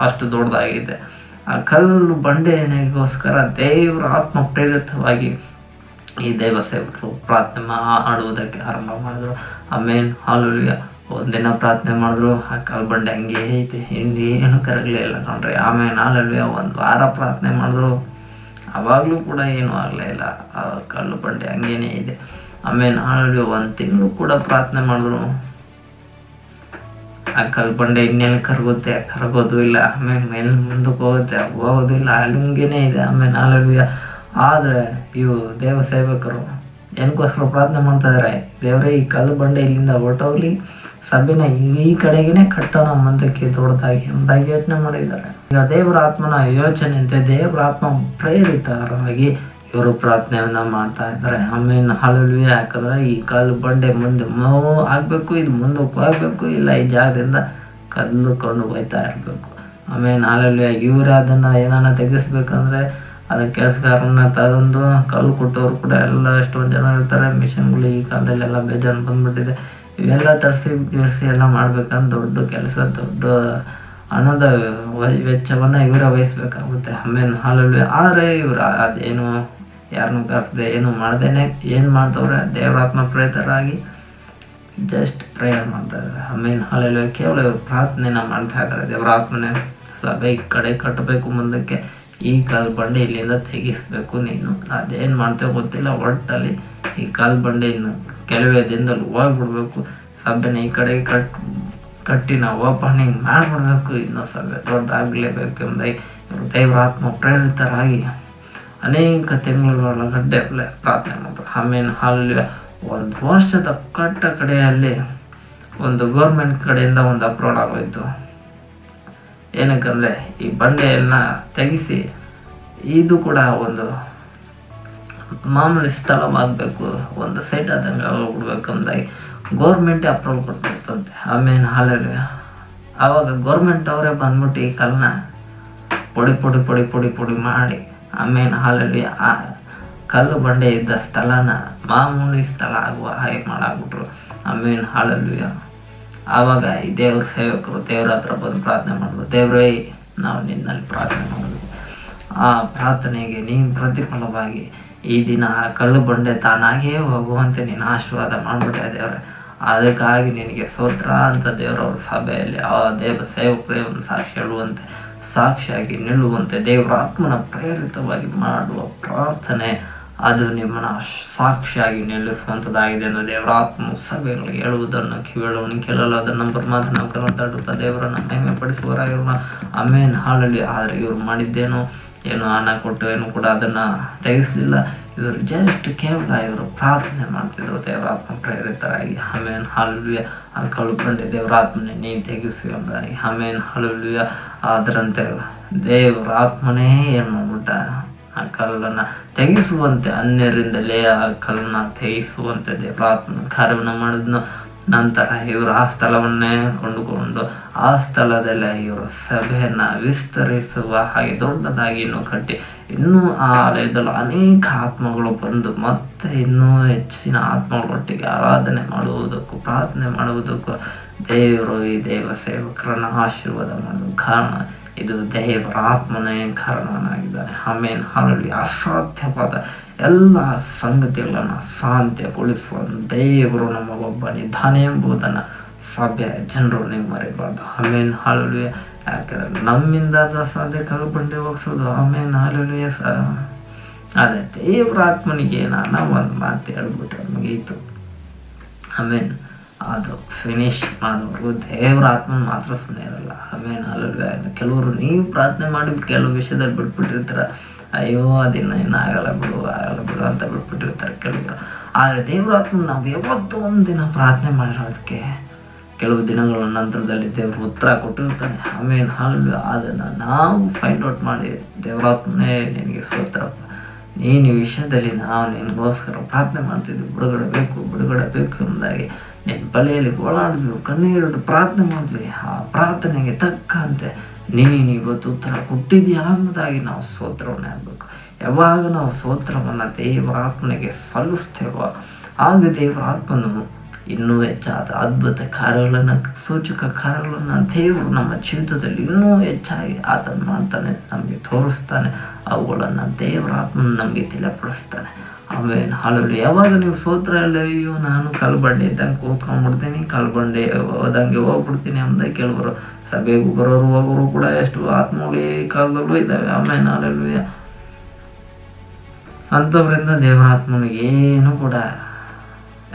ಅಷ್ಟು ದೊಡ್ಡದಾಗಿದೆ. ಆ ಕಲ್ಲು ಬಂಡೆಗೋಸ್ಕರ ದೇವರ ಆತ್ಮ ಪ್ರೇರಿತವಾಗಿ ಈ ದೇವ ಸೇವಕರು ಪ್ರಾರ್ಥನೆ ಮಾಡುವುದಕ್ಕೆ ಆರಂಭ ಮಾಡಿದ್ರು. ಆಮೇಲೆ ಹಾಲೆಲೂಯ. ಒಂದಿನ ಪ್ರಾರ್ಥನೆ ಮಾಡಿದ್ರು, ಆ ಕಲ್ಲು ಬಂಡೆ ಹಂಗೆ ಐತೆ, ಏನು ಕರಗಲೇ ಇಲ್ಲ ಕಣ್ರಿ. ಆಮೇಲೆ ಹಾಲೆಲೂಯ. ಒಂದು ವಾರ ಪ್ರಾರ್ಥನೆ ಮಾಡಿದ್ರು, ಆವಾಗಲೂ ಕೂಡ ಏನೂ ಆಗಲೇ ಇಲ್ಲ, ಆ ಕಲ್ಲು ಬಂಡೆ ಹಂಗೇನೇ ಇದೆ. ಆಮೇಲೆ ಹಾಲೆಲೂಯ. 1 ತಿಂಗಳು ಕೂಡ ಪ್ರಾರ್ಥನೆ ಮಾಡಿದ್ರು, ಆ ಕಲ್ಲು ಬಂಡೆ ಇನ್ನೆಲ್ಲಿ ಕರಗೋದು ಇಲ್ಲ. ಆಮೇಲೆ ಮುಂದಕ್ಕೆ ಹೋಗೋದು ಇಲ್ಲ, ಅಲ್ಲಿಂಗೇನೆ ಇದೆ. ಆಮೇಲೆ ಹಾಲೆಲೂಯ. ಆದರೆ ಇವು ದೇವ ಸೇವಕರು ಏನಕ್ಕೋಸ್ಕರ ಪ್ರಾರ್ಥನೆ ಮಾಡ್ತಾ ಇದ್ದಾರೆ, ದೇವರೇ ಈ ಕಲ್ಲು ಬಂಡೆ ಇಲ್ಲಿಂದ ಹೊರಟೋಗ್ಲಿ, ಸಭೆನ ಈ ಕಡೆಗೇನೆ ಕಟ್ಟೋಣ ಮುಂದಕ್ಕೆ ದೊಡ್ಡದಾಗಿ ಎಂಬುದಾಗಿ ಯೋಚನೆ ಮಾಡಿದ್ದಾರೆ. ಈಗ ದೇವರ ಆತ್ಮನ ಯೋಚನೆ ಅಂತೆ ದೇವರ ಆತ್ಮ ಪ್ರೇರಿತರಾಗಿ ಇವರು ಪ್ರಾರ್ಥನೆಯನ್ನ ಮಾಡ್ತಾ ಇದ್ದಾರೆ. ಆಮೇಲೆ ಹಾಲೆಲೂಯ. ಯಾಕಂದ್ರೆ ಈ ಕಲ್ಲು ಬಂಡೆ ಮುಂದೆ ಆಗಬೇಕು, ಇದು ಮುಂದಕ್ಕೆ ಹೋಗ್ಬೇಕು, ಇಲ್ಲ ಈ ಜಾಗದಿಂದ ಕದ್ದುಕೊಂಡು ಹೋಯ್ತಾ ಇರಬೇಕು. ಆಮೇಲೆ ಹಾಲೆಲೂಯ. ಇವರು ಅದನ್ನು ಏನಾನ ತೆಗೆಸ್ಬೇಕಂದ್ರೆ ಅದರ ಕೆಲಸಗಾರನ್ನ ತಂದು ಕಲ್ಲು ಕೊಟ್ಟವರು ಕೂಡ ಎಲ್ಲ ಎಷ್ಟೊಂದು ಜನ ಇರ್ತಾರೆ. ಮಿಷನ್ಗಳು ಈ ಕಾಲದಲ್ಲೆಲ್ಲ ಬೇಜಾರು ಬಂದ್ಬಿಟ್ಟಿದೆ. ಇವೆಲ್ಲ ತರಿಸಿ ಎಲ್ಲ ಮಾಡ್ಬೇಕಂದ್ರೆ ದೊಡ್ಡ ಕೆಲಸ, ದೊಡ್ಡ ಹಣದ ವೆಚ್ಚವನ್ನು ಇವರೇ ವಹಿಸ್ಬೇಕಾಗುತ್ತೆ. ಆಮೇಲೆ ಹಾಲೆಲೂಯ. ಆದರೆ ಇವರು ಅದೇನು ಯಾರನ್ನೂ ಕರೆಸದೆ ಏನು ಮಾಡ್ದೇನೆ ಏನು ಮಾಡ್ತವ್ರೆ, ದೇವರಾತ್ಮ ಪ್ರೇರಿತರಾಗಿ ಜಸ್ಟ್ ಪ್ರೇಯರ್ ಮಾಡ್ತಾ ಇದ್ದಾರೆ. ಆಮೇಲೆ ಹಾಲೆಲೂಯ. ಕೇವಲ ಇವರು ಪ್ರಾರ್ಥನೆನ ಮಾಡ್ತಾ ಇದ್ದಾರೆ. ದೇವರಾತ್ಮನೇ ಸಭೆ ಈ ಕಡೆ ಕಟ್ಟಬೇಕು, ಮುಂದಕ್ಕೆ ಈ ಕಲ್ಲು ಬಂಡೆ ಇಲ್ಲಿಂದ ತೆಗಿಸ್ಬೇಕು, ನೀನು ಅದೇನು ಮಾಡ್ತೇವೆ ಗೊತ್ತಿಲ್ಲ, ಒಟ್ಟಲ್ಲಿ ಈ ಕಲ್ಲು ಬಂಡೆ ಇನ್ನು ಕೆಲವೇ ದಿನದಲ್ಲಿ ಹೋಗ್ಬಿಡ್ಬೇಕು, ಸಭೆನ ಈ ಕಡೆ ಕಟ್ಟಿ ನಾವು ಓಪನಿಂಗ್ ಮಾಡಿಬಿಡ್ಬೇಕು, ಇನ್ನೂ ಸಭೆ ದೊಡ್ಡದಾಗಲೇಬೇಕು ಎಂಬುದಾಗಿ ಇವರು ದೇವರಾತ್ಮ ಪ್ರೇರಿತರಾಗಿ ಅನೇಕ ತಿಂಗಳುಗಳ ಗಡ್ಡೆ ಪ್ರಾರ್ಥನೆ ಮಾಡ್ತಾರೆ. ಆಮೇಲೆ ಅಲ್ಲಿ 1 ವರ್ಷದ ಕಡೆಯಲ್ಲಿ ಒಂದು ಗೌರ್ಮೆಂಟ್ ಕಡೆಯಿಂದ ಒಂದು ಅಪ್ರೂವಲ್ ಆಗೋಯ್ತು. ಏನಕ್ಕಂದರೆ ಈ ಬಂಡೆಯನ್ನ ತೆಗೆಸಿ ಇದು ಕೂಡ ಒಂದು ಮಾಮೂಲಿ ಸ್ಥಳವಾಗಬೇಕು, ಒಂದು ಸೈಟ್ ಆದಂಗೆ ಹೋಗ್ಬಿಡ್ಬೇಕು ಅಂದಾಗಿ ಗೌರ್ಮೆಂಟೇ ಅಪ್ರೂವಲ್ ಕೊಟ್ಟಿರ್ತಂತೆ. ಆಮೇಲೆ ಹಾಲಲ್ಲಿ ಆವಾಗ ಗೌರ್ಮೆಂಟ್ ಅವರೇ ಬಂದ್ಬಿಟ್ಟು ಈ ಕಲ್ಲನ್ನ ಪುಡಿ ಮಾಡಿ ಆಮೇಲೆ ಹಾಲಲ್ಲಿ ಆ ಕಲ್ಲು ಬಂಡೆ ಇದ್ದ ಸ್ಥಳನ ಮಾಮೂಲಿ ಸ್ಥಳ ಆಗುವ ಹಾಗೆ ಮಾಡಾಕ್ಬಿಟ್ರು. ಆಮೇಲೆ ಹಾಲಲ್ಲಿ ಆವಾಗ ಈ ದೇವ್ರ ಸೇವಕರು ದೇವ್ರ ಹತ್ರ ಬಂದು ಪ್ರಾರ್ಥನೆ ಮಾಡಿದ್ರು. ದೇವ್ರೇ, ನಾವು ನಿನ್ನಲ್ಲಿ ಪ್ರಾರ್ಥನೆ ಮಾಡಿದ್ವಿ, ಆ ಪ್ರಾರ್ಥನೆಗೆ ನೀನು ಪ್ರತಿಫಲವಾಗಿ ಈ ದಿನ ಕಲ್ಲು ಬಂಡೆ ತಾನಾಗೇ ಹೋಗುವಂತೆ ನೀನು ಆಶೀರ್ವಾದ ಮಾಡಿಬಿಟ್ಟೆ ದೇವ್ರೆ, ಅದಕ್ಕಾಗಿ ನಿನಗೆ ಸ್ತೋತ್ರ ಅಂತ ದೇವರವ್ರ ಸಭೆಯಲ್ಲಿ ಆ ದೇವ ಸೇವಕರೇ ಒಂದು ಸಾಕ್ಷಿ ಹೇಳುವಂತೆ, ಸಾಕ್ಷಿಯಾಗಿ ನಿಲ್ಲುವಂತೆ ದೇವರ ಆತ್ಮನ ಪ್ರೇರಿತವಾಗಿ ಮಾಡುವ ಪ್ರಾರ್ಥನೆ ಅದು ನಿಮ್ಮನ್ನು ಸಾಕ್ಷಿಯಾಗಿ ನಿಲ್ಲಿಸುವಂಥದ್ದಾಗಿದೆ ಎಂದು ದೇವರ ಆತ್ಮ ಸಭೆಗಳಿಗೆ ಹೇಳುವುದನ್ನು ಕಿವಿಯೊಳಗೆ ಕೇಳಲು ಅದನ್ನು ನಂಬರ್ ಮಾತ್ರ ನಾವು ಕರೆತಾಡುತ್ತಾ ದೇವರನ್ನು ಮಹಿಮೆ ಪಡಿಸುವವರಾಗಿರೋಣ. ಆಮೇಲೆ ಹಾಲಲ್ಲಿ ಆದರೆ ಇವರು ಮಾಡಿದ್ದೇನೋ ಏನು ಹಣ ಕೊಟ್ಟು ಏನು ಕೂಡ ಅದನ್ನು ತೆಗೆಸಲಿಲ್ಲ. ಇವರು ಜಸ್ಟ್ ಕೇವಲ ಇವರು ಪ್ರಾರ್ಥನೆ ಮಾಡ್ತಿದ್ರು ದೇವರಾತ್ಮ ಪ್ರೇರಿತರಾಗಿ. ಆಮೇಲೆ ಹಾಲುಲ್ಯ ಆ ಕಳ್ಕೊಂಡೆ ದೇವರಾತ್ಮನೇ ನೀನು ತೆಗೆಸಿ ಎಂಬುದಾಗಿ. ಆಮೇಲೆ ಹಾಲುಲ್ಯ ಅದರಂತೆ ದೇವರಾತ್ಮನೇ ಏನು ಮಾಡ್ಬಿಟ್ಟ, ಆ ಕಲ್ಲನ್ನು ತೆಗೆಸುವಂತೆ ಅನ್ಯರಿಂದಲೇ ಆ ಕಲ್ಲನ್ನು ತೆಗೆಸುವಂತೆ ದೇವರಾತ್ಮನ ಕಾರ್ಯವನ್ನು ಮಾಡಿದ್ನು. ನಂತರ ಇವರು ಆ ಸ್ಥಳವನ್ನೇ ಕೊಂಡುಕೊಂಡು ಆ ಸ್ಥಳದಲ್ಲೇ ಇವರು ಸಭೆಯನ್ನು ವಿಸ್ತರಿಸುವ ಹಾಗೆ ದೊಡ್ಡದಾಗಿ ಇನ್ನೂ ಕಟ್ಟಿ ಇನ್ನೂ ಆ ಆಲಯದಲ್ಲಿ ಅನೇಕ ಆತ್ಮಗಳು ಬಂದು ಮತ್ತೆ ಇನ್ನೂ ಹೆಚ್ಚಿನ ಆತ್ಮಗಳೊಟ್ಟಿಗೆ ಆರಾಧನೆ ಮಾಡುವುದಕ್ಕೂ ಪ್ರಾರ್ಥನೆ ಮಾಡುವುದಕ್ಕೂ ದೇವರು ಈ ದೇವ ಸೇವಕರನ್ನು ಆಶೀರ್ವಾದ ಮಾಡುವ ಕಾರಣ ಇದು ದೇವರ ಆತ್ಮನೇ ಕಾರಣನಾಗಿದ್ದಾನೆ. ಆಮೇಲೆ ಹಾಲಲ್ಲಿ ಅಸಾಧ್ಯವಾದ ಎಲ್ಲ ಸಂಗತಿಗಳನ್ನು ಸಾಧ್ಯಗೊಳಿಸುವ ದೇವರು ನಮಗೊಬ್ಬನಿದ್ದಾನೆ ಎಂಬುದನ್ನು ಸಭೆ ಜನರು ನೀವು ಮರಿಬಾರ್ದು. ಆಮೇಲೆ ಹಾಲಲ್ಲಿ ಯಾಕಂದರೆ ನಮ್ಮಿಂದ ಅದು ಅಸಾಧ್ಯ ಕಲ್ಪಂಡೆ ಹೋಗ್ಸೋದು. ಆಮೇಲೆ ಹಾಲಲ್ಲಿ ಅದೇ ದೇವರ ಆತ್ಮನಿಗೆ ನಾನು ಒಂದು ಮಾತು ಹೇಳ್ಬಿಟ್ರೆ ಮುಗೀತು. ಆಮೇಲೆ ಅದು ಫಿನಿಶ್ ಮಾಡೋರು ದೇವರ ಆತ್ಮನ ಮಾತ್ರ ಸುಮ್ಮನೆ ಇರಲ್ಲ. ಆಮೇಲೆ ಅಲ್ಲಲ್ವೇ ಕೆಲವರು ನೀವು ಪ್ರಾರ್ಥನೆ ಮಾಡಿ ಕೆಲವು ವಿಷಯದಲ್ಲಿ ಬಿಟ್ಬಿಟ್ಟಿರ್ತಾರೆ, ಅಯ್ಯೋ ಅದಿನ್ನ ಆಗಲ್ಲ ಬಿಡು ಅಂತ ಬಿಟ್ಬಿಟ್ಟಿರ್ತಾರೆ ಕೆಲವರು. ಆದರೆ ದೇವರ ಆತ್ಮನ ನಾವು ಯಾವತ್ತೂ ಒಂದು ದಿನ ಪ್ರಾರ್ಥನೆ ಮಾಡಿರೋದಕ್ಕೆ ಕೆಲವು ದಿನಗಳ ನಂತರದಲ್ಲಿ ದೇವರು ಉತ್ತರ ಕೊಟ್ಟಿರ್ತಾನೆ. ಆಮೇಲೆ ಹಾಲು ಅದನ್ನು ನಾವು ಫೈಂಡ್ ಔಟ್ ಮಾಡಿ ದೇವರಾತ್ಮನೇ ನಿನಗೆ ಸ್ತೋತ್ರಪ್ಪ, ನೀನು ಈ ವಿಷಯದಲ್ಲಿ ನಾವು ನಿನಗೋಸ್ಕರ ಪ್ರಾರ್ಥನೆ ಮಾಡ್ತಿದ್ವಿ, ಬಿಡುಗಡೆ ಬೇಕು ಎಂಬುದಾಗಿ ನಿನ್ನ ಬಳಿಯಲ್ಲಿ ಓಡಾಡಿದ್ವಿ, ಕಣ್ಣೀರಿಟ್ಟು ಪ್ರಾರ್ಥನೆ ಮಾಡಿದ್ವಿ. ಆ ಪ್ರಾರ್ಥನೆಗೆ ತಕ್ಕಂತೆ ನೀನು ಇವತ್ತು ಉತ್ತರ ಕೊಟ್ಟಿದ್ಯಾ ಎಂಬುದಾಗಿ ನಾವು ಸ್ತೋತ್ರವನ್ನೇ ಆಗಬೇಕು. ಯಾವಾಗ ನಾವು ಸ್ತೋತ್ರವನ್ನು ದೇವರಾತ್ಮನಿಗೆ ಸಲ್ಲಿಸ್ತೇವೋ ಆಗ ದೇವರಾತ್ಮನು ಇನ್ನೂ ಹೆಚ್ಚಾದ ಅದ್ಭುತ ಕಾರ್ಯಗಳನ್ನು, ಸೂಚಕ ಕಾರ್ಯಗಳನ್ನು ದೇವರು ನಮ್ಮ ಜೀವಿತದಲ್ಲಿ ಇನ್ನೂ ಹೆಚ್ಚಾಗಿ ಆತನು ಮಾಡ್ತಾನೆ, ನಮಗೆ ತೋರಿಸ್ತಾನೆ. ಅವುಗಳನ್ನು ದೇವರಾತ್ಮನ ನಮಗೆ ತಿಳಿಪಡಿಸ್ತಾನೆ. ಆಮೇಲೆ ಹಾಲಲ್ಲಿ ಯಾವಾಗ ನೀವು ಸ್ತೋತ್ರ ಅಯ್ಯೋ ನಾನು ಕಲ್ಬಂಡೆ ಇದ್ದಂಗೆ ಕೂತ್ಕೊಂಡ್ಬಿಡ್ತೀನಿ, ಕಲ್ಬಂಡೆ ಹೋದಂಗೆ ಹೋಗ್ಬಿಡ್ತೀನಿ ಅಂದ ಕೆಲವರು ಸಭೆಗೂ ಬರೋರು ಹೋಗೋರು ಕೂಡ ಎಷ್ಟು ಆತ್ಮಗಳು ಈ ಕಾಲದಲ್ಲೂ ಇದ್ದಾವೆ. ಆಮೇಲೆ ಹಾಲಲ್ಲಿ ಅಂಥವ್ರಿಂದ ದೇವರಾತ್ಮನಿಗೆ ಏನು ಕೂಡ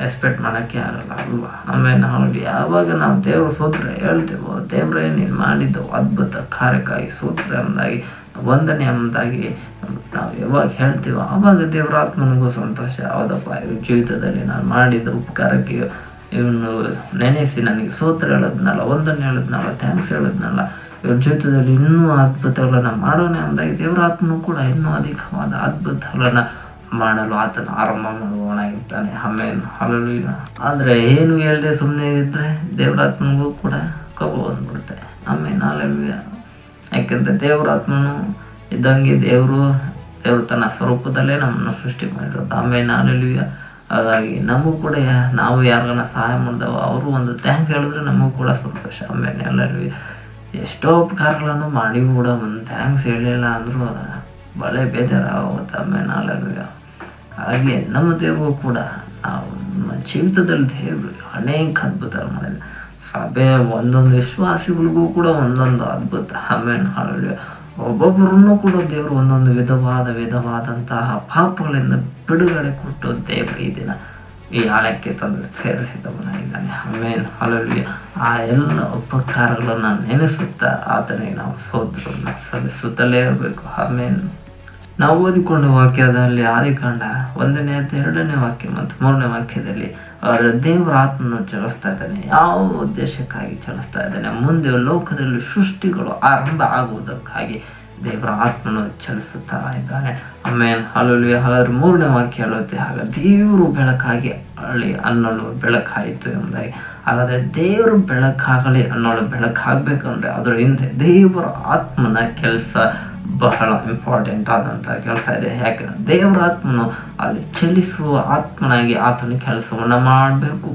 ಎಕ್ಸ್ಪೆಕ್ಟ್ ಮಾಡೋಕ್ಕೆ ಆಗಲ್ಲ ಅಲ್ವಾ. ಆಮೇಲೆ ನಾವು ಯಾವಾಗ ನಾವು ದೇವ್ರ ಸ್ತೋತ್ರ ಹೇಳ್ತೇವೋ, ದೇವರೇ ನೀನು ಮಾಡಿದ್ದು ಅದ್ಭುತ ಕಾರ್ಯಕ್ಕಾಗಿ ಸ್ತೋತ್ರ ಎಂಬುದಾಗಿ, ವಂದನೆ ಎಂಬುದಾಗಿ ನಾವು ಯಾವಾಗ ಹೇಳ್ತೀವೋ ಆವಾಗ ದೇವರಾತ್ಮನಿಗೂ ಸಂತೋಷ. ಹೌದಪ್ಪ, ಇವ್ರ ಜೀವಿತದಲ್ಲಿ ನಾನು ಮಾಡಿದ ಉಪಕಾರಕ್ಕೆ ಇವನು ನೆನೆಸಿ ನನಗೆ ಸ್ತೋತ್ರ ಹೇಳೋದ್ನಲ್ಲ, ವಂದನೆ ಹೇಳೋದ್ನಲ್ಲ, ಥ್ಯಾಂಕ್ಸ್ ಹೇಳೋದ್ನಲ್ಲ, ಇವ್ರ ಜೀವಿತದಲ್ಲಿ ಇನ್ನೂ ಅದ್ಭುತಗಳನ್ನು ಮಾಡೋಣ ಎಂಬುದಾಗಿ ದೇವರಾತ್ಮನು ಕೂಡ ಇನ್ನೂ ಅಧಿಕವಾದ ಅದ್ಭುತಗಳನ್ನು ಮಾಡಲು ಆತನ ಆರಂಭ ಮಾಡುವವನಾಗಿರ್ತಾನೆ. ಆಮೇಲೆ ಹಾಲಲ್ಲಿ ಆದರೆ ಏನು ಹೇಳದೆ ಸುಮ್ಮನೆ ಇದ್ದರೆ ದೇವರಾತ್ಮನಿಗೂ ಕೂಡ ಕೋಪ ಬಂದ್ಬಿಡುತ್ತೆ. ಆಮೇಲೆ ಹಾಲಲ್ಲಿ ಯಾಕೆಂದರೆ ದೇವರಾತ್ಮನು ಇದ್ದಂಗೆ ದೇವರು ತನ್ನ ಸ್ವರೂಪದಲ್ಲೇ ನಮ್ಮನ್ನು ಸೃಷ್ಟಿ ಮಾಡಿರೋದು. ಆಮೇಲೆ ಹಾಲಲ್ಲಿ ಹಾಗಾಗಿ ನಮಗೂ ಕೂಡ ನಾವು ಯಾರಿಗಾನ ಸಹಾಯ ಮಾಡಿದೆವೋ ಅವರು ಒಂದು ಥ್ಯಾಂಕ್ಸ್ ಹೇಳಿದ್ರೆ ನಮಗೂ ಕೂಡ ಸಂತೋಷ. ಆಮೇಲೆ ಎಲ್ಲರಿಗೂ ಎಷ್ಟೋ ಉಪಕಾರಗಳನ್ನು ಮಾಡಿ ಕೂಡ ಒಂದು ಥ್ಯಾಂಕ್ಸ್ ಹೇಳಿಲ್ಲ ಅಂದರೂ ಬಳೆ ಬೇಜಾರಾಗುತ್ತೆ. ಆಮೇಲೆ ಹಾಲಲ್ಲಿ ಹಾಗೆ ನಮ್ಮ ದೇವರು ಕೂಡ ನಾವು ನಮ್ಮ ಜೀವಿತದಲ್ಲಿ ದೇವರು ಅನೇಕ ಅದ್ಭುತ ಮಾಡಿದೆ. ಸಭೆ ಒಂದೊಂದು ವಿಶ್ವಾಸಿಗಳಿಗೂ ಕೂಡ ಒಂದೊಂದು ಅದ್ಭುತ. ಆಮೇಲೆ ಹಾಲಲ್ಲಿ ಒಬ್ಬೊಬ್ಬರನ್ನು ಕೂಡ ದೇವರು ಒಂದೊಂದು ವಿಧವಾದಂತಹ ಪಾಪಗಳಿಂದ ಬಿಡುಗಡೆ ಕೊಟ್ಟು ದೇವರು ಈ ದಿನ ಈ ಆಳಕ್ಕೆ ತಂದು ಸೇರಿಸಿದವನಾಗಿದ್ದಾನೆ. ಆಮೇಲೆ ಹಾಲಲ್ಲಿ ಆ ಎಲ್ಲ ಉಪಕಾರಗಳನ್ನು ನೆನೆಸುತ್ತಾ ಆತನಿಗೆ ನಾವು ಸ್ತೋತ್ರವನ್ನು ಸಲ್ಲಿಸುತ್ತಲೇ ಇರಬೇಕು. ಆಮೇಲೆ ನಾವು ಓದಿಕೊಂಡ ವಾಕ್ಯದಲ್ಲಿ ಆದಿಕಾಂಡ 1ನೇ ಅಧ್ಯಾಯ 2ನೇ ವಾಕ್ಯ ಮತ್ತು 3ನೇ ವಾಕ್ಯದಲ್ಲಿ ದೇವರ ಆತ್ಮನು ಚಲಿಸ್ತಾ ಇದ್ದಾನೆ. ಯಾವ ಉದ್ದೇಶಕ್ಕಾಗಿ ಚಲಿಸ್ತಾ ಇದ್ದಾನೆ? ಮುಂದೆ ಲೋಕದಲ್ಲಿ ಸೃಷ್ಟಿಗಳು ಆರಂಭ ಆಗುವುದಕ್ಕಾಗಿ ದೇವರ ಆತ್ಮನು ಚಲಿಸುತ್ತಾ ಇದ್ದಾನೆ. ಆಮೇಲೆ ಹಲ್ಲೆಲೂಯಾ. ಹಾಗಾದ್ರೆ 3ನೇ ವಾಕ್ಯ ಹೇಳುತ್ತೆ, ಆಗ ದೇವರು ಬೆಳಕಾಗಿ ಅಳಿ ಅನ್ನಲು ಬೆಳಕಾಯಿತು ಎಂಬುದಾಗಿ. ಹಾಗಾದ್ರೆ ದೇವರು ಬೆಳಕಾಗಲಿ ಅನ್ನೋಳು ಬೆಳಕಾಗಬೇಕಂದ್ರೆ ಅದರ ಹಿಂದೆ ದೇವರ ಆತ್ಮನ ಕೆಲಸ ಬಹಳ ಇಂಪಾರ್ಟೆಂಟ್ ಆದಂಥ ಕೆಲಸ ಇದೆ. ಯಾಕಂದ್ರೆ ದೇವರ ಆತ್ಮನು ಅಲ್ಲಿ ಚಲಿಸುವ ಆತ್ಮನಾಗಿ ಆತನ ಕೆಲಸವನ್ನು ಮಾಡಬೇಕು.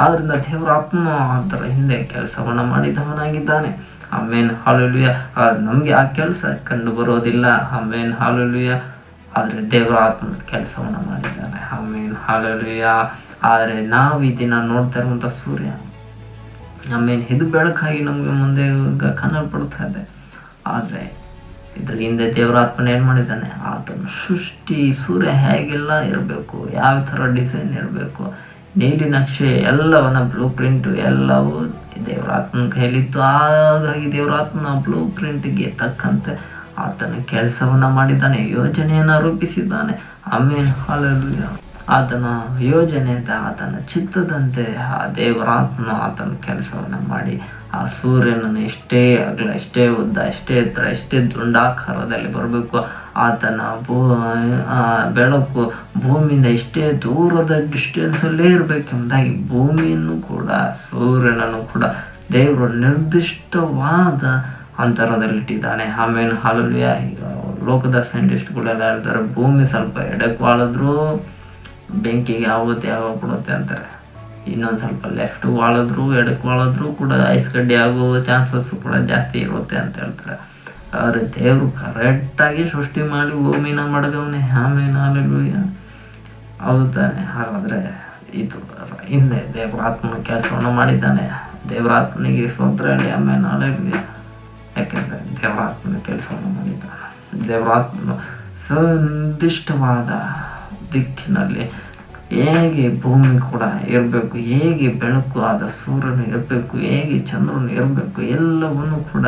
ಆದ್ದರಿಂದ ದೇವರ ಆತ್ಮನು ಅದರ ಹಿಂದೆ ಕೆಲಸವನ್ನು ಮಾಡಿದವನಾಗಿದ್ದಾನೆ. ಆಮೇನ್ ಹಲ್ಲೆಲೂಯಾ. ನಮಗೆ ಆ ಕೆಲಸ ಕಂಡು ಬರೋದಿಲ್ಲ. ಆಮೇನ್ ಹಲ್ಲೆಲೂಯಾ. ಆದರೆ ದೇವರ ಆತ್ಮನ ಕೆಲಸವನ್ನು ಮಾಡಿದ್ದಾನೆ. ಆಮೇನ್ ಹಲ್ಲೆಲೂಯಾ. ಆದರೆ ನಾವು ಈ ದಿನ ನೋಡ್ತಾ ಇರುವಂಥ ಸೂರ್ಯ, ಆಮೇನ್ ಇದು ಬೆಳಕಾಗಿ ನಮಗೆ ಮುಂದೆ ಕಾಣಲ್ಪಡ್ತಾ ಇದೆ. ಆದರೆ ಇದ್ರ ಹಿಂದೆ ದೇವರ ಆತ್ಮನ ಏನು ಮಾಡಿದ್ದಾನೆ? ಆತನ ಸೃಷ್ಟಿ ಸೂರ್ಯ ಹೇಗೆಲ್ಲ ಇರಬೇಕು, ಯಾವ ಥರ ಡಿಸೈನ್ ಇರಬೇಕು, ನೀಲಿ ನಕ್ಷೆ ಎಲ್ಲವನ್ನ ಬ್ಲೂ ಪ್ರಿಂಟು ಎಲ್ಲವೂ ದೇವರ ಆತ್ಮನ ಕೈಲಿತ್ತು. ಹಾಗಾಗಿ ದೇವರ ಆತ್ಮನ ಬ್ಲೂ ಪ್ರಿಂಟ್ಗೆ ತಕ್ಕಂತೆ ಆತನ ಕೆಲಸವನ್ನು ಮಾಡಿದ್ದಾನೆ, ಯೋಜನೆಯನ್ನು ರೂಪಿಸಿದ್ದಾನೆ. ಆಮೇನ್ ಹಲ್ಲೆಲೂಯಾ. ಆತನ ಯೋಜನೆಯಿಂದ ಆತನ ಚಿತ್ತದಂತೆ ಆ ದೇವರ ಆತ್ಮನು ಆತನ ಕೆಲಸವನ್ನು ಮಾಡಿ ಆ ಸೂರ್ಯನನ್ನು ಎಷ್ಟೇ ಅಗಲ, ಎಷ್ಟೇ ಉದ್ದ, ಎಷ್ಟೇ ಎತ್ತರ, ಎಷ್ಟೇ ದುಂಡಾಕಾರದಲ್ಲಿ ಬರಬೇಕು, ಆತನ ಬೆಳಕು ಭೂಮಿಯಿಂದ ಎಷ್ಟೇ ದೂರದ ಡಿಸ್ಟೆನ್ಸಲ್ಲೇ ಇರಬೇಕೆಂಬುದಾಗಿ ಭೂಮಿಯನ್ನು ಕೂಡ ಸೂರ್ಯನನ್ನು ಕೂಡ ದೇವರು ನಿರ್ದಿಷ್ಟವಾದ ಅಂತರದಲ್ಲಿಟ್ಟಿದ್ದಾನೆ. ಆಮೇಲೆ ಹಲ್ಲೆಲೂಯಾ. ಈಗ ಲೋಕದ ಸೈಂಟಿಸ್ಟ್ಗಳೆಲ್ಲ ಹೇಳ್ತಾರೆ, ಭೂಮಿ ಸ್ವಲ್ಪ ಎಡಕ್ಕೆ ವಾಳಿದ್ರೂ ಬೆಂಕಿಗೆ ಆಗೋಗ್ಬಿಡುತ್ತೆ ಅಂತಾರೆ. ಇನ್ನೊಂದು ಸ್ವಲ್ಪ ಲೆಫ್ಟ್ ವಾಳಿದ್ರು ಎಡಕ್ಕೆ ವಾಳಿದ್ರು ಕೂಡ ಐಸ್ ಕಡ್ಡಿ ಆಗೋ ಚಾನ್ಸಸ್ ಕೂಡ ಜಾಸ್ತಿ ಇರುತ್ತೆ ಅಂತ ಹೇಳ್ತಾರೆ. ಆದರೆ ದೇವರು ಕರೆಕ್ಟಾಗಿ ಸೃಷ್ಟಿ ಮಾಡಿ ಭೂಮಿನ ಮಡಗವನೆ. ಆಮೇಲೆ ಹಲ್ಲೆಲೂಯಾ. ಹೌದು ತಾನೆ? ಹಾಗಾದರೆ ಇದು ಹಿಂದೆ ದೇವರ ಆತ್ಮನ ಕೆಲಸವನ್ನು ಮಾಡಿದ್ದಾನೆ. ದೇವರ ಆತ್ಮನಿಗೆ ಸ್ತೋತ್ರ ಹೇಳಿ. ಆಮೇಲೆ ಹಲ್ಲೆಲೂಯಾ. ಯಾಕೆಂದರೆ ದೇವರ ಆತ್ಮನ ಕೆಲಸವನ್ನು ಮಾಡಿದ್ದಾನೆ. ದೇವರ ಆತ್ಮನು ಸಂದಿಷ್ಟವಾದ ದಿಕ್ಕಿನಲ್ಲಿ ಹೇಗೆ ಭೂಮಿ ಕೂಡ ಇರಬೇಕು, ಹೇಗೆ ಬೆಳಕು ಆದ ಸೂರ್ಯನು ಇರಬೇಕು, ಹೇಗೆ ಚಂದ್ರನು ಇರಬೇಕು, ಎಲ್ಲವನ್ನೂ ಕೂಡ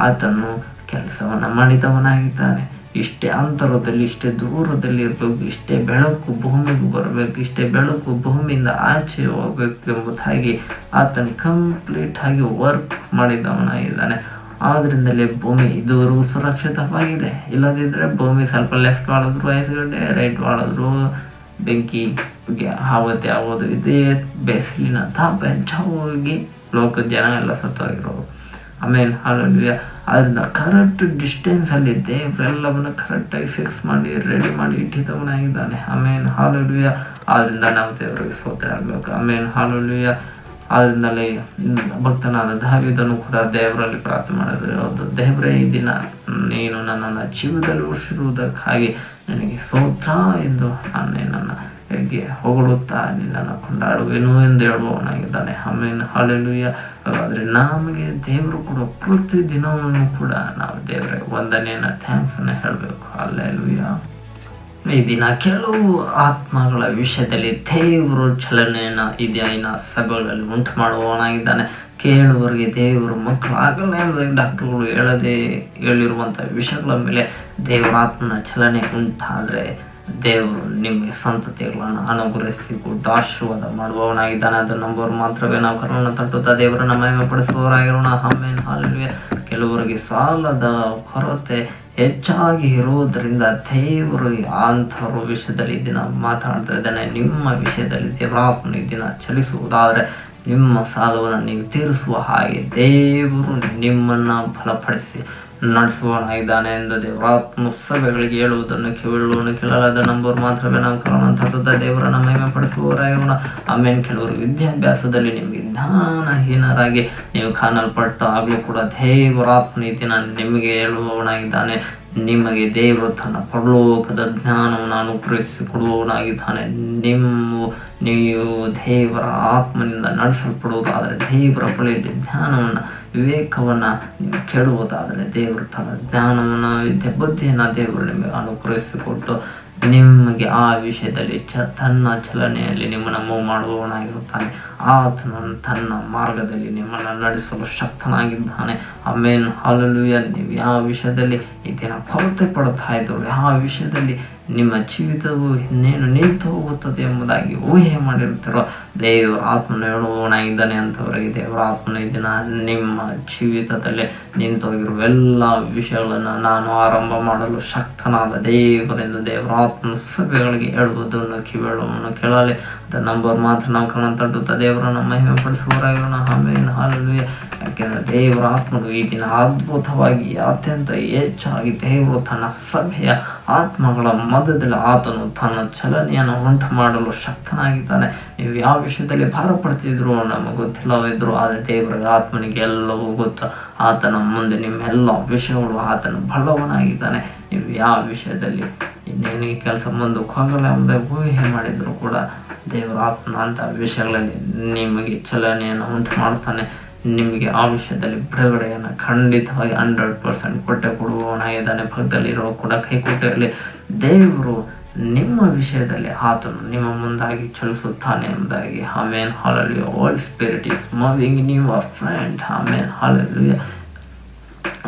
ಆತನು ಕೆಲಸವನ್ನು ಮಾಡಿದವನಾಗಿದ್ದಾನೆ. ಇಷ್ಟೇ ಅಂತರದಲ್ಲಿ, ಇಷ್ಟೇ ದೂರದಲ್ಲಿ ಇರಬೇಕು, ಇಷ್ಟೇ ಬೆಳಕು ಭೂಮಿಗೂ ಬರಬೇಕು, ಇಷ್ಟೇ ಬೆಳಕು ಭೂಮಿಯಿಂದ ಆಚೆ ಹೋಗಬೇಕು ಎಂಬುದಾಗಿ ಆತನು ಕಂಪ್ಲೀಟ್ ಆಗಿ ವರ್ಕ್ ಮಾಡಿದವನಾಗಿದ್ದಾನೆ. ಆದ್ದರಿಂದಲೇ ಭೂಮಿ ಇದುವರೆಗೂ ಸುರಕ್ಷಿತವಾಗಿದೆ. ಇಲ್ಲದಿದ್ದರೆ ಭೂಮಿ ಸ್ವಲ್ಪ ಲೆಫ್ಟ್ ಮಾಡಿದ್ರು ಐಸ್ ಗಡ್ಡೆ, ರೈಟ್ ಮಾಡಿದ್ರು ಬೆಂಕಿ ಆಗೋದು. ಇದೇ ಬೇಸಿಲಿನ ತಾಪ ಹೆಚ್ಚಾಗಿ ಲೋಕದ ಜನ ಎಲ್ಲ ಸತ್ತೋಗಿರೋರು. ಆಮೇಲೆ ಹಲ್ಲೆಲೂಯಾ. ಅದನ್ನ ಕರೆಕ್ಟ್ ಡಿಸ್ಟೆನ್ಸಲ್ಲಿ ದೇವರೆಲ್ಲವನ್ನು ಕರೆಕ್ಟಾಗಿ ಫಿಕ್ಸ್ ಮಾಡಿ ರೆಡಿ ಮಾಡಿ ಇಟ್ಟಿದ್ದವನಾಗಿದ್ದಾನೆ. ಆಮೇಲೆ ಹಲ್ಲೆಲೂಯಾ. ಆದ್ದರಿಂದ ನಾವು ದೇವರಿಗೆ ಸ್ತೋತ್ರ ಆಗಬೇಕು. ಆಮೇಲೆ ಹಲ್ಲೆಲೂಯಾ. ಆದ್ದರಿಂದಲೇ ಭಕ್ತನಾದ ದಾವೀದನು ಕೂಡ ದೇವರಲ್ಲಿ ಪ್ರಾರ್ಥನೆ ಮಾಡಿದ್ರು, ದೇವರೇ ಈ ದಿನ ನೀನು ನನ್ನನ್ನು ಜೀವದಲ್ಲಿ ಉಳಿಸಿರುವುದಕ್ಕಾಗಿ ನನಗೆ ಸ್ತೋತ್ರ ಎಂದು ನಾನೇ ನನ್ನ ಹೇಗೆ ಹೊಗಳುತ್ತಾ ನಿನ್ನನ್ನು ಕೊಂಡಾಡುವೆನು ಎಂದು ಹೇಳುವವನಾಗಿದ್ದಾನೆ. ಆಮೇಲೆ ಹಲ್ಲೆಲೂಯಾ. ಆದರೆ ನಮಗೆ ದೇವರು ಕೂಡ ಪ್ರತಿ ದಿನವನ್ನು ಕೂಡ ನಾವು ದೇವರಿಗೆ ವಂದನೆಯನ್ನು ಥ್ಯಾಂಕ್ಸನ್ನು ಹೇಳಬೇಕು. ಹಲ್ಲೆಲೂಯಾ. ಈ ದಿನ ಕೆಲವು ಆತ್ಮಗಳ ವಿಷಯದಲ್ಲಿ ದೇವರು ಚಲನೆಯನ್ನು ಇದೇನ ಸಭೆಗಳಲ್ಲಿ ಉಂಟು ಮಾಡುವವನಾಗಿದ್ದಾನೆ. ಕೇಳುವವರಿಗೆ ದೇವರು ಮಕ್ಕಳು ಆಗಲ್ಲ ಎಂಬುದಾಗಿ ಡಾಕ್ಟರ್ಗಳು ಹೇಳಿರುವಂಥ ವಿಷಯಗಳ ಮೇಲೆ ದೇವರ ಆತ್ಮನ ಚಲನೆ ಉಂಟಾದರೆ ದೇವರು ನಿಮಗೆ ಸಂತತಿಗಳನ್ನು ಅನುಗ್ರಹಿಸಿ ಕೊಟ್ಟು ಆಶೀರ್ವಾದ ಮಾಡುವವನಾಗಿದ್ದಾನೆ. ಅದು ನಂಬರ್ ಮಾತ್ರವೇ ನಾವು ಕರುಣನ್ನು ತಟ್ಟುತ್ತಾ ದೇವರನ್ನು ಮಹಿಮೆ ಪಡಿಸುವವರಾಗಿರೋಣ. ಆಮೇಲೆ ಹಲ್ಲೆಲೂಯಾ. ಕೆಲವರಿಗೆ ಸಾಲದ ಕೊರತೆ ಹೆಚ್ಚಾಗಿ ಇರುವುದರಿಂದ ದೇವರು ಅಂಥವ್ರ ವಿಷಯದಲ್ಲಿ ದಿನ ಮಾತಾಡ್ತಾ ಇದ್ದಾನೆ. ನಿಮ್ಮ ವಿಷಯದಲ್ಲಿ ದೇವರಾತ್ಮನ ದಿನ ಚಲಿಸುವುದಾದರೆ ನಿಮ್ಮ ಸಾಲವನ್ನು ನೀವು ತೀರಿಸುವ ಹಾಗೆ ದೇವರು ನಿಮ್ಮನ್ನು ಬಲಪಡಿಸಿ ನಡೆಸುವವನಾಗಿದ್ದಾನೆ ಎಂದು ದೇವರಾತ್ಮ ಸಭೆಗಳಿಗೆ ಹೇಳುವುದನ್ನು ಕೇಳಲಾದ ನಂಬರ್ ಮಾತ್ರವೇ ನಾವು ಕರೋಣ ತಟ್ಟುತ್ತಾ ದೇವರನ್ನು ಮಹಿಮೆ ಪಡಿಸುವವರಾಗಿರೋಣ. ಆಮೇಲೆ ಕೆಲವರು ವಿದ್ಯಾಭ್ಯಾಸದಲ್ಲಿ ನಿಮಗೆ ಜ್ಞಾನಹೀನರಾಗಿ ನೀವು ಕಾಣಲ್ಪಟ್ಟ ಆಗಲೂ ಕೂಡ ದೇವರಾತ್ಮ ದಿನ ನಿಮಗೆ ಹೇಳುವವನಾಗಿದ್ದಾನೆ. ನಿಮಗೆ ದೇವರು ತನ್ನ ಪರಲೋಕದ ಜ್ಞಾನವನ್ನು ಅನುಗ್ರಹಿಸಿಕೊಡುವವನಾಗಿದ್ದಾನೆ. ನೀವು ದೇವರ ಆತ್ಮನಿಂದ ನಡೆಸಲ್ಪಡುವುದಾದರೆ, ದೇವರ ಬಳಿಯಲ್ಲಿ ಜ್ಞಾನವನ್ನು ವಿವೇಕವನ್ನು ನೀವು ಕೇಳುವುದಾದರೆ ದೇವರು ತನ್ನ ಜ್ಞಾನವನ್ನು ವಿದ್ಯೆ ಬುದ್ಧಿಯನ್ನು ದೇವರು ನಿಮಗೆ ಅನುಗ್ರಹಿಸಿಕೊಟ್ಟು ನಿಮಗೆ ಆ ವಿಷಯದಲ್ಲಿ ತನ್ನ ಚಲನೆಯಲ್ಲಿ ನಿಮ್ಮನ್ನು ಮೂವ್ ಮಾಡುವವನಾಗಿರುತ್ತಾನೆ. ಆತನು ತನ್ನ ಮಾರ್ಗದಲ್ಲಿ ನಿಮ್ಮನ್ನು ನಡೆಸಲು ಶಕ್ತನಾಗಿದ್ದಾನೆ. ಆಮೇನ್, ಹಲ್ಲೆಲೂಯಾ. ನೀವು ಯಾವ ವಿಷಯದಲ್ಲಿ ಈ ದಿನ ಕೊರತೆ ಪಡ್ತಾ ಇದ್ರು, ಯಾವ ವಿಷಯದಲ್ಲಿ ನಿಮ್ಮ ಜೀವಿತವು ಇನ್ನೇನು ನಿಂತು ಹೋಗುತ್ತದೆ ಎಂಬುದಾಗಿ ಊಹೆ ಮಾಡಿರ್ತೀರೋ, ದೇವರ ಆತ್ಮನು ಹೇಳುವವನಾಗಿದ್ದಾನೆ ಅಂತವರಿಗೆ ದೇವರ ಆತ್ಮನ ಈ ದಿನ ನಿಮ್ಮ ಜೀವಿತದಲ್ಲಿ ನಿಂತೋಗಿರುವ ಎಲ್ಲ ವಿಷಯಗಳನ್ನು ನಾನು ಆರಂಭ ಮಾಡಲು ಶಕ್ತನಾದ ದೇವರೆಂದು ದೇವರ ಆತ್ಮನ ಸಭೆಗಳಿಗೆ ಹೇಳುವುದನ್ನು ಕಿವಿಗಳನ್ನು ಕೇಳಲಿ. ಅದರ ನಂಬರ್ ಮಾತ್ರ ನಾವು ಕಣ ತಟ್ಟುತ್ತಾ ದೇವರನ್ನು ಮಹಿಮೆ ಪಡಿಸುವವರಾಗಿರೋಣ. ಆಮೇನ್, ಹಲ್ಲೆಲೂಯಾ. ಯಾಕೆಂದರೆ ದೇವರ ಆತ್ಮನು ಈ ದಿನ ಅದ್ಭುತವಾಗಿ ಅತ್ಯಂತ ಹೆಚ್ಚಾಗಿ ದೇವರು ತನ್ನ ಸಭೆಯ ಆತ್ಮಗಳ ಮಧ್ಯದಲ್ಲಿ ಆತನು ತನ್ನ ಚಲನೆಯನ್ನು ಉಂಟು ಮಾಡಲು ಶಕ್ತನಾಗಿದ್ದಾನೆ. ನೀವು ಯಾವ ವಿಷಯದಲ್ಲಿ ಭಾರ ಪಡ್ತಿದ್ರು ನಮಗೆ ಗೊತ್ತಿಲ್ಲವಿದ್ರು, ಆದರೆ ದೇವರ ಆತ್ಮನಿಗೆ ಎಲ್ಲವೂ ಗೊತ್ತು. ಆತನ ಮುಂದೆ ನಿಮ್ಮೆಲ್ಲ ವಿಷಯಗಳು ಆತನು ಬಲ್ಲವನಾಗಿದ್ದಾನೆ. ನೀವು ಯಾವ ವಿಷಯದಲ್ಲಿ ಇನ್ನೇನು ಕೆಲಸ ಮುಂದಕ್ಕೆ ಹೋಗಲ್ಲ ಎಂಬುದಾಗಿ ಊಹೆ ಮಾಡಿದ್ರು ಕೂಡ ದೇವರ ಆತ್ಮನ ಅಂಥ ವಿಷಯಗಳಲ್ಲಿ ನಿಮಗೆ ಚಲನೆಯನ್ನು ಉಂಟು ಮಾಡ್ತಾನೆ. ನಿಮಗೆ ಆ ವಿಷಯದಲ್ಲಿ ಬಿಡುಗಡೆಯನ್ನು ಖಂಡಿತವಾಗಿ 100% ಕೊಟ್ಟೆ ಕೊಡುವವನಾಗಿದ್ದಾನೆ. ಭಕ್ತಲ್ಲಿರೋ ಕೂಡ ಕೈ ಕೊಟ್ಟಲ್ಲಿ ದೇವರು ನಿಮ್ಮ ವಿಷಯದಲ್ಲಿ ಆತನು ನಿಮ್ಮ ಮುಂದಾಗಿ ಚಲಿಸುತ್ತಾನೆ ಎಂಬುದಾಗಿ. Amen, hallelujah. Holy spirit is moving in your friend. Amen, hallelujah.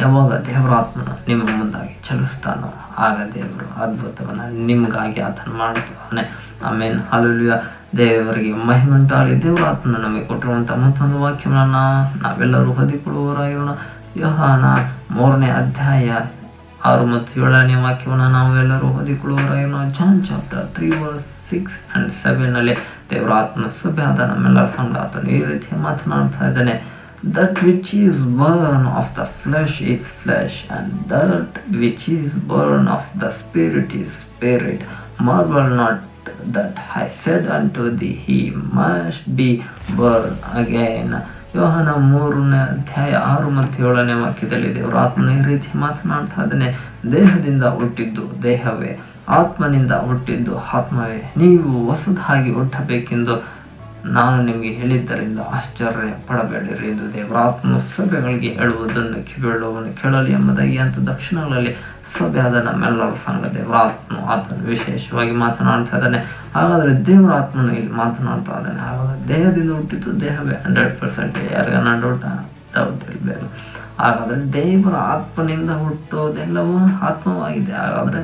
ಯಾವಾಗ ದೇವರ ಆತ್ಮನು ನಿಮ್ಮ ಮುಂದಾಗಿ ಚಲಿಸುತ್ತಾನೋ ಆಗ ದೇವರು ಅದ್ಭುತವನ್ನು ನಿಮಗಾಗಿ ಆತನು ಮಾಡುತ್ತಾನೆ. ಆಮೇನ್, ಹಲ್ಲೆಲೂಯಾ. ದೇವರಿಗೆ ಮಹಿಮೆಯುಂಟಾಗಲಿ. ದೇವರ ಆತ್ಮನು ನಮಗೆ ಕೊಟ್ಟಿರುವಂಥ ಮತ್ತೊಂದು ವಾಕ್ಯವನ್ನು ನಾವೆಲ್ಲರೂ ಹೊಂದಿಕೊಳ್ಳುವವರಾಗಿರೋಣ. ಯೋಹಾನ 3ನೇ ಅಧ್ಯಾಯ 6 ಮತ್ತು 7ನೇ ವಾಕ್ಯವನ್ನು ನಾವು ಎಲ್ಲರೂ ಹೊಂದಿಕೊಳ್ಳುವವರಾಗಿರೋಣ. ಜಾನ್ ಚಾಪ್ಟರ್ 3 verse 6 and 7ನಲ್ಲಿ ದೇವರ ಆತ್ಮನ ಸಭೆ ಆದ ನಮ್ಮೆಲ್ಲರ ಸಂಘ ಆತನು ಈ ರೀತಿ ಮಾತನಾಡ್ತಾ ಇದ್ದಾನೆ. That which is born of the flesh is flesh, and that which is born of the spirit is spirit. Marvel not that I said unto thee, he must be born again. ಯೋಹಾನ 3ನೇ ಅಧ್ಯಾಯ 6 ಮತ್ತು 7ನೇ ವಾಕ್ಯದಲ್ಲಿ ದೇವರ ಆತ್ಮನ ಈ ರೀತಿ ಮಾತನಾಡ್ತಾ ಇದ್ದಾನೆ. ದೇಹದಿಂದ ಹುಟ್ಟಿದ್ದು ದೇಹವೇ, ಆತ್ಮನಿಂದ ಹುಟ್ಟಿದ್ದು ಆತ್ಮವೇ. ನೀವು ಹೊಸದಾಗಿ ಹುಟ್ಟಬೇಕೆಂದು ನಾನು ನಿಮಗೆ ಹೇಳಿದ್ದರಿಂದ ಆಶ್ಚರ್ಯ ಪಡಬೇಡಿರಿ ಎಂದು ದೇವರ ಆತ್ಮನ ಸಭೆಗಳಿಗೆ ಹೇಳುವುದನ್ನು ಕಿವಿಯುಳ್ಳವನು ಕೇಳಲಿ ಎಂಬುದಾಗಿ ಅಂತ ದಕ್ಷಿಣಗಳಲ್ಲಿ ಸಭೆಯಾದ ನಮ್ಮೆಲ್ಲರ ಸಂಘ ದೇವರ ಆತ್ಮನು ಆತನು ವಿಶೇಷವಾಗಿ ಮಾತನಾಡ್ತಾ ಇದ್ದಾನೆ. ಹಾಗಾದರೆ ದೇವರ ಆತ್ಮನು ಇಲ್ಲಿ ಮಾತನಾಡ್ತಾ ಇದ್ದಾನೆ. ಹಾಗಾದರೆ ದೇಹದಿಂದ ಹುಟ್ಟಿದ್ದು ದೇಹವೇ 100%. ಯಾರಿಗಾನ ಡೌಟ್ ಇರಬೇಕು. ಹಾಗಾದರೆ ದೇವರ ಆತ್ಮನಿಂದ ಹುಟ್ಟೋದೆಲ್ಲವೂ ಆತ್ಮವಾಗಿದೆ. ಹಾಗಾದರೆ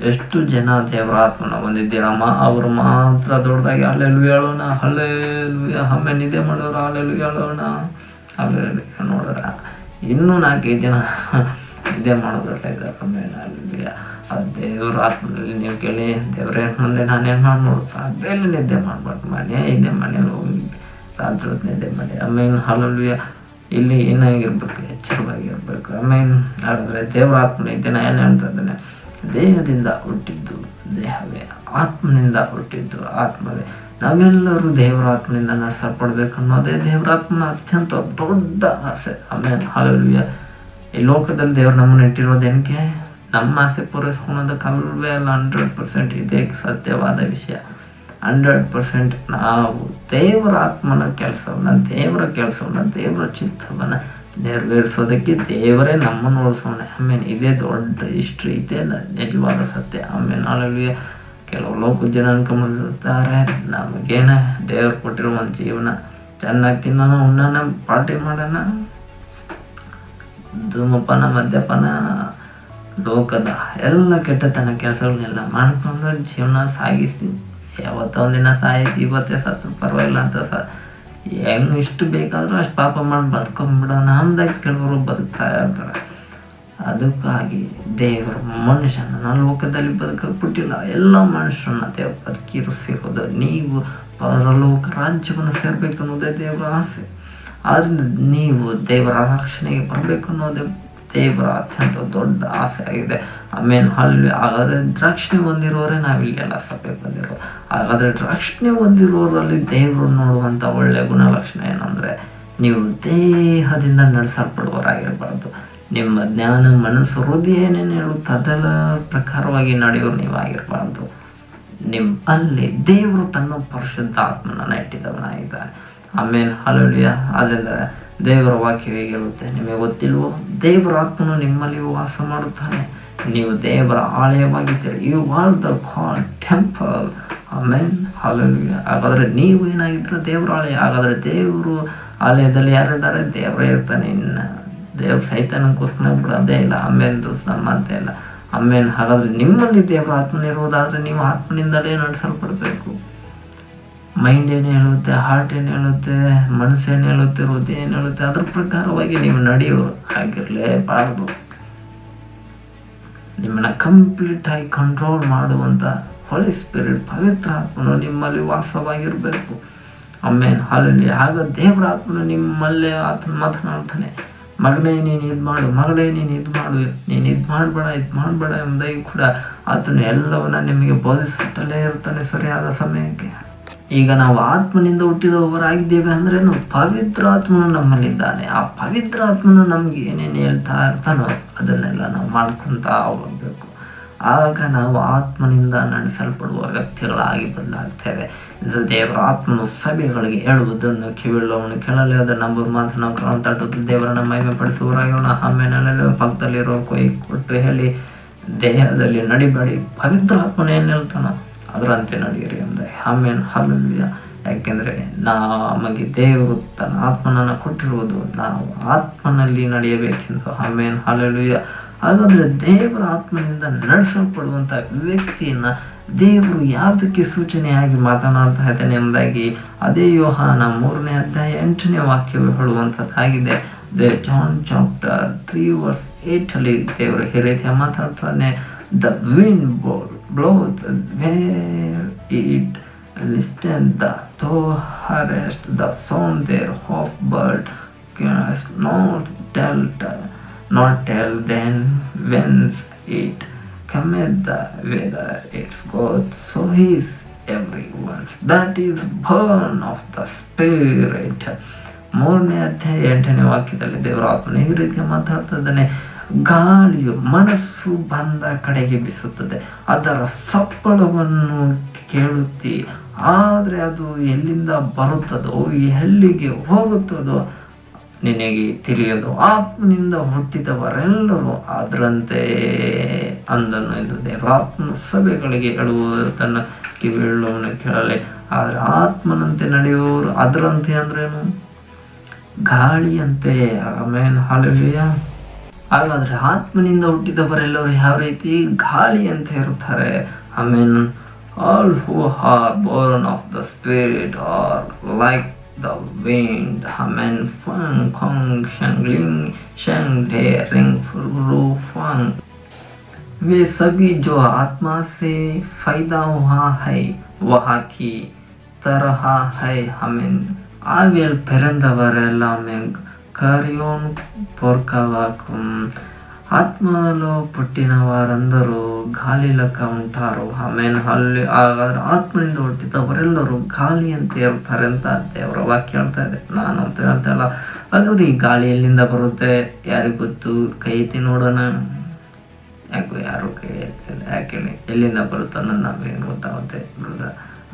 ಎಷ್ಟು ಜನ ದೇವರ ಆತ್ಮನ ಹೊಂದಿದ್ದೀರಮ್ಮ? ಅವರು ಮಾತ್ರ ದೊಡ್ಡದಾಗಿ ಹಲ್ಲೆಲೂಯಾ ಹೇಳೋಣ, ಹಲ್ಲೆಲೂಯಾ. ಆಮೇಲೆ ನಿದ್ದೆ ಮಾಡೋರು ಹಲ್ಲೆಲೂಯಾ ಹೇಳೋಣ, ಹಲ್ಲೆಲೂಯಾ. ನೋಡಿದ್ರ ಇನ್ನೂ 4-5 ಜನ ನಿದ್ದೆ ಮಾಡೋದ್ರಲ್ಲ ಇದ್ದಾರೆ. ಆಮೇಲೆ ಹಲ್ಲೆಲೂಯಾ. ಅದು ದೇವರ ಆತ್ಮನಲ್ಲಿ ನೀವು ಕೇಳಿ, ದೇವರೇ ಮುಂದೆ ನಾನೇನು ಮಾಡ್ಬೋದು? ಬೇಲೆ ನಿದ್ದೆ ಮಾಡ್ಬಾರ್ದು, ಮನೇಲಿ ಹೋಗಿ ರಾತ್ರಿ ಹೊತ್ತು ನಿದ್ದೆ ಮಾಡಿ. ಆಮೇಲೆ ಹಲ್ಲೆಲೂಯಾ. ಇಲ್ಲಿ ಏನಾಗಿರ್ಬೇಕು? ಎಚ್ಚರವಾಗಿರ್ಬೇಕು. ಆಮೇಲೆ ಹಾಗಾದರೆ ದೇವರ ಆತ್ಮನ ಇದನ್ನ ಏನು ಹೇಳ್ತಾ ಇದ್ದಾನೆ? ದೇಹದಿಂದ ಹುಟ್ಟಿದ್ದು ದೇಹವೇ, ಆತ್ಮನಿಂದ ಹುಟ್ಟಿದ್ದು ಆತ್ಮವೇ. ನಾವೆಲ್ಲರೂ ದೇವರ ಆತ್ಮನಿಂದ ನಡೆಸಲ್ಪಡ್ಬೇಕು ಅನ್ನೋದೇ ದೇವರ ಆತ್ಮನ ಅತ್ಯಂತ ದೊಡ್ಡ ಆಸೆ. ಆಮೇಲೆ ಹಲ್ಲೆಲೂಯಾ. ಈ ಲೋಕದಲ್ಲಿ ದೇವರು ನಮ್ಮನ್ನು ಇಟ್ಟಿರೋದೇನಕ್ಕೆ? ನಮ್ಮ ಆಸೆ ಪೂರೈಸ್ಕೊಳೋದಕ್ಕಲ್ವೇ ಅಲ್ಲ. 100% ಇದೇ ಸತ್ಯವಾದ ವಿಷಯ. 100% ನಾವು ದೇವರ ಆತ್ಮನ ಕೆಲಸವನ್ನು, ದೇವರ ಚಿತ್ತವನ್ನು ನೆರವೇರಿಸೋದಕ್ಕೆ ದೇವರೇ ನಮ್ಮನ್ನು ಉಳಿಸೋಣ. ಆಮೇಲೆ ಇದೇ ದೊಡ್ಡ ಹಿಸ್ಟ್ರಿ, ಇದೇ ನಿಜವಾದ ಸತ್ಯ. ಆಮೇಲೆ ಹಲ್ಲೆಲೂಯಾ. ಕೆಲವು ಲೋಕ ಜನ ಅನ್ಕೊಂಡ್ಬಿಟ್ಟಿರ್ತಾರೆ, ನಮಗೇನ ದೇವ್ರು ಕೊಟ್ಟಿರೋ ಒಂದು ಜೀವನ, ಚೆನ್ನಾಗಿ ತಿನ್ನೋಣ, ಉಣ್ಣೋಣ, ಪಾರ್ಟಿ ಮಾಡೋಣ, ಧೂಮಪಾನ, ಮದ್ಯಪಾನ, ಲೋಕದ ಎಲ್ಲ ಕೆಟ್ಟತನ ಕೆಲಸಗಳನ್ನೆಲ್ಲ ಮಾಡ್ಕೊಂಡು ಜೀವನ ಸಾಗಿಸಿ ಯಾವತ್ತೋ ಒಂದಿನ ಸಾಯಿಸಿ ಇವತ್ತೇ ಸತ್ತು ಪರವಾಗಿಲ್ಲ ಅಂತ ಹೆಂಗೆ ಇಷ್ಟು ಬೇಕಾದರೂ ಅಷ್ಟು ಪಾಪ ಮಾಡಿ ಬದುಕೊಂಡ್ಬಿಡೋಣ ಅಂದಾಗ ಕೆಲವರು ಬದುಕ್ತಾ ಇರ್ತಾರೆ. ಅದಕ್ಕಾಗಿ ದೇವರು ಮನುಷ್ಯನ ಲೋಕದಲ್ಲಿ ಬದುಕಬಿಟ್ಟಿಲ್ಲ, ಎಲ್ಲ ಮನುಷ್ಯರನ್ನ ದೇವರು ಬದುಕಿರಿಸಿರೋದು. ನೀವು ಪರಲೋಕ ರಾಜ್ಯವನ್ನು ಸೇರಬೇಕು ಅನ್ನೋದೇ ದೇವರ ಆಸೆ. ಆದ್ದರಿಂದ ನೀವು ದೇವರ ರಕ್ಷಣೆಗೆ ಬರಬೇಕು ಅನ್ನೋದೇ ದೇವರ ಅತ್ಯಂತ ದೊಡ್ಡ ಆಸೆ ಆಗಿದೆ. ಆಮೇಲೆ ಹಾಗಾದರೆ ರಕ್ಷಣೆ ಹೊಂದಿರೋರೇ ನಾವಿಲ್ಲೆಲ್ಲ ಸಭೆ ಬಂದಿರೋ. ಹಾಗಾದರೆ ರಕ್ಷಣೆ ಹೊಂದಿರೋರಲ್ಲಿ ದೇವರು ನೋಡುವಂಥ ಒಳ್ಳೆಯ ಗುಣಲಕ್ಷಣ ಏನಂದರೆ, ನೀವು ದೇಹದಿಂದ ನಡೆಸಲ್ಪಡುವವರಾಗಿರಬಾರ್ದು. ನಿಮ್ಮ ಜ್ಞಾನ, ಮನಸ್ಸು, ಹೃದಯ ಏನೇನು ಹೇಳುತ್ತೆ ಅದೆಲ್ಲ ಪ್ರಕಾರವಾಗಿ ನಡೆಯೋರು ನೀವಾಗಿರಬಾರ್ದು. ಅಲ್ಲಿ ದೇವರು ತನ್ನ ಪರಿಶುದ್ಧ ಆತ್ಮನನ್ನು ಇಟ್ಟಿದ್ದವನಾಗಿದ್ದಾನೆ. ಆಮೇಲೆ ಹಲ್ಲೆಲೂಯಾ. ಆದ್ದರಿಂದ ದೇವರ ವಾಕ್ಯವೇ ಹೇಳುತ್ತೆ, ನಿಮಗೆ ಗೊತ್ತಿಲ್ವೋ, ದೇವರ ಆತ್ಮನು ನಿಮ್ಮಲ್ಲಿ ವಾಸ ಮಾಡುತ್ತಾನೆ, ನೀವು ದೇವರ ಆಲಯವಾಗಿದ್ದೀರಿ. You are the God temple. Amen, hallelujah. ಹಾಗಾದರೆ ನೀವು ಏನಾಗಿದ್ರೆ ದೇವರ ಆಲಯ. ಹಾಗಾದರೆ ದೇವರು ಆಲಯದಲ್ಲಿ ಯಾರಿದ್ದಾರೆ? ದೇವರೇ ಇರ್ತಾನೆ. ಇನ್ನು ದೇವ್ರ ಸೈತಾನಕ್ಕೋಸ್ಕರ ಬಿಡೋದೇ ಇಲ್ಲ. ಆಮೇನ್ ದೋಸ್ತ, ನನ್ನ ಮಾತೇ ಇಲ್ಲ. ಆಮೇನ್. ಹಾಗಾದರೆ ನಿಮ್ಮಲ್ಲಿ ದೇವರ ಆತ್ಮನಿರುವುದಾದರೆ ನೀವು ಆತ್ಮನಿಂದಲೇ ನಡೆಸಲ್ಪಡಬೇಕು. ಮೈಂಡ್ ಏನು ಹೇಳುತ್ತೆ, ಹಾರ್ಟ್ ಏನು ಹೇಳುತ್ತೆ, ಮನಸ್ಸು ಏನು ಹೇಳುತ್ತೆ, ಹೃದಯ ಏನು ಹೇಳುತ್ತೆ, ಅದ್ರ ಪ್ರಕಾರವಾಗಿ ನೀವು ನಡೆಯೋರು ಆಗಿರಲೇಬಾರ್ದು. ನಿಮ್ಮನ್ನ ಕಂಪ್ಲೀಟ್ ಆಗಿ ಕಂಟ್ರೋಲ್ ಮಾಡುವಂಥ ಹೋಲಿ ಸ್ಪಿರಿಟ್, ಪವಿತ್ರ ಆತ್ಮನು ನಿಮ್ಮಲ್ಲಿ ವಾಸವಾಗಿರಬೇಕು. ಆಮೇನ್, ಹಲ್ಲೆಲೂಯಾ. ಆಗ ದೇವರ ಆತ್ಮನು ನಿಮ್ಮಲ್ಲೇ ಆತನ ಮಾತನಾಡ್ತಾನೆ, ಮಗನೇ ನೀನು ಇದು ಮಾಡು, ಮಗಳೇ ನೀನು ಇದು ಮಾಡು, ನೀನು ಇದು ಮಾಡಬೇಡ ಎಂಬುದಾಗಿ ಕೂಡ ಆತನು ಎಲ್ಲವನ್ನ ನಿಮಗೆ ಬೋಧಿಸುತ್ತಲೇ ಇರ್ತಾನೆ ಸರಿಯಾದ ಸಮಯಕ್ಕೆ. ಈಗ ನಾವು ಆತ್ಮನಿಂದ ಹುಟ್ಟಿದವರಾಗಿದ್ದೇವೆ ಅಂದ್ರೆ ಪವಿತ್ರ ಆತ್ಮನು ನಮ್ಮಲ್ಲಿದ್ದಾನೆ. ಆ ಪವಿತ್ರ ಆತ್ಮನು ನಮ್ಗೆ ಏನೇನು ಹೇಳ್ತಾ ಇರ್ತಾನೋ ಅದನ್ನೆಲ್ಲ ನಾವು ಮಾಡ್ಕೊತಾ ಹೋಗಬೇಕು. ಆಗ ನಾವು ಆತ್ಮನಿಂದ ನಡೆಸಲ್ಪಡುವ ವ್ಯಕ್ತಿಗಳಾಗಿ ಬದಲಾಗ್ತೇವೆ. ಇದು ದೇವರ ಆತ್ಮನು ಸಭೆಗಳಿಗೆ ಹೇಳುವುದನ್ನು ಕಿವಿಯುಳ್ಳವನು ಕೇಳಲಿ, ಅದರ ನಂಬರ್ ಮಾತ್ರ ನಾವು ಕಾಣ್ತಟ್ಟು ದೇವರನ್ನ ಮಹಿಮೆ ಪಡಿಸುವವರಾಗಿರೋಣ. ಆಮೇಲೆ ಪಕ್ಕದಲ್ಲಿರೋ ಕೈ ಕೊಟ್ಟು ಹೇಳಿ, ದೇಹದಲ್ಲಿ ನಡಿಬೇಡಿ, ಪವಿತ್ರ ಆತ್ಮನ ಏನು ಹೇಳ್ತಾನೋ ಅದರಂತೆ ನಡೆಯಿರಿ ಎಂದರೆ. ಆಮೇನ್, ಹಲ್ಲೆಲೂಯಾ. ಯಾಕೆಂದರೆ ನಮಗೆ ದೇವರು ತನ್ನ ಆತ್ಮನನ್ನು ಕೊಟ್ಟಿರುವುದು ನಾವು ಆತ್ಮನಲ್ಲಿ ನಡೆಯಬೇಕೆಂದು. ಆಮೇನ್, ಹಲ್ಲೆಲೂಯಾ. ಹಾಗಾದರೆ ದೇವರ ಆತ್ಮನಿಂದ ನಡೆಸಲ್ಪಡುವಂಥ ವ್ಯಕ್ತಿಯನ್ನ ದೇವರು ಯಾವುದಕ್ಕೆ ಸೂಚನೆಯಾಗಿ ಮಾತನಾಡ್ತಾ ಇದ್ದಾನೆ ಎಂಬುದಾಗಿ ಅದೇ ಯೋಹಾನ 3ನೇ ಅಧ್ಯಾಯ 8ನೇ ವಾಕ್ಯವು ಹೇಳುವಂಥದ್ದಾಗಿದೆ. ಜಾನ್ ಚಾಪ್ಟರ್ 3:8 ದೇವರು ಈ ರೀತಿಯ ಮಾತಾಡ್ತಾನೆ. The wind blows where it listens, thou hearest the sound thereof, but canst not tell then whence it cometh, whither it goeth. So is everyone that is born of the Spirit. 3ನೇ ಅಧ್ಯಾಯ 8ನೇ ವಾಕ್ಯದಲ್ಲಿ ದೇವರ ಆತ್ಮನು ಈ ರೀತಿ ಮಾತಾಡ್ತಾ ಇದ್ದಾನೆ. ಗಾಳಿಯು ಮನಸ್ಸು ಬಂದ ಕಡೆಗೆ ಬೀಸುತ್ತದೆ, ಅದರ ಸಪ್ಪಳವನ್ನು ಕೇಳುತ್ತಿ, ಆದರೆ ಅದು ಎಲ್ಲಿಂದ ಬರುತ್ತದೋ ಎಲ್ಲಿಗೆ ಹೋಗುತ್ತದೋ ನಿನಗೆ ತಿಳಿಯದು. ಆತ್ಮನಿಂದ ಹುಟ್ಟಿದವರೆಲ್ಲರೂ ಅದರಂತೆ ಅಂದನು ಎಂದು ದೇವರಾತ್ಮನು ಸಭೆಗಳಿಗೆ ಹೇಳುವುದನ್ನು ಕಿವಿಯುಳ್ಳವನು ಕೇಳಲಿ. ಆದರೆ ಆತ್ಮನಂತೆ ನಡೆಯುವವರು ಅದರಂತೆ ಅಂದ್ರೇನು? ಗಾಳಿಯಂತೆ. Amen, hallelujah. ಹಾಗಾದರೆ ಆತ್ಮನಿಂದ ಹುಟ್ಟಿದವರೆಲ್ಲರೂ ಯಾವ ರೀತಿ? ಗಾಳಿ ಅಂತ ಇರುತ್ತಾರೆ. Amen. All who are born of the spirit are like the wind. Amen. ಫಂಗ್ ಖಂಗ್ ಶಂಗ್ ಲಿಂಗ್ शंग ढे रिंग रू फंग, वे सभी जो आत्मा से फायदा हुआ है वहाँ की तरह है. हमें आवेल பிறந்தவரெல்லாமே కార్యోన్ పొర్కవాకం. ఆత్మలో పుట్టిన వారందరూ గాలి లెక్క ఉంటారు. ಆಮೇನ್, ಅಲ್ಲಿ ಹಾಗಾದ್ರೆ ಆತ್ಮನಿಂದ ಹುಟ್ಟಿದವರೆಲ್ಲರೂ ಗಾಳಿ ಅಂತ ಇರ್ತಾರೆ ಅಂತ ದೇವರ ವಾಕ್ಯ ಹೇಳ್ತಾ ಇದೆ. ನಾನಂತ ಹೇಳ್ತಾ ಇಲ್ಲ. ಹಾಗಾದ್ರೆ ಈ ಗಾಳಿ ಎಲ್ಲಿಂದ ಬರುತ್ತೆ? ಯಾರಿಗೂ ಗೊತ್ತು? ಕೈ ಎತ್ತಿ ನೋಡೋಣ. ಯಾರು ಕೈ ಎತ್ತಿಲ್ಲ? ಯಾಕೆ ಎಲ್ಲಿಂದ ಬರುತ್ತೆ ಅನ್ನೋದು ನಾವೇನು ಗೊತ್ತಾಗುತ್ತೆ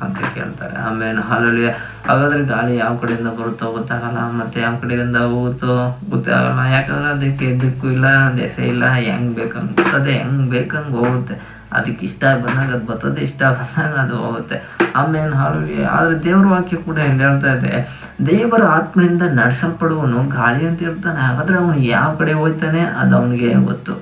ಅಂತ ಕೇಳ್ತಾರೆ. ಆಮೇಲೆ ಹಲ್ಲೆಲೂಯಾ. ಹಾಗಾದ್ರೆ ಗಾಳಿ ಯಾವ ಕಡೆಯಿಂದ ಬರುತ್ತೋ ಗೊತ್ತಾಗಲ್ಲ, ಮತ್ತೆ ಯಾವ ಕಡೆಯಿಂದ ಹೋಗುತ್ತೋ ಗೊತ್ತಾಗಲ್ಲ. ಯಾಕಂದ್ರೆ ಅದಕ್ಕೆ ದಿಕ್ಕು ಇಲ್ಲ, ದೆಸೆ ಇಲ್ಲ. ಹೆಂಗ್ ಬೇಕಂಗೆ ಬರ್ತದೆ, ಹೆಂಗ್ ಬೇಕಂಗೆ ಹೋಗುತ್ತೆ. ಅದಕ್ಕೆ ಇಷ್ಟ ಬಂದಾಗ ಅದು ಬರ್ತದೆ, ಇಷ್ಟ ಬಂದಾಗ ಅದು ಹೋಗುತ್ತೆ. ಆಮೇಲೆ ಹಲ್ಲೆಲೂಯಾ. ಆದರೆ ದೇವರ ವಾಕ್ಯ ಕೂಡ ಇಲ್ಲಿ ಹೇಳ್ತಾ ಇದೆ, ದೇವರ ಆತ್ಮನಿಂದ ನಡೆಸಲ್ಪಡುವನು ಗಾಳಿ ಅಂತ ಇರ್ತಾನೆ. ಹಾಗಾದ್ರೆ ಅವನು ಯಾವ ಕಡೆ ಹೋಗ್ತಾನೆ ಅದು ಅವನಿಗೆ ಗೊತ್ತು,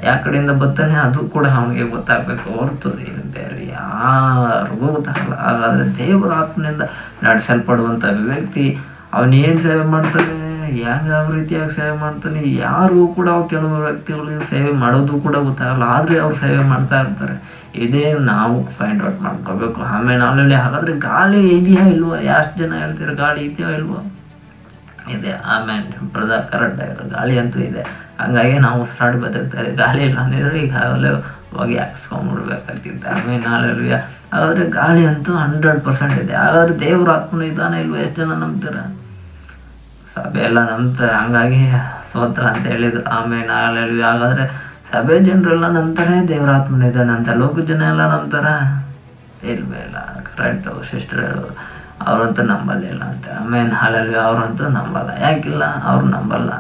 ಯಾವ ಕಡೆಯಿಂದ ಬರ್ತಾನೆ ಅದು ಕೂಡ ಅವನಿಗೆ ಗೊತ್ತಾಗಬೇಕು, ಹೊರತು ಬೇರೆ ಯಾರಿಗೂ ಗೊತ್ತಾಗಲ್ಲ. ಹಾಗಾದರೆ ದೇವರ ಆತ್ಮನಿಂದ ನಡೆಸಲ್ಪಡುವಂಥ ವ್ಯಕ್ತಿ ಅವನೇನು ಸೇವೆ ಮಾಡ್ತಾನೆ, ಯಾವ ರೀತಿಯಾಗಿ ಸೇವೆ ಮಾಡ್ತಾನೆ, ಯಾರಿಗೂ ಕೂಡ ಕೆಲವು ವ್ಯಕ್ತಿಗಳಿಗೆ ಸೇವೆ ಮಾಡೋದು ಕೂಡ ಗೊತ್ತಾಗಲ್ಲ, ಆದರೆ ಅವ್ರು ಸೇವೆ ಮಾಡ್ತಾ ಇರ್ತಾರೆ. ಇದೇ ನಾವು ಫೈಂಡ್ ಔಟ್ ಮಾಡ್ಕೋಬೇಕು. ಆಮೇಲೆ ಅಲ್ಲಿ ಹಾಗಾದರೆ ಗಾಳಿ ಇದೆಯಾ ಇಲ್ವಾ? ಎಷ್ಟು ಜನ ಹೇಳ್ತೀರ ಗಾಳಿ ಇದೆಯಾ ಇಲ್ವಾ? ಇದೆ. ಆಮೇಲೆ ಬ್ರದರ್ ಕರೆಕ್ಟ್ ಆಗಿರೋ ಗಾಳಿ ಅಂತೂ ಇದೆ. ಹಾಗಾಗಿ ನಾವು ಸ್ಟಾರ್ಟ್ ಬದುಕ್ತಾ ಇದೆ. ಗಾಳಿ ಇಲ್ಲ ಅಂದಿದ್ರೆ ಈಗಾಗಲೇ ಹೋಗಿ ಹಾಕ್ಸ್ಕೊಂಡ್ಬಿಡ್ಬೇಕಾಗ್ತಿದ್ದೆ. ಆಮೇಲೆ ಹಲ್ಲೆಲೂಯಾ. ಹಾಗಾದರೆ ಗಾಳಿ ಅಂತೂ 100% ಇದೆ. ಹಾಗಾದ್ರೆ ದೇವ್ರ ಆತ್ಮನು ಇದ್ದಾನೆ ಇಲ್ವ? ಎಷ್ಟು ಜನ ನಂಬ್ತೀರ? ಸಭೆ ಎಲ್ಲ ನಂಬ್ತಾರೆ, ಹಂಗಾಗಿ ಸ್ತೋತ್ರ ಅಂತ ಹೇಳಿದ್ರು. ಆಮೇಲೆ ಹಲ್ಲೆಲೂಯಾ. ಹಾಗಾದರೆ ಸಭೆ ಜನರೆಲ್ಲ ನಂಬ್ತಾರೆ ದೇವ್ರ ಆತ್ಮನ ಇದ್ದಾನೆ ಅಂತ, ಲೋಕ ಜನ ಎಲ್ಲ ನಂಬ್ತಾರ? ಇಲ್ವೇ ಇಲ್ಲ. ಕರೆಕ್ಟು ಸಿಸ್ಟರ್ ಹೇಳೋದು. ಅವರಂತೂ ನಂಬಲಿಲ್ಲ ಅಂತ. ಆಮೇಲೆ ಹಾಲಲ್ಲಿ ಅವರಂತೂ ನಂಬಲ್ಲ. ಯಾಕಿಲ್ಲ, ಅವ್ರು ನಂಬಲ್ಲ.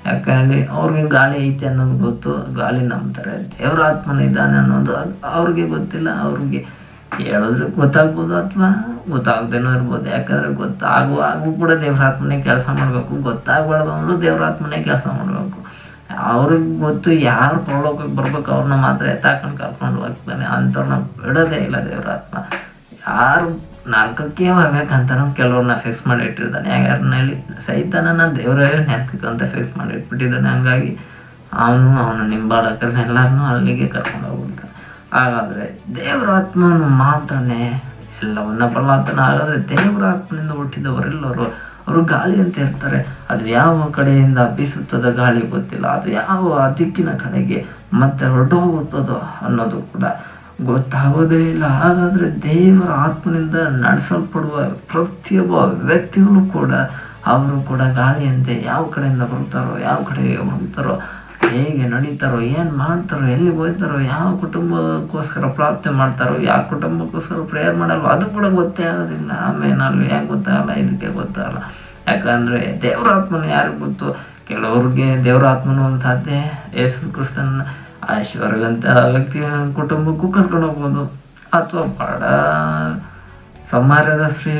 ಯಾಕಂದರೆ ಅವ್ರಿಗೆ ಗಾಳಿ ಐತೆ ಅನ್ನೋದು ಗೊತ್ತು, ಗಾಳಿ ನಂಬ್ತಾರೆ. ದೇವ್ರ ಆತ್ಮನ ಇದ್ದಾನೆ ಅನ್ನೋದು ಅವ್ರಿಗೆ ಗೊತ್ತಿಲ್ಲ. ಅವ್ರಿಗೆ ಹೇಳಿದ್ರೆ ಗೊತ್ತಾಗ್ಬೋದು ಅಥವಾ ಗೊತ್ತಾಗ್ದೇನೋ ಇರ್ಬೋದು. ಯಾಕಂದರೆ ಗೊತ್ತಾಗುವಾಗೂ ಕೂಡ ದೇವ್ರ ಆತ್ಮನೇ ಕೆಲಸ ಮಾಡಬೇಕು, ಗೊತ್ತಾಗಬಾರ್ದು ಅಂದರೂ ದೇವ್ರ ಆತ್ಮನೇ ಕೆಲಸ ಮಾಡಬೇಕು. ಅವ್ರಿಗೆ ಗೊತ್ತು ಯಾರು ಪರಲೋಕಕ್ಕೆ ಬರ್ಬೇಕು ಅವ್ರನ್ನ ಮಾತ್ರ ಎತ್ತಾಕೊಂಡು ಕರ್ಕೊಂಡು ಹೋಗ್ತಾನೆ. ಅಂಥವ್ರನ್ನ ಬಿಡೋದೇ ಇಲ್ಲ ದೇವ್ರ ಆತ್ಮ. ಯಾರು ನರಕಕ್ಕೆ ಹೋಗ್ಬೇಕಂತ ಕೆಲವ್ರನ್ನ ಫಿಕ್ಸ್ ಮಾಡಿ ಇಟ್ಟಿರ್ತಾನೆ. ಯಾರ್ನಲ್ಲಿ ಸೈತಾನನ ದೇವರೇ ನೆನಕಂತ ಫಿಕ್ಸ್ ಮಾಡಿ ಇಟ್ಬಿಟ್ಟಿದ್ದಾನೆ. ಹಂಗಾಗಿ ಅವನು ನಿಂಬಾಳಕರನ್ನ ಎಲ್ಲರನ್ನೂ ಅಲ್ಲಿಗೆ ಕರ್ಕೊಂಡು ಹೋಗ್ಬಿಡ್ತಾನೆ. ಹಾಗಾದರೆ ದೇವರ ಆತ್ಮನು ಮಾತ್ರನೇ ಎಲ್ಲವನ್ನ ಬಲ್ಲಾತನ. ಹಾಗಾದರೆ ದೇವರ ಆತ್ಮನಿಂದ ಹುಟ್ಟಿದವರೆಲ್ಲರೂ ಅವರು ಗಾಳಿ ಅಂತ ಇರ್ತಾರೆ. ಅದು ಯಾವ ಕಡೆಯಿಂದ ಬೀಸುತ್ತದೋ ಗಾಳಿ ಗೊತ್ತಿಲ್ಲ, ಅದು ಯಾವ ದಿಕ್ಕಿನ ಕಡೆಗೆ ಮತ್ತೆ ಹೊರಟೋಗುತ್ತದೋ ಅನ್ನೋದು ಕೂಡ ಗೊತ್ತಾಗೋದೇ ಇಲ್ಲ. ಹಾಗಾದರೆ ದೇವರ ಆತ್ಮನಿಂದ ನಡೆಸಲ್ಪಡುವ ಪ್ರತಿಯೊಬ್ಬ ವ್ಯಕ್ತಿಗಳು ಕೂಡ ಅವರು ಕೂಡ ಗಾಳಿಯಂತೆ ಯಾವ ಕಡೆಯಿಂದ ಬರ್ತಾರೋ, ಯಾವ ಕಡೆಗೆ ಹೋಗ್ತಾರೋ, ಹೇಗೆ ನಡೀತಾರೋ, ಏನು ಮಾಡ್ತಾರೋ, ಎಲ್ಲಿಗೆ ಹೋಗ್ತಾರೋ, ಯಾವ ಕುಟುಂಬಕ್ಕೋಸ್ಕರ ಪ್ರಾರ್ಥನೆ ಮಾಡ್ತಾರೋ, ಯಾವ ಕುಟುಂಬಕ್ಕೋಸ್ಕರ ಪ್ರೇಯರ್ ಮಾಡಲ್ವೋ ಅದು ಕೂಡ ಗೊತ್ತೇ ಆಗೋದಿಲ್ಲ. ಆಮೇಲೆ ಅಲ್ಲಿ ಯಾಕೆ ಗೊತ್ತಾಗಲ್ಲ, ಇದಕ್ಕೆ ಗೊತ್ತಾಗಲ್ಲ. ಯಾಕಂದರೆ ದೇವರ ಆತ್ಮನ ಯಾರಿಗೆ ಗೊತ್ತು? ಕೆಲವ್ರಿಗೆ ದೇವರ ಆತ್ಮನ ಒಂದು ಸಾಧ್ಯ ಯೇಸು ಕ್ರಿಸ್ತನ ಐಶ್ವರ್ಯವಂತ ವ್ಯಕ್ತಿ ಕುಟುಂಬಕ್ಕೂ ಕರ್ಕೊಂಡು ಹೋಗ್ಬೋದು, ಅಥವಾ ಬಡ ಸಮಾರ್ಯದ ಸ್ತ್ರೀ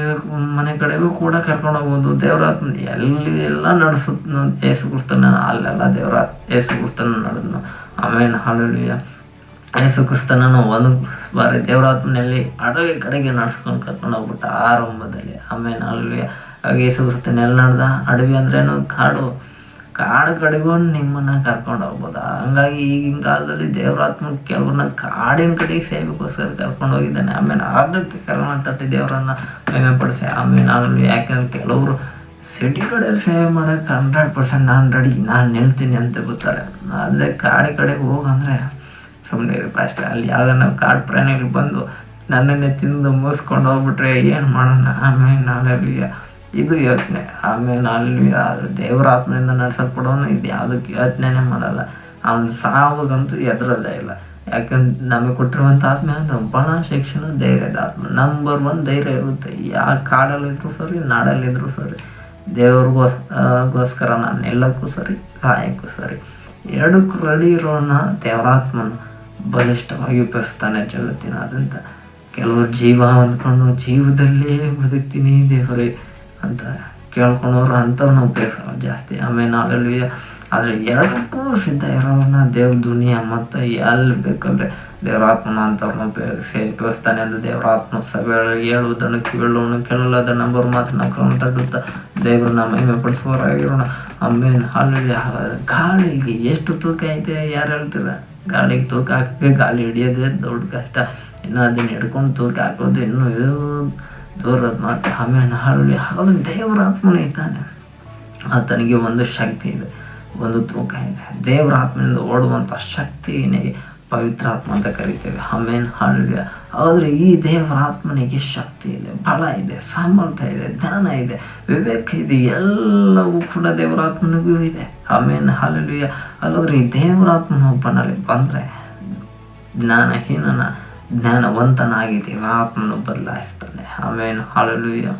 ಮನೆ ಕಡೆಗೂ ಕೂಡ ಕರ್ಕೊಂಡು ಹೋಗ್ಬೋದು. ದೇವರಾತ್ಮ ಎಲ್ಲಿ ಎಲ್ಲ ನಡೆಸುತ್ತ ಯೇಸು ಕ್ರಿಸ್ತನ ಅಲ್ಲೆಲ್ಲ ಯೇಸು ಕ್ರಿಸ್ತನ ನಡೆದ್ನು. ಆಮೇಲೆ ಹಾಲೆಲೂಯಾ. ಯೇಸು ಕ್ರಿಸ್ತನನ್ನು ಒಂದು ಬಾರಿ ದೇವರಾತ್ಮನಲ್ಲಿ ಅಡವಿ ಕಡೆಗೆ ನಡೆಸ್ಕೊಂಡು ಕರ್ಕೊಂಡು ಹೋಗ್ಬಿಟ್ಟ ಆರಂಭದಲ್ಲಿ. ಆಮೇಲೆ ಹಾಲೆಲೂಯಾ. ಹಾಗೆ ಯೇಸು ಕ್ರಿಸ್ತನ ಎಲ್ಲಿ ನಡೆದ? ಅಡವಿ ಅಂದ್ರೇನು? ಕಾಡು ಕಡೆಗೂ ನಿಮ್ಮನ್ನು ಕರ್ಕೊಂಡು ಹೋಗ್ಬೋದು. ಹಂಗಾಗಿ ಈಗಿನ ಕಾಲದಲ್ಲಿ ದೇವರಾತ್ಮ ಕೆಲವ್ರನ್ನ ಕಾಡಿನ ಕಡೆಗೆ ಸೇವೆಗೋಸ್ಕರ ಕರ್ಕೊಂಡು ಹೋಗಿದ್ದಾನೆ. ಆಮೇಲೆ ಅದಕ್ಕೆ ಕರ್ಕೊಂಡು ತಟ್ಟಿ ದೇವರನ್ನು ಮಹಿಮೆ ಪಡಿಸಿ. ಆಮೇಲೆ ಅಲ್ಲಿ ಯಾಕಂದ್ರೆ ಕೆಲವರು ಸಿಟಿ ಕಡೆಯಲ್ಲಿ ಸೇವೆ ಮಾಡೋಕ್ಕೆ 100% ನಾನು ರೆಡಿ, ನಾನು ನಿಲ್ತೀನಿ ಅಂತ ಗೊತ್ತಾರೆ. ಅಲ್ಲೇ ಕಾಡಿ ಕಡೆಗೆ ಹೋಗಂದರೆ ಸುಮ್ಮನೆ ಅಷ್ಟೇ. ಅಲ್ಲಿ ಯಾವ್ದನ್ನ ಕಾಡು ಪ್ರಾಣಿಗಳು ಬಂದು ನನ್ನನ್ನೇ ತಿಂದು ಮುಗಿಸ್ಕೊಂಡು ಹೋಗ್ಬಿಟ್ರೆ ಏನು ಮಾಡೋಣ? ಆಮೇಲೆ ನಾಳೆಯಲ್ಲಿ ಇದು ಯೋಚನೆ. ಆಮೇಲೆ ಅಲ್ಲಿ ಆದ್ರೆ ದೇವರ ಆತ್ಮನಿಂದ ನಡೆಸಲ್ಪಡೋನು ಇದು ಯಾವುದಕ್ಕೆ ಯೋಚನೆ ಮಾಡಲ್ಲ. ಅವನು ಸಾವಾಗಂತೂ ಎದುರಲ್ಲೇ ಇಲ್ಲ. ಯಾಕಂದ್ರೆ ನಮಗೆ ಕೊಟ್ಟಿರುವಂಥ ಆತ್ಮ ಅಂತ ಬಹಳ ಶಿಕ್ಷಣ ಧೈರ್ಯದ ಆತ್ಮ. ನಂಬರ್ 1 ಧೈರ್ಯ ಇರುತ್ತೆ. ಯಾವ ಕಾಡಲ್ಲಿದ್ದರೂ ಸರಿ, ನಾಡಲ್ಲಿದ್ದರೂ ಸರಿ, ದೇವ್ರಿಗೋಸ್ಕರ ನಾನು ಎಲ್ಲಕ್ಕೂ ಸರಿ, ಸಹಾಯಕ್ಕೂ ಸರಿ, ಎರಡಕ್ಕೂ ರೆಡಿ ಇರೋಣ ದೇವರಾತ್ಮನ ಬಲಿಷ್ಠವಾಗಿ ಉಪಯೋಗಿಸ್ತಾನೆ ಜಗತ್ತಿನಾದ್ಯಂತ. ಕೆಲವರು ಜೀವ ಅಂದ್ಕೊಂಡು ಜೀವದಲ್ಲೇ ಬದುಕ್ತೀನಿ ದೇವರೇ ಅಂತ ಕೇಳ್ಕೊಂಡವ್ರು ಅಂಥವ್ರನ್ನ ಉಪಯೋಗಿಸಲ್ಲ ಜಾಸ್ತಿ. ಆಮೇಲೆ ನಾಳೆಲ್ಲಿ ಆದರೆ ಎರಡಕ್ಕೂ ಸಿದ್ಧ ಇರೋವನ್ನ ದೇವ್ರ ದುನಿಯಾ ಮತ್ತು ಎಲ್ಲಿ ಬೇಕಂದರೆ ದೇವರಾತ್ಮನ ಅಂಥವ್ರನ್ನ ಉಪಯೋಗಿಸ್ತಾನೆ ಅಂತ. ದೇವರಾತ್ಮ ಸಭೆಗಳಲ್ಲಿ ಹೇಳುವುದನ್ನು ಕೇಳುವನು, ಕೇಳಲಾದ ನಂಬರ್ ಮಾತ್ರ ನಾವು ತಡುತ್ತಾ ದೇವ್ರನ್ನ ಮಹಿಮೆ ಪಡಿಸುವವರಾಗಿರೋಣ. ಆಮೇಲೆ ಹಾಲಲ್ಲಿ ಗಾಳಿಗೆ ಎಷ್ಟು ತೂಕ ಐತೆ ಯಾರು ಹೇಳ್ತೀರ? ಗಾಳಿಗೆ ತೂಕ ಹಾಕಕ್ಕೆ ಗಾಳಿ ಹಿಡಿಯೋದೇ ದೊಡ್ಡ ಕಷ್ಟ. ಇನ್ನು ಅದನ್ನು ಹಿಡ್ಕೊಂಡು ತೂಕ ಹಾಕೋದು ಇನ್ನೂ ದೂರದ ಮಾತು. ಆಮೇಲೆ ಹಾಲಲ್ಲಿ ಹಾಲು ದೇವರ ಆತ್ಮನೇ ಇದ್ದಾನೆ. ಆತನಿಗೆ ಒಂದು ಶಕ್ತಿ ಇದೆ, ಒಂದು ತೂಕ ಇದೆ. ದೇವರ ಆತ್ಮನಿಂದ ಓಡುವಂಥ ಶಕ್ತಿನಿಗೆ ಪವಿತ್ರ ಆತ್ಮ ಅಂತ ಕರಿತೇವೆ. ಆಮೇಲೆ ಹಾಲಲ್ಲಿ ಆದರೆ ಈ ದೇವರ ಆತ್ಮನಿಗೆ ಶಕ್ತಿ ಇದೆ, ಬಲ ಇದೆ, ಸಾಮರ್ಥ್ಯ ಇದೆ, ಜ್ಞಾನ ಇದೆ, ವಿವೇಕ ಇದೆ, ಎಲ್ಲವೂ ಕೂಡ ದೇವರ ಆತ್ಮನಿಗೂ ಇದೆ. ಆಮೇಲೆ ಹಾಲಲ್ಲಿ ಹಾಗಾದರೆ ಈ ದೇವರ ಆತ್ಮನ ಒಬ್ಬನಲ್ಲಿ ಬಂದರೆ ಜ್ಞಾನವಂತನಾಗಿ ದೇವರಾತ್ಮನು ಬದಲಾಯಿಸ್ತಾನೆ. ಆಮೇಲೆ ಹಾಲೆಲೂಯಾ.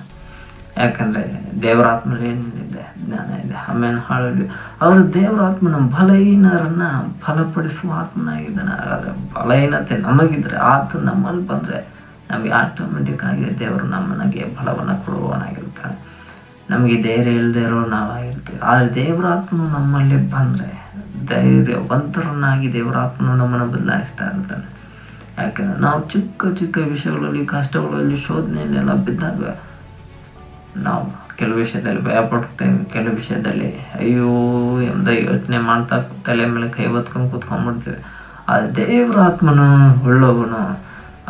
ಯಾಕಂದರೆ ದೇವರಾತ್ಮನಲ್ಲಿ ಏನಿದೆ? ಜ್ಞಾನ ಇದೆ. ಆಮೇಲೆ ಹಾಲೆಲೂಯಾ. ಅವರು ದೇವರಾತ್ಮನ ಬಲಹೀನರನ್ನು ಬಲಪಡಿಸುವ ಆತ್ಮನಾಗಿದ್ದಾನೆ. ಹಾಗಾದರೆ ಬಲಹೀನತೆ ನಮಗಿದ್ರೆ ಆತ ನಮ್ಮಲ್ಲಿ ಬಂದರೆ ನಮಗೆ ಆಟೋಮೆಟಿಕ್ಕಾಗಿ ದೇವರು ನಮಗೆ ಬಲವನ್ನು ಕೊಡುವವನಾಗಿರ್ತಾನೆ. ನಮಗೆ ಧೈರ್ಯ ಇಲ್ಲದೆ ಇರೋರು ನಾವಾಗಿರ್ತೀವಿ. ಆದರೆ ದೇವರಾತ್ಮನು ನಮ್ಮಲ್ಲಿ ಬಂದರೆ ಧೈರ್ಯವಂತರನ್ನಾಗಿ ದೇವರಾತ್ಮನು ನಮ್ಮನ್ನು ಬದಲಾಯಿಸ್ತಾ ಇರ್ತಾನೆ. ಯಾಕೆಂದರೆ ನಾವು ಚಿಕ್ಕ ಚಿಕ್ಕ ವಿಷಯಗಳಲ್ಲಿ, ಕಷ್ಟಗಳಲ್ಲಿ, ಶೋಧನೆಯಲ್ಲೆಲ್ಲ ಬಿದ್ದಾಗ ನಾವು ಕೆಲವು ವಿಷಯದಲ್ಲಿ ಭಯಪಡ್ತೇವೆ, ಕೆಲವು ವಿಷಯದಲ್ಲಿ ಅಯ್ಯೋ ಎಂದ ಯೋಚನೆ ಮಾಡ್ತಾ ತಲೆ ಮೇಲೆ ಕೈ ಹೊತ್ಕೊಂಡು ಕೂತ್ಕೊಂಡ್ಬಿಡ್ತೇವೆ. ಆದರೆ ದೇವರ ಆತ್ಮನು ಉಳ್ಳವನು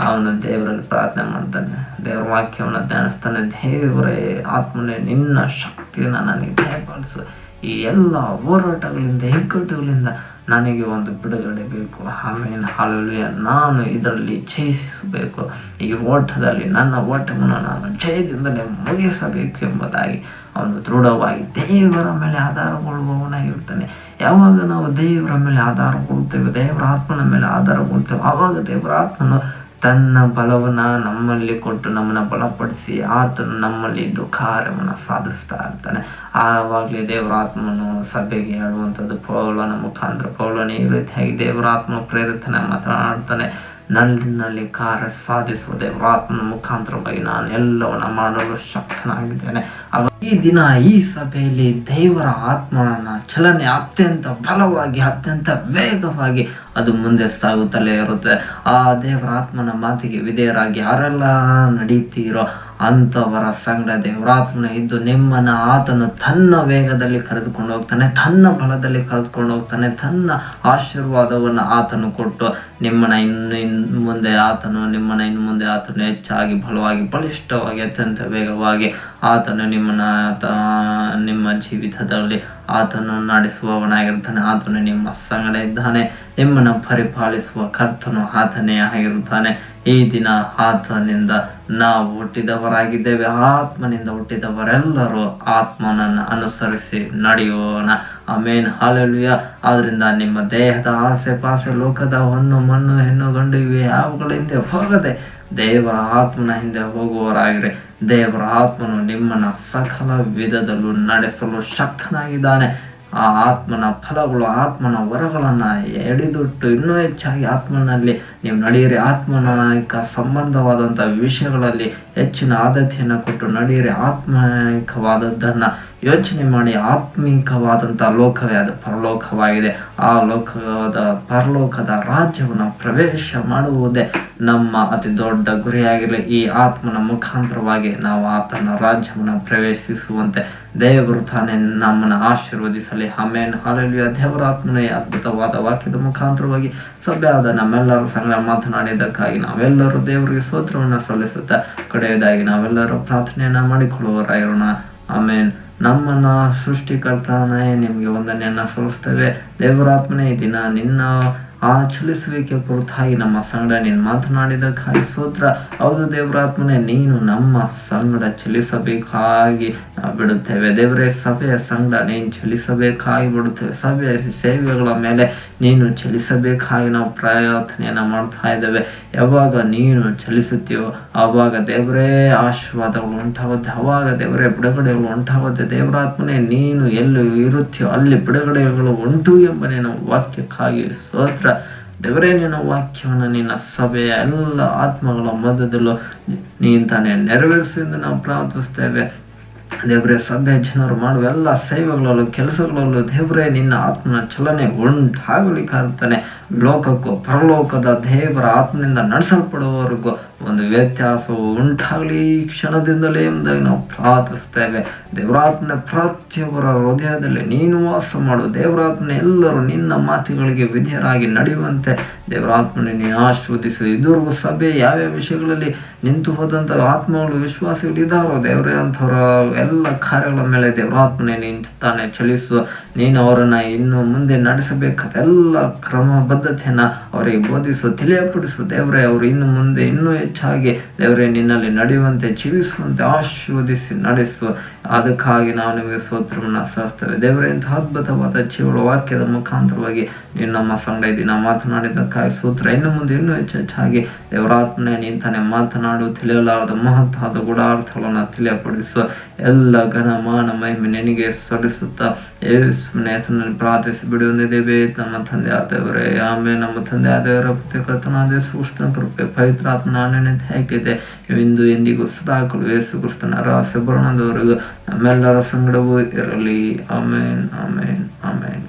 ಅವನು ದೇವರಲ್ಲಿ ಪ್ರಾರ್ಥನೆ ಮಾಡ್ತಾನೆ, ದೇವರ ವಾಕ್ಯವನ್ನು ಧ್ಯಾನಿಸ್ತಾನೆ. ದೇವರೇ ಆತ್ಮನೇ ನಿನ್ನ ಶಕ್ತಿಯನ್ನು ನನಗೆ ದಯಪಾಲಿಸು. ಈ ಎಲ್ಲ ಹೋರಾಟಗಳಿಂದ, ಇಕ್ಕಟ್ಟುಗಳಿಂದ ನನಗೆ ಒಂದು ಬಿಡುಗಡೆ ಬೇಕು. ಆಮೇಲೆ ಹಾಲೆಲೂಯಾ. ನಾನು ಇದರಲ್ಲಿ ಜಯಿಸಬೇಕು. ಈ ಓಟದಲ್ಲಿ ನನ್ನ ಓಟವನ್ನು ನಾನು ಜಯದಿಂದಲೇ ಮುಗಿಸಬೇಕು ಎಂಬುದಾಗಿ ಅವನು ದೃಢವಾಗಿ ದೇವರ ಮೇಲೆ ಆಧಾರಗೊಳ್ಳುವವನಾಗಿರ್ತಾನೆ. ಯಾವಾಗ ನಾವು ದೇವರ ಮೇಲೆ ಆಧಾರಗೊಳ್ತೇವೆ, ದೇವರ ಆತ್ಮನ ಮೇಲೆ ಆಧಾರಗೊಳ್ತೇವೆ, ಆವಾಗ ದೇವರ ಆತ್ಮನು ತನ್ನ ಬಲವನ್ನ ನಮ್ಮಲ್ಲಿ ಕೊಟ್ಟು ನಮ್ಮನ್ನ ಬಲಪಡಿಸಿ ಆತನು ನಮ್ಮಲ್ಲಿ ಇದ್ದು ಕಾರ್ಯವನ್ನು ಸಾಧಿಸ್ತಾ ಇರ್ತಾನೆ. ಆವಾಗಲೇ ದೇವರಾತ್ಮನು ಸಭೆಗೆ ಹೇಳುವಂಥದ್ದು ಪೌಲನ ಮುಖಾಂತರ. ಪೌಲನೇ ಈ ರೀತಿಯಾಗಿ ದೇವರಾತ್ಮ ಪ್ರೇರಿತನ ಮಾತನಾಡ್ತಾನೆ. ನನ್ನಲ್ಲಿ ಕಾರ್ಯ ಸಾಧಿಸುವ ದೇವರಾತ್ಮನ ಮುಖಾಂತರವಾಗಿ ನಾನು ಎಲ್ಲವನ್ನ ಮಾಡಲು ಶಕ್ತನಾಗಿದ್ದೇನೆ. ಈ ದಿನ ಈ ಸಭೆಯಲ್ಲಿ ದೇವರ ಆತ್ಮನ ಚಲನೆ ಅತ್ಯಂತ ಬಲವಾಗಿ ಅತ್ಯಂತ ವೇಗವಾಗಿ ಅದು ಮುಂದೆ ಸಾಗುತ್ತಲೇ ಇರುತ್ತೆ. ಆ ದೇವರ ಆತ್ಮನ ಮಾತಿಗೆ ವಿಧೇಯರಾಗಿ ಯಾರೆಲ್ಲ ನಡೀತೀರೋ ಅಂಥವರ ಸಂಗಡ ದೇವರಾತ್ಮನ ಇದ್ದು ನಿಮ್ಮನ್ನ ಆತನು ತನ್ನ ವೇಗದಲ್ಲಿ ಕರೆದುಕೊಂಡು ಹೋಗ್ತಾನೆ, ತನ್ನ ಬಲದಲ್ಲಿ ಕರೆದುಕೊಂಡು ಹೋಗ್ತಾನೆ, ತನ್ನ ಆಶೀರ್ವಾದವನ್ನು ಆತನು ಕೊಟ್ಟು ನಿಮ್ಮನ್ನ ಇನ್ನು ಮುಂದೆ ಆತನು ಹೆಚ್ಚಾಗಿ ಬಲವಾಗಿ ಬಲಿಷ್ಠವಾಗಿ ಅತ್ಯಂತ ವೇಗವಾಗಿ ಆತನು ನಿಮ್ಮ ಜೀವಿತದಲ್ಲಿ ಆತನು ನಡೆಸುವವನಾಗಿರ್ತಾನೆ. ಆತನು ನಿಮ್ಮ ಸಂಗಡ ಇದ್ದಾನೆ. ನಿಮ್ಮನ್ನು ಪರಿಪಾಲಿಸುವ ಕರ್ತನು ಆತನೇ ಆಗಿರುತ್ತಾನೆ. ಈ ದಿನ ಆತನಿಂದ ನಾವು ಹುಟ್ಟಿದವರಾಗಿದ್ದೇವೆ. ಆತ್ಮನಿಂದ ಹುಟ್ಟಿದವರೆಲ್ಲರೂ ಆತ್ಮನನ್ನು ಅನುಸರಿಸಿ ನಡೆಯೋಣ. ಆಮೇನ್, ಹಲ್ಲೆಲೂಯಾ. ಆದ್ರಿಂದ ನಿಮ್ಮ ದೇಹದ ಆಸೆ ಪಾಸೆ, ಲೋಕದ ಹೊನ್ನು ಮಣ್ಣು ಹೆಣ್ಣು ಗಂಡು ಇವೆ ಯಾವುಗಳ ಹಿಂದೆ ಹೋಗದೆ ದೇವರ ಆತ್ಮನ ಹಿಂದೆ ಹೋಗುವವರಾಗಿರಿ. ದೇವರ ಆತ್ಮನು ನಿಮ್ಮನ್ನ ಸಕಲ ವಿಧದಲ್ಲೂ ನಡೆಸಲು ಶಕ್ತನಾಗಿದ್ದಾನೆ. ಆ ಆತ್ಮನ ಫಲಗಳು, ಆತ್ಮನ ವರಗಳನ್ನು ಹಿಡಿದಿಟ್ಟು ಇನ್ನೂ ಹೆಚ್ಚಾಗಿ ಆತ್ಮನಲ್ಲಿ ನೀವು ನಡೆಯಿರಿ. ಆತ್ಮನಿಕ ಸಂಬಂಧವಾದಂಥ ವಿಷಯಗಳಲ್ಲಿ ಹೆಚ್ಚಿನ ಆದ್ಯತೆಯನ್ನು ಕೊಟ್ಟು ನಡೆಯಿರಿ. ಆತ್ಮಿಕವಾದದ್ದನ್ನು ಯೋಚನೆ ಮಾಡಿ. ಆತ್ಮಿಕವಾದಂಥ ಲೋಕವೇ ಅದು ಪರಲೋಕವಾಗಿದೆ. ಆ ಪರಲೋಕದ ರಾಜ್ಯವನ್ನು ಪ್ರವೇಶ ಮಾಡುವುದೇ ನಮ್ಮ ಅತಿ ದೊಡ್ಡ ಗುರಿಯಾಗಿರಲಿ. ಈ ಆತ್ಮನ ಮುಖಾಂತರವಾಗಿ ನಾವು ಆತನ ರಾಜ್ಯವನ್ನು ಪ್ರವೇಶಿಸುವಂತೆ ದೇವರು ತಾನೇ ನಮ್ಮನ್ನು ಆಶೀರ್ವದಿಸಲಿ. ಆಮೇನ್, ಹಲ್ಲೆಲೂಯಾ. ದೇವರ ಆತ್ಮನೇ ಅದ್ಭುತವಾದ ವಾಕ್ಯದ ಮುಖಾಂತರವಾಗಿ ಸಭೆಯಾದ ನಮ್ಮೆಲ್ಲರೂ ಸಂಗಡ ಮಾತನಾಡಿದ್ದಕ್ಕಾಗಿ ನಾವೆಲ್ಲರೂ ದೇವರಿಗೆ ಸ್ತೋತ್ರವನ್ನು ಸಲ್ಲಿಸುತ್ತಾ ಕಡೆಯದಾಗಿ ನಾವೆಲ್ಲರೂ ಪ್ರಾರ್ಥನೆಯನ್ನ ಮಾಡಿಕೊಳ್ಳುವವರಾಗಿರೋಣ. ಆಮೇನ್. ನಮ್ಮನ್ನ ಸೃಷ್ಟಿಕರ್ತಾನೇ ನಿಮಗೆ ವಂದನೆಯನ್ನ ಸಲ್ಲಿಸ್ತೇವೆ. ದೇವರಾತ್ಮನೇ ಈ ದಿನ ನಿನ್ನ ಆ ಚಲಿಸುವಿಕೆ ಕುರಿತಾಗಿ ನಮ್ಮ ಸಂಗಡ ನೀನು ಮಾತನಾಡಿದಕ್ಕಾಗಿ ಸ್ತೋತ್ರ. ಹೌದು ದೇವರಾತ್ಮನೇ, ನೀನು ನಮ್ಮ ಸಂಗಡ ಚಲಿಸಬೇಕಾಗಿ ಬಿಡುತ್ತೇವೆ. ದೇವರೇ, ಸಭೆಯ ಸಂಗಡ ನೀನು ಚಲಿಸಬೇಕಾಗಿ ಬಿಡುತ್ತೇವೆ. ಸಭೆಯ ಸೇವೆಗಳ ಮೇಲೆ ನೀನು ಚಲಿಸಬೇಕಾಗಿ ನಾವು ಪ್ರಾರ್ಥನೆಯನ್ನು ಮಾಡ್ತಾ ಇದ್ದೇವೆ. ಯಾವಾಗ ನೀನು ಚಲಿಸುತ್ತೀವೋ ಆವಾಗ ದೇವರೇ ಆಶೀರ್ವಾದಗಳು ಉಂಟಾಗುತ್ತೆ. ಆವಾಗ ದೇವರೇ ಬಿಡುಗಡೆಗಳು ಉಂಟಾಗುತ್ತೆ. ದೇವರಾತ್ಮನೇ, ನೀನು ಎಲ್ಲಿ ಇರುತ್ತೀಯೋ ಅಲ್ಲಿ ಬಿಡುಗಡೆಗಳು ಉಂಟು ಎಂಬ ನಿನ್ನ ವಾಕ್ಯಕ್ಕಾಗಿ ಸ್ತೋತ್ರ. ದೇವರೇ, ನಿನ್ನ ವಾಕ್ಯವನ್ನು ನಿನ್ನ ಸಭೆಯ ಎಲ್ಲ ಆತ್ಮಗಳ ಮಧ್ಯದಲ್ಲೂ ನೀನು ತಾನೇ ನೆರವೇರಿಸಿ ಎಂದು ನಾವು ಪ್ರಾರ್ಥಿಸ್ತೇವೆ. ದೇವರೇ, ಸಭೆಯ ಜನರು ಮಾಡುವ ಎಲ್ಲ ಸೇವೆಗಳಲ್ಲೂ ಕೆಲಸಗಳಲ್ಲೂ ದೇವರೇ ನಿನ್ನ ಆತ್ಮನ ಚಲನೆ ಉಂಟಾಗಲಿಕ್ಕಾಗುತ್ತಾನೆ. ಲೋಕಕ್ಕೂ ಪರಲೋಕದ ದೇವರ ಆತ್ಮನಿಂದ ನಡೆಸಲ್ಪಡುವವರೆಗೂ ಒಂದು ವ್ಯತ್ಯಾಸವು ಉಂಟಾಗಲಿ ಈ ಕ್ಷಣದಿಂದಲೇ ಎಂಬುದಾಗಿ ನಾವು ಪ್ರಾರ್ಥಿಸ್ತೇವೆ. ದೇವರಾತ್ಮನ ಪ್ರತಿಯೊಬ್ಬರ ಹೃದಯದಲ್ಲಿ ನೀನು ವಾಸ ಮಾಡು. ದೇವರಾತ್ಮನ ಎಲ್ಲರೂ ನಿನ್ನ ಮಾತುಗಳಿಗೆ ವಿಧೇಯರಾಗಿ ನಡೆಯುವಂತೆ ದೇವರಾತ್ಮನೆ ನೀನು ಆಶೀರ್ವದಿಸು. ಇದುವರೆಗೂ ಸಭೆ ಯಾವ್ಯಾವ ವಿಷಯಗಳಲ್ಲಿ ನಿಂತು ಹೋದಂಥ ಆತ್ಮಗಳು ವಿಶ್ವಾಸಿಗಳಿದ್ದಾರೋ ದೇವರೇ, ಅಂಥವರ ಎಲ್ಲ ಕಾರ್ಯಗಳ ಮೇಲೆ ದೇವರಾತ್ಮನೆ ನೀನು ತಾನೇ ಚಲಿಸು. ನೀನು ಅವರನ್ನು ಇನ್ನು ಮುಂದೆ ನಡೆಸಬೇಕಾದ ಎಲ್ಲ ಕ್ರಮಬದ್ಧತೆಯನ್ನು ಅವರಿಗೆ ಬೋಧಿಸು, ತಿಳಿಯಪಡಿಸು. ದೇವರೇ, ಅವರು ಇನ್ನು ಮುಂದೆ ಇನ್ನೂ ಹೆಚ್ಚಾಗಿ ದೇವರೇ ನಿನ್ನಲ್ಲಿ ನಡೆಯುವಂತೆ ಜೀವಿಸುವಂತೆ ಆಶೀರ್ವದಿಸಿ ನಡೆಸು. ಅದಕ್ಕಾಗಿ ನಾವು ನಿಮಗೆ ಸ್ತೋತ್ರವನ್ನು ಸಲ್ಲಿಸ್ತೇವೆ. ದೇವರೇ, ಇಂತಹ ಅದ್ಭುತವಾದ ಜೀವಳ ವಾಕ್ಯದ ಮುಖಾಂತರವಾಗಿ ನೀನು ನಮ್ಮ ಸಂಗಡ ದಿನ ಮಾತನಾಡಿದ್ದಕ್ಕಾಗಿ ಸ್ತೋತ್ರ. ಇನ್ನು ಮುಂದೆ ಇನ್ನೂ ಹೆಚ್ಚಾಗಿ ದೇವರಾತ್ಮನೆ ನೀನು ತಾನೇ ಮಾತನಾಡು. ತಿಳಿಯಲಾರದ ಮಹತ್ತಾದ ಗುಡಾರ್ಥಗಳನ್ನು ತಿಳಿಯಪಡಿಸುವ ಎಲ್ಲ ಘನಮಾನ ಮಹಿಮೆ ನಿನಗೆ ಸಲ್ಲಿಸುತ್ತಾ ಯೇಸುವಿನ ಹೆಸರಿನಲ್ಲಿ ಪ್ರಾರ್ಥಿಸಿ ಬಿಡುವಂದಿದ್ದೇವೆ. ನಮ್ಮ ತಂದೆ ಆದವರೇ, ಆಮೇಲೆ ನಮ್ಮ ತಂದೆ ಆದವರ ಪ್ರತಿಕರ್ತನಾದ ಸೂಕ್ಷ್ಮ ಕೃಪೆ ಪವಿತ್ರಾತ್ಮನ ಅನ್ಯತೆ ಹಾಕಿದೆ ಇಂದು ಎಂದಿಗೂ ಸದಾಕಲು ಯೇಸು ಕ್ರಿಸ್ತನ ರಹಸ್ಯ ಬರಣದವರೆಗೂ ನಮ್ಮೆಲ್ಲರ ಸಂಗಡವೂ ಇರಲಿ. ಆಮೇನ್, ಆಮೇನ್, ಆಮೇನ್.